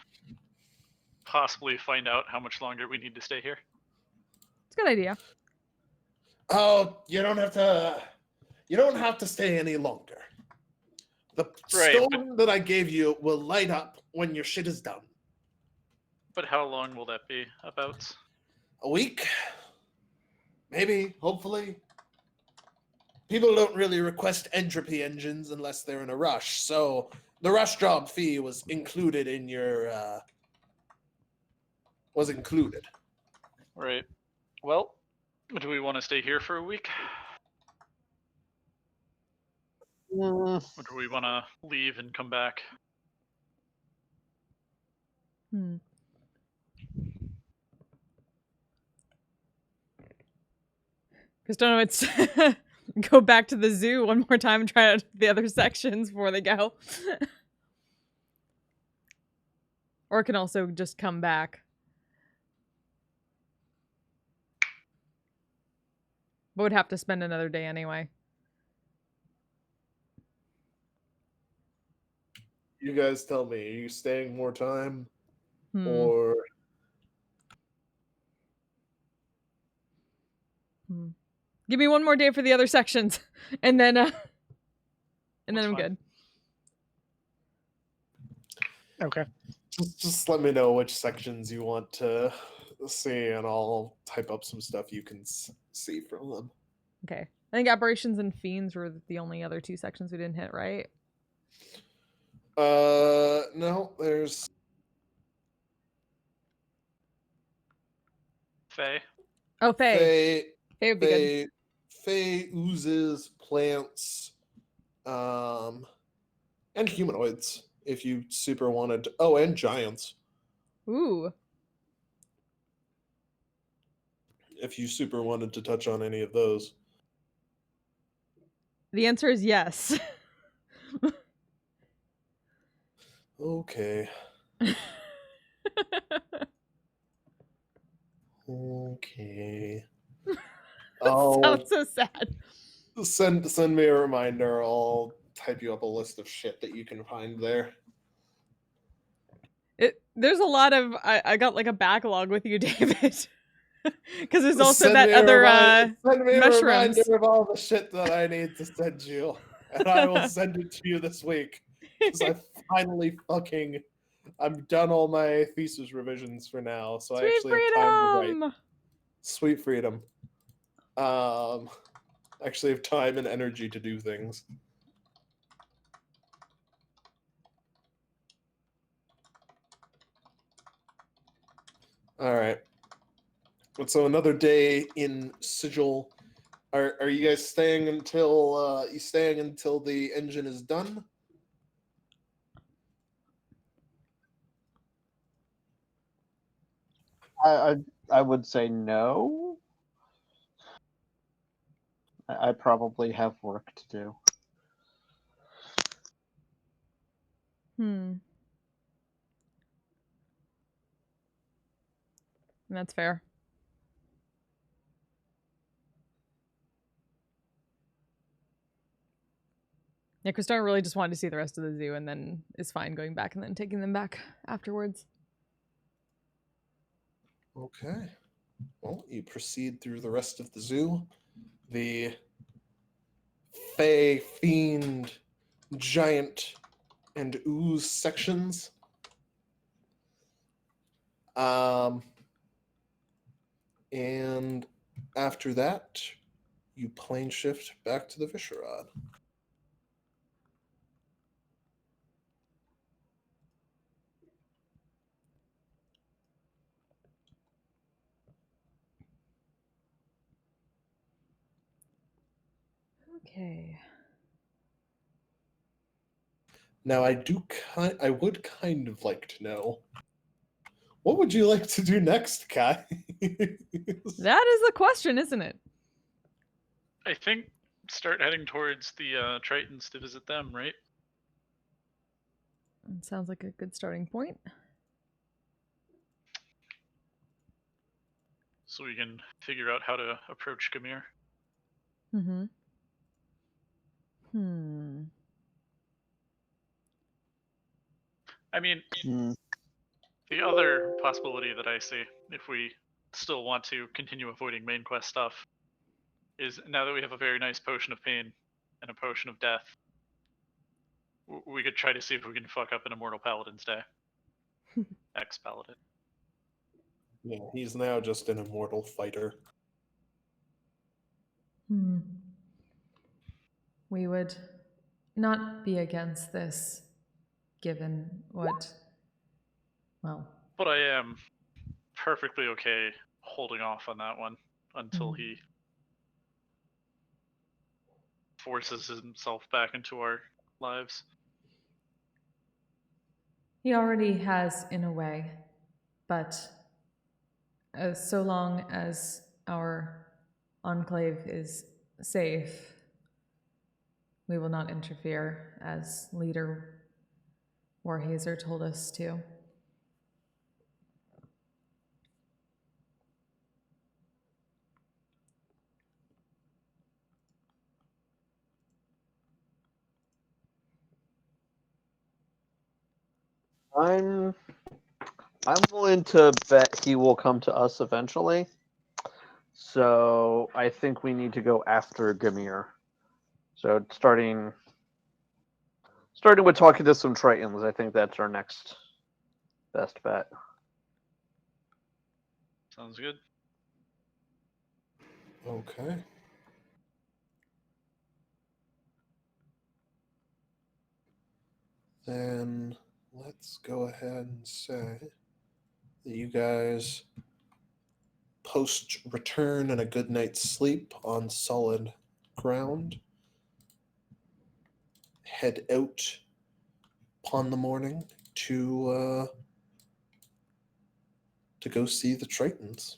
possibly find out how much longer we need to stay here? it's a good idea. Oh, you don't have to stay any longer. The Right, stone that I gave you will light up when your shit is done. But how long will that be? About? A week? Maybe, hopefully. People don't really request entropy engines unless they're in a rush, so the rush job fee was included in your was included. Right. Well, do we want to stay here for a week? Or do we want to leave and come back? Because don't know, it's go back to the zoo one more time and try out the other sections before they go. Or it can also just come back. But would have to spend another day anyway. You guys tell me, are you staying more time Hmm. or Give me one more day for the other sections, and then That's I'm fine. good. Okay. just let me know which sections you want to see and I'll type up some stuff you can see from them. Okay. I think aberrations and fiends were the only other 2 sections we didn't hit, right? No, there's Faye. Oh, Fae. Fae, Fae would be good. Fae, oozes, plants, and humanoids. If you super wanted to. Oh, and giants. Ooh. If you super wanted to touch on any of those. The answer is yes. Okay. Okay. Oh, Sounds so sad. send me a reminder. I'll type you up a list of shit that you can find there. There's a lot of I got like a backlog with you, David. Because there's also Send that me a other send me a mushrooms. reminder of all the shit that I need to send you, and I will send it to you this week because I finally I'm done all my thesis revisions for now, so I Sweet actually have time to write. freedom. Sweet freedom. Actually have time and energy to do things. All right. So another day in Sigil. Are you guys staying until the engine is done? I would say no. I probably have work to do. That's fair. Yeah, Christina really just wanted to see the rest of the zoo and then is fine going back and then taking them back afterwards. Okay. Well, you proceed through the rest of the zoo. The Fae, Fiend, Giant, and Ooze sections. And after that, you plane shift back to the Viscerad. Okay. Now, I would kind of like to know, what would you like to do next, Kai? That is the question, isn't it? I think start heading towards the Tritons to visit them, right? It sounds like a good starting point. So we can figure out how to approach Gamir. Mm-hmm. I mean, Hmm. the other possibility that I see, if we still want to continue avoiding main quest stuff, is now that we have a very nice potion of pain and a potion of death, we could try to see if we can fuck up an Immortal Paladin's day. Ex-Paladin. Yeah, he's now just an immortal fighter. We would not be against this, given what, well... But I am perfectly okay holding off on that one until he forces himself back into our lives. He already has, in a way, but so long as our enclave is safe, we will not interfere, as Leader Warhazer told us to. I'm willing to bet he will come to us eventually. So I think we need to go after Gamir. So starting with talking to some Tritons, I think that's our next best bet. Sounds good. Okay. then let's go ahead and say that you guys post return and a good night's sleep on solid ground. Head out upon the morning to go see the Tritons.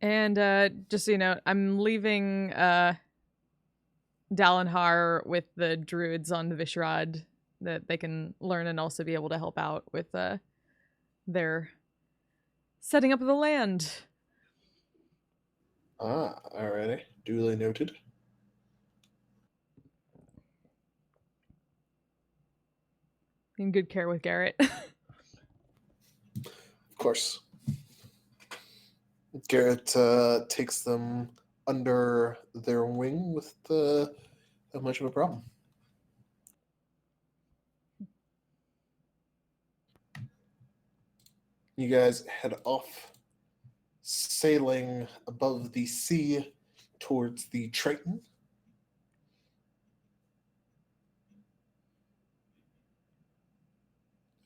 And just so you know, I'm leaving Dalenhar with the druids on the Vishrad that they can learn and also be able to help out with their setting up of the land. Alrighty. Duly noted. In good care with Garrett. Of course. Garrett takes them under their wing with not much of a problem. You guys head off, sailing above the sea towards the Triton.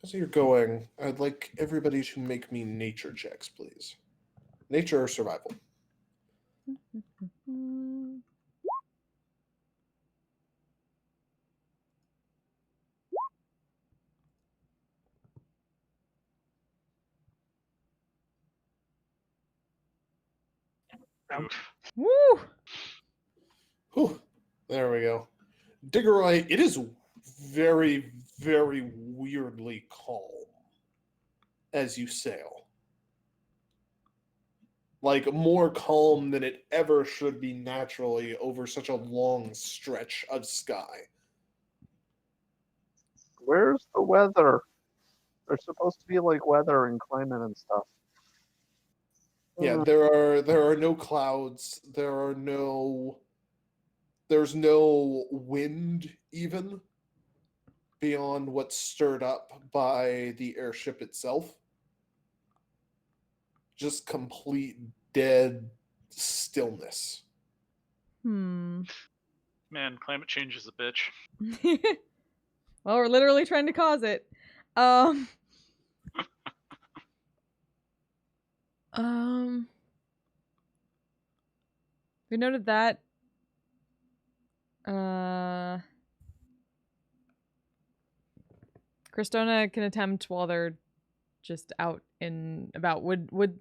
As you're going, I'd like everybody to make me nature checks, please. Nature or survival? Oof. Woo! Whew, there we go. Diggeroy, it is very, very weirdly calm as you sail. Like, more calm than it ever should be naturally over such a long stretch of sky. Where's the weather? There's supposed to be like weather and climate and stuff. Yeah, there are no clouds. There's no wind even beyond what's stirred up by the airship itself. Just complete dead stillness. Hmm. Man, climate change is a bitch. Well, we're literally trying to cause it. We noted that. Cristona can attempt while they're just out and about. Would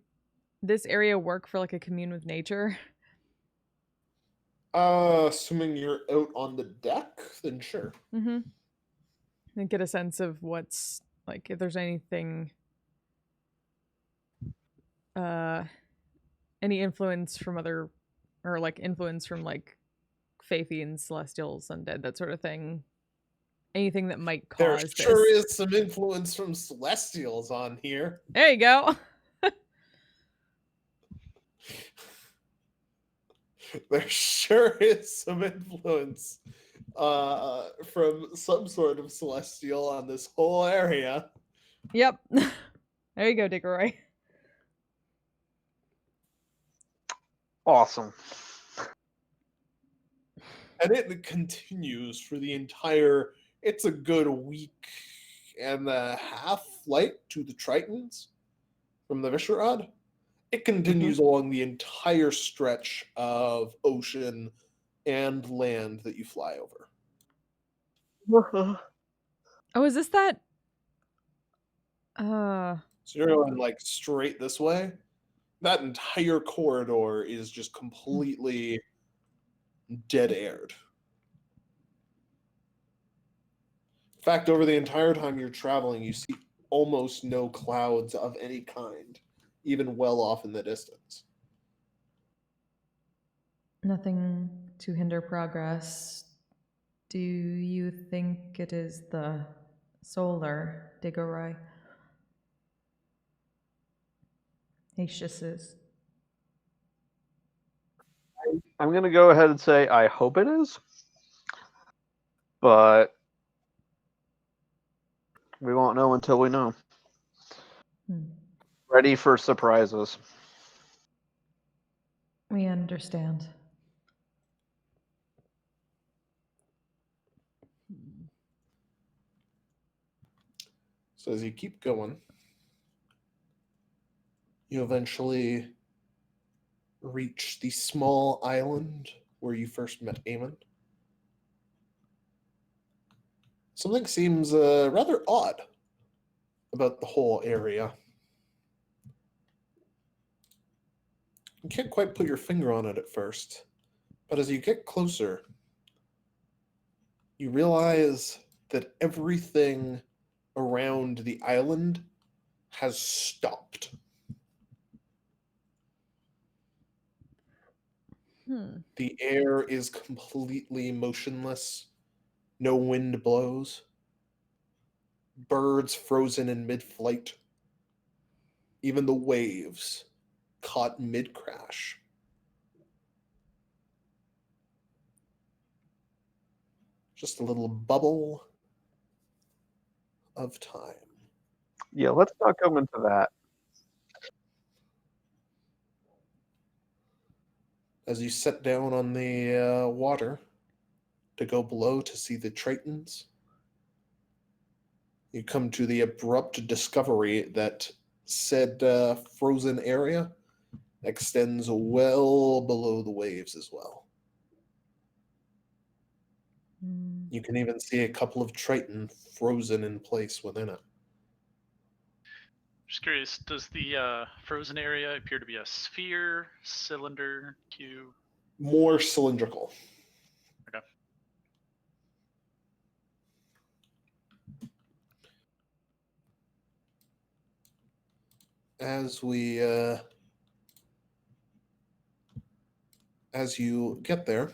this area work for like a commune with nature? Assuming you're out on the deck, then sure. Mm-hmm. And get a sense of what's like if there's anything any influence from other or like influence from like Fathians, Celestials, Undead, that sort of thing. Anything that might There cause sure this. is some influence from Celestials on here. There you go. There sure is some influence from some sort of Celestial on this whole area. Yep. There you go, Diggeroy. Awesome. And it continues for the entire, it's a good week and a half flight to the Tritons from the Vishrad. It continues along the entire stretch of ocean and land that you fly over. Oh, is this that? So you're going like straight this way. That entire corridor is just completely dead aired. In fact, over the entire time you're traveling, you see almost no clouds of any kind, even well off in the distance. Nothing to hinder progress. Do you think it is the solar, Diggeroy? Acius's. I'm going to go ahead and say I hope it is. But we won't know until we know. Ready for surprises. We understand. So as you keep going, you eventually reach the small island where you first met Eamon. Something seems rather odd about the whole area. You can't quite put your finger on it at first, but as you get closer, you realize that everything around the island has stopped. The air is completely motionless. No wind blows. Birds frozen in mid-flight. Even the waves caught mid-crash. Just a little bubble of time. Yeah, let's not go into that. As you sit down on the water to go below to see the Tritons, you come to the abrupt discovery that said frozen area extends well below the waves as well. You can even see a couple of Triton frozen in place within it. Just curious, does the frozen area appear to be a sphere, cylinder, cube? More cylindrical. Okay. As you get there, I'd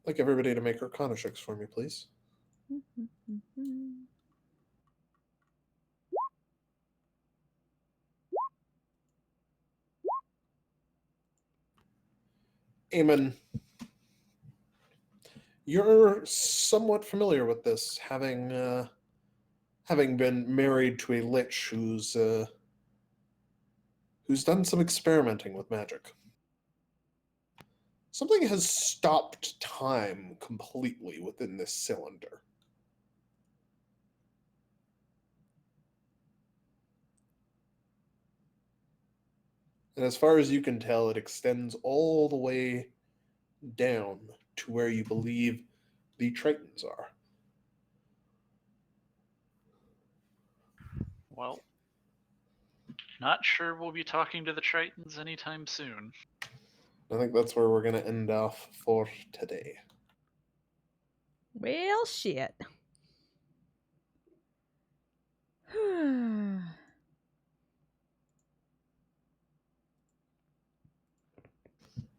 like everybody to make Arcana checks for me, please. Eamon, you're somewhat familiar with this, having been married to a lich who's done some experimenting with magic. Something has stopped time completely within this cylinder. And as far as you can tell, it extends all the way down to where you believe the Tritons are. Well, not sure we'll be talking to the Tritons anytime soon. I think that's where we're going to end off for today. Well, shit.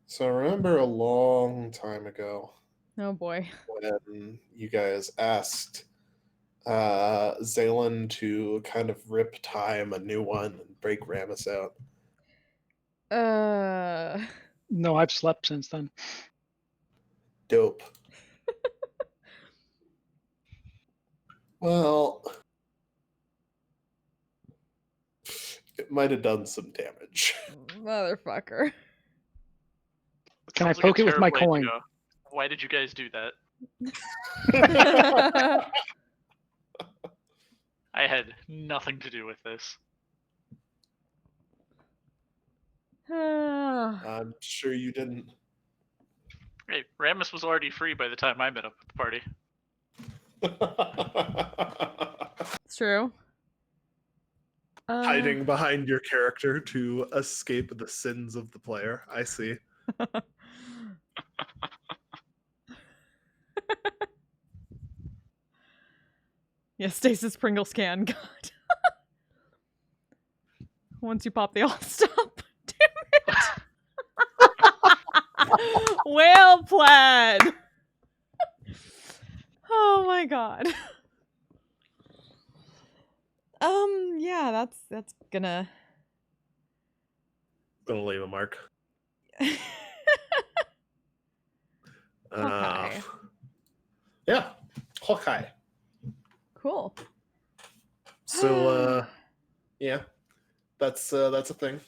So I remember a long time ago Oh boy. when you guys asked Zalen to kind of rip time a new one and break Ramus out. No, I've slept since then. Dope. Well, it might have done some damage. Motherfucker. Can I Sounds like poke a it with my terrible way to coin? go. Why did you guys do that? I had nothing to do with this. I'm sure you didn't. Hey, Ramus was already free by the time I met up with the party. It's true. Hiding behind your character to escape the sins of the player. I see. Yeah, Stasis Pringles can. God. Once you pop, they all stop. Damn it. Well played. Oh my god. Yeah, that's gonna Leave a mark. Okay. Yeah, Hawkeye. Cool. So, yeah, that's a thing.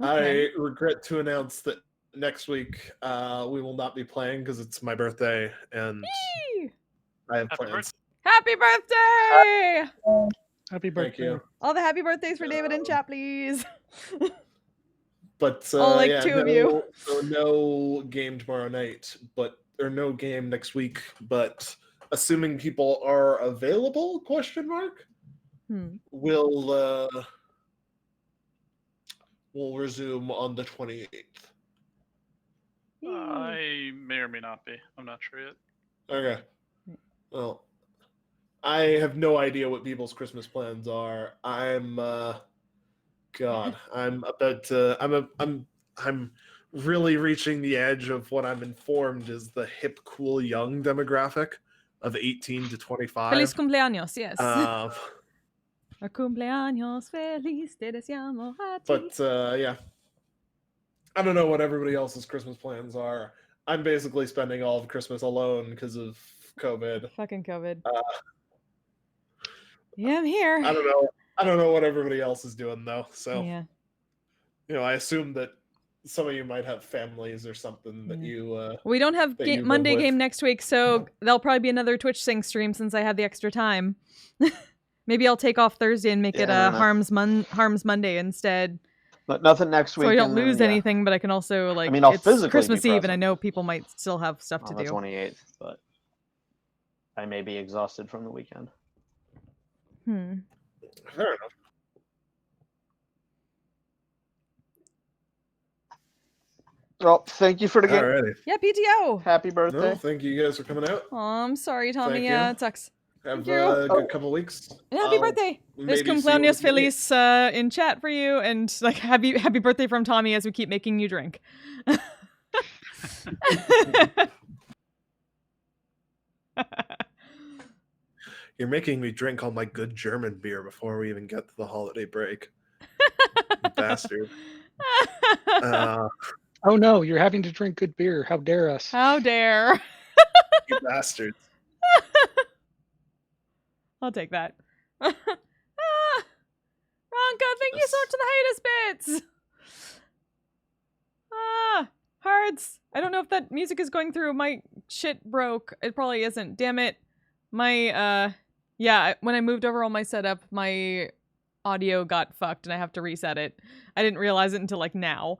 Okay. I regret to announce that next week we will not be playing because it's my birthday and Yee! I have Happy plans. Happy birthday! Happy birthday. Thank you. All the happy birthdays for David in chat, please. But All like yeah, two of you. So no game tomorrow night, or no game next week. But assuming people are available? We'll resume on the 28th. I may or may not be. I'm not sure yet. Okay. Well, I have no idea what people's Christmas plans are. I'm really reaching the edge of what I'm informed is the hip, cool, young demographic of 18 to 25. Feliz cumpleaños, yes. A cumpleaños feliz, te deseamos a ti. But yeah, I don't know what everybody else's Christmas plans are. I'm basically spending all of Christmas alone because of COVID. Fucking COVID. Yeah, I'm here. I don't know what everybody else is doing though. So yeah. I assume that some of you might have families or something that you. We don't have Monday game next week, so there'll probably be another Twitch Sync stream since I have the extra time. Maybe I'll take off Thursday and make it a Harms Monday instead. But nothing next week. So I don't lose anything, but I can also I'll physically it's Christmas be Eve, present and I know people might still have stuff to on the do. 28th, but I may be exhausted from the weekend. Fair enough. Well, thank you for the game. Alrighty. Yeah, PTO. Happy birthday. No, thank you guys for coming out. Oh, I'm sorry, Tommy. Thank Yeah, you. it sucks. Have Thank you. a good couple weeks. And happy birthday. There's maybe see cumpleaños what we can feliz in chat for you, and like happy birthday from Tommy as we keep making you drink. You're making me drink all my good German beer before we even get to the holiday break. You bastard. Oh no, you're having to drink good beer. How dare us? How dare. You bastards. I'll take that. Ronka, thank you so much for the hiatus bits. Hearts. I don't know if that music is going through. My shit broke. It probably isn't. Damn it. My, yeah, when I moved over all my setup, my audio got fucked and I have to reset it. I didn't realize it until, like, now.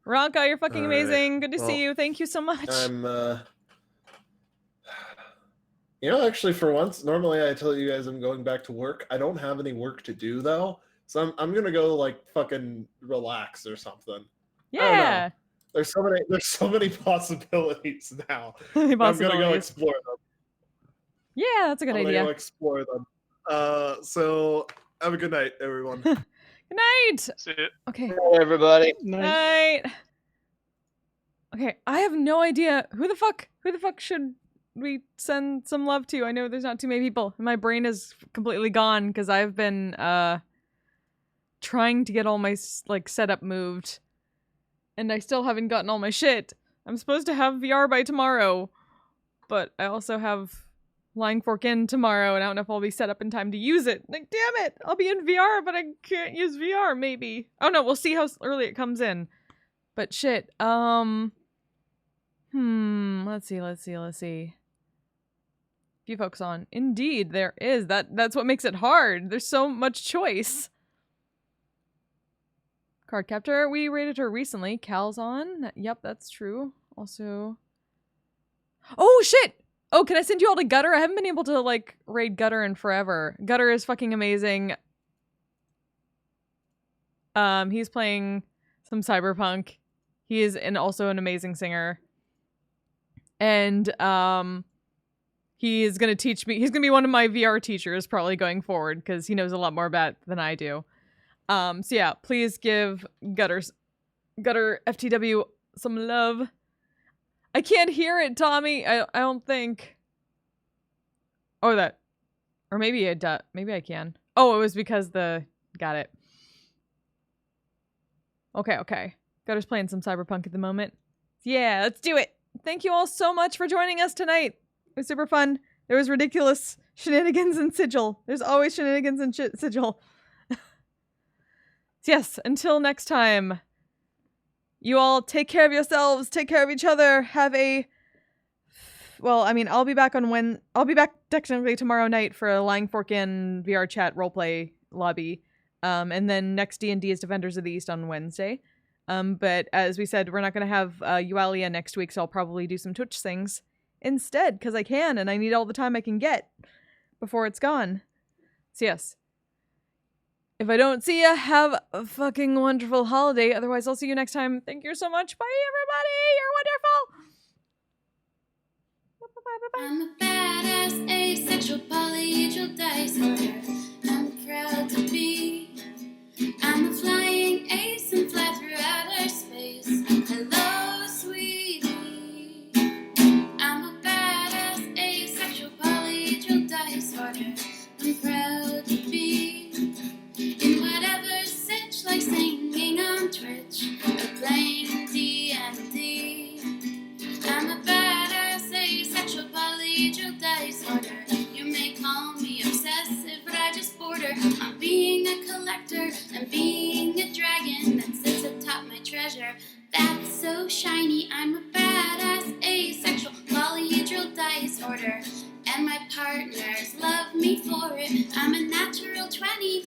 Ronka, you're fucking amazing. Good to see you. Thank you so much. I'm, actually, for once, normally I tell you guys I'm going back to work. I don't have any work to do, though. So I'm gonna go, like, fucking relax or something. Yeah. There's so many possibilities now. I'm gonna go explore them. Yeah, that's a good idea. I'm gonna go explore them. So have a good night, everyone. Good night. See it. Okay. Hey, everybody. Night. Okay, I have no idea who the fuck should we send some love to. I know there's not too many people. My brain is completely gone because I've been trying to get all my setup moved, and I still haven't gotten all my shit. I'm supposed to have VR by tomorrow, but I also have Lying Fork in tomorrow, and I don't know if I'll be set up in time to use it. Like, damn it! I'll be in VR, but I can't use VR, maybe. Oh no, we'll see how early it comes in. But shit, let's see. Few folks on. Indeed, there is. That's what makes it hard. There's so much choice. Card Captor, we rated her recently. Cal's on. Yep, that's true. Also... Oh, shit! Oh, can I send you all to Gutter? I haven't been able to, like, raid Gutter in forever. Gutter is fucking amazing. He's playing some cyberpunk. He is also an amazing singer. And, he's gonna teach me. He's gonna be one of my VR teachers probably going forward because he knows a lot more about it than I do. So yeah, please give Gutter FTW some love. I can't hear it, Tommy. I don't think. Oh, that, or maybe maybe I can. Oh, it was because got it. Okay. Gutter's playing some cyberpunk at the moment. Yeah, let's do it. Thank you all so much for joining us tonight. It was super fun. There was ridiculous shenanigans in Sigil. There's always shenanigans in Sigil. Yes, until next time. You all take care of yourselves, take care of each other, have a Well, I mean, I'll be back technically tomorrow night for a Lying Fork Inn VR chat roleplay lobby. And then next D&D is Defenders of the East on Wednesday. But as we said, we're not going to have Yualia next week, so I'll probably do some Twitch things instead, because I can, and I need all the time I can get before it's gone. So yes. If I don't see you, have a fucking wonderful holiday. Otherwise, I'll see you next time. Thank you so much. Bye, everybody. You're wonderful. Bye-bye. I'm a badass asexual polyhedral dice holder. I'm proud to be. I'm a flying ace and fly through outer space. Hello, sweetie. I'm a badass asexual polyhedral dice holder. I'm proud to be in whatever sitch, like singing on Twitch or playing D&D. I'm a badass asexual polyhedral dice holder. You may call me obsessive, but I just border on being a collector and being a dragon that sits atop my treasure. That's so shiny. I'm a badass asexual polyhedral dice holder, and my partners love me for it. I'm a natural 20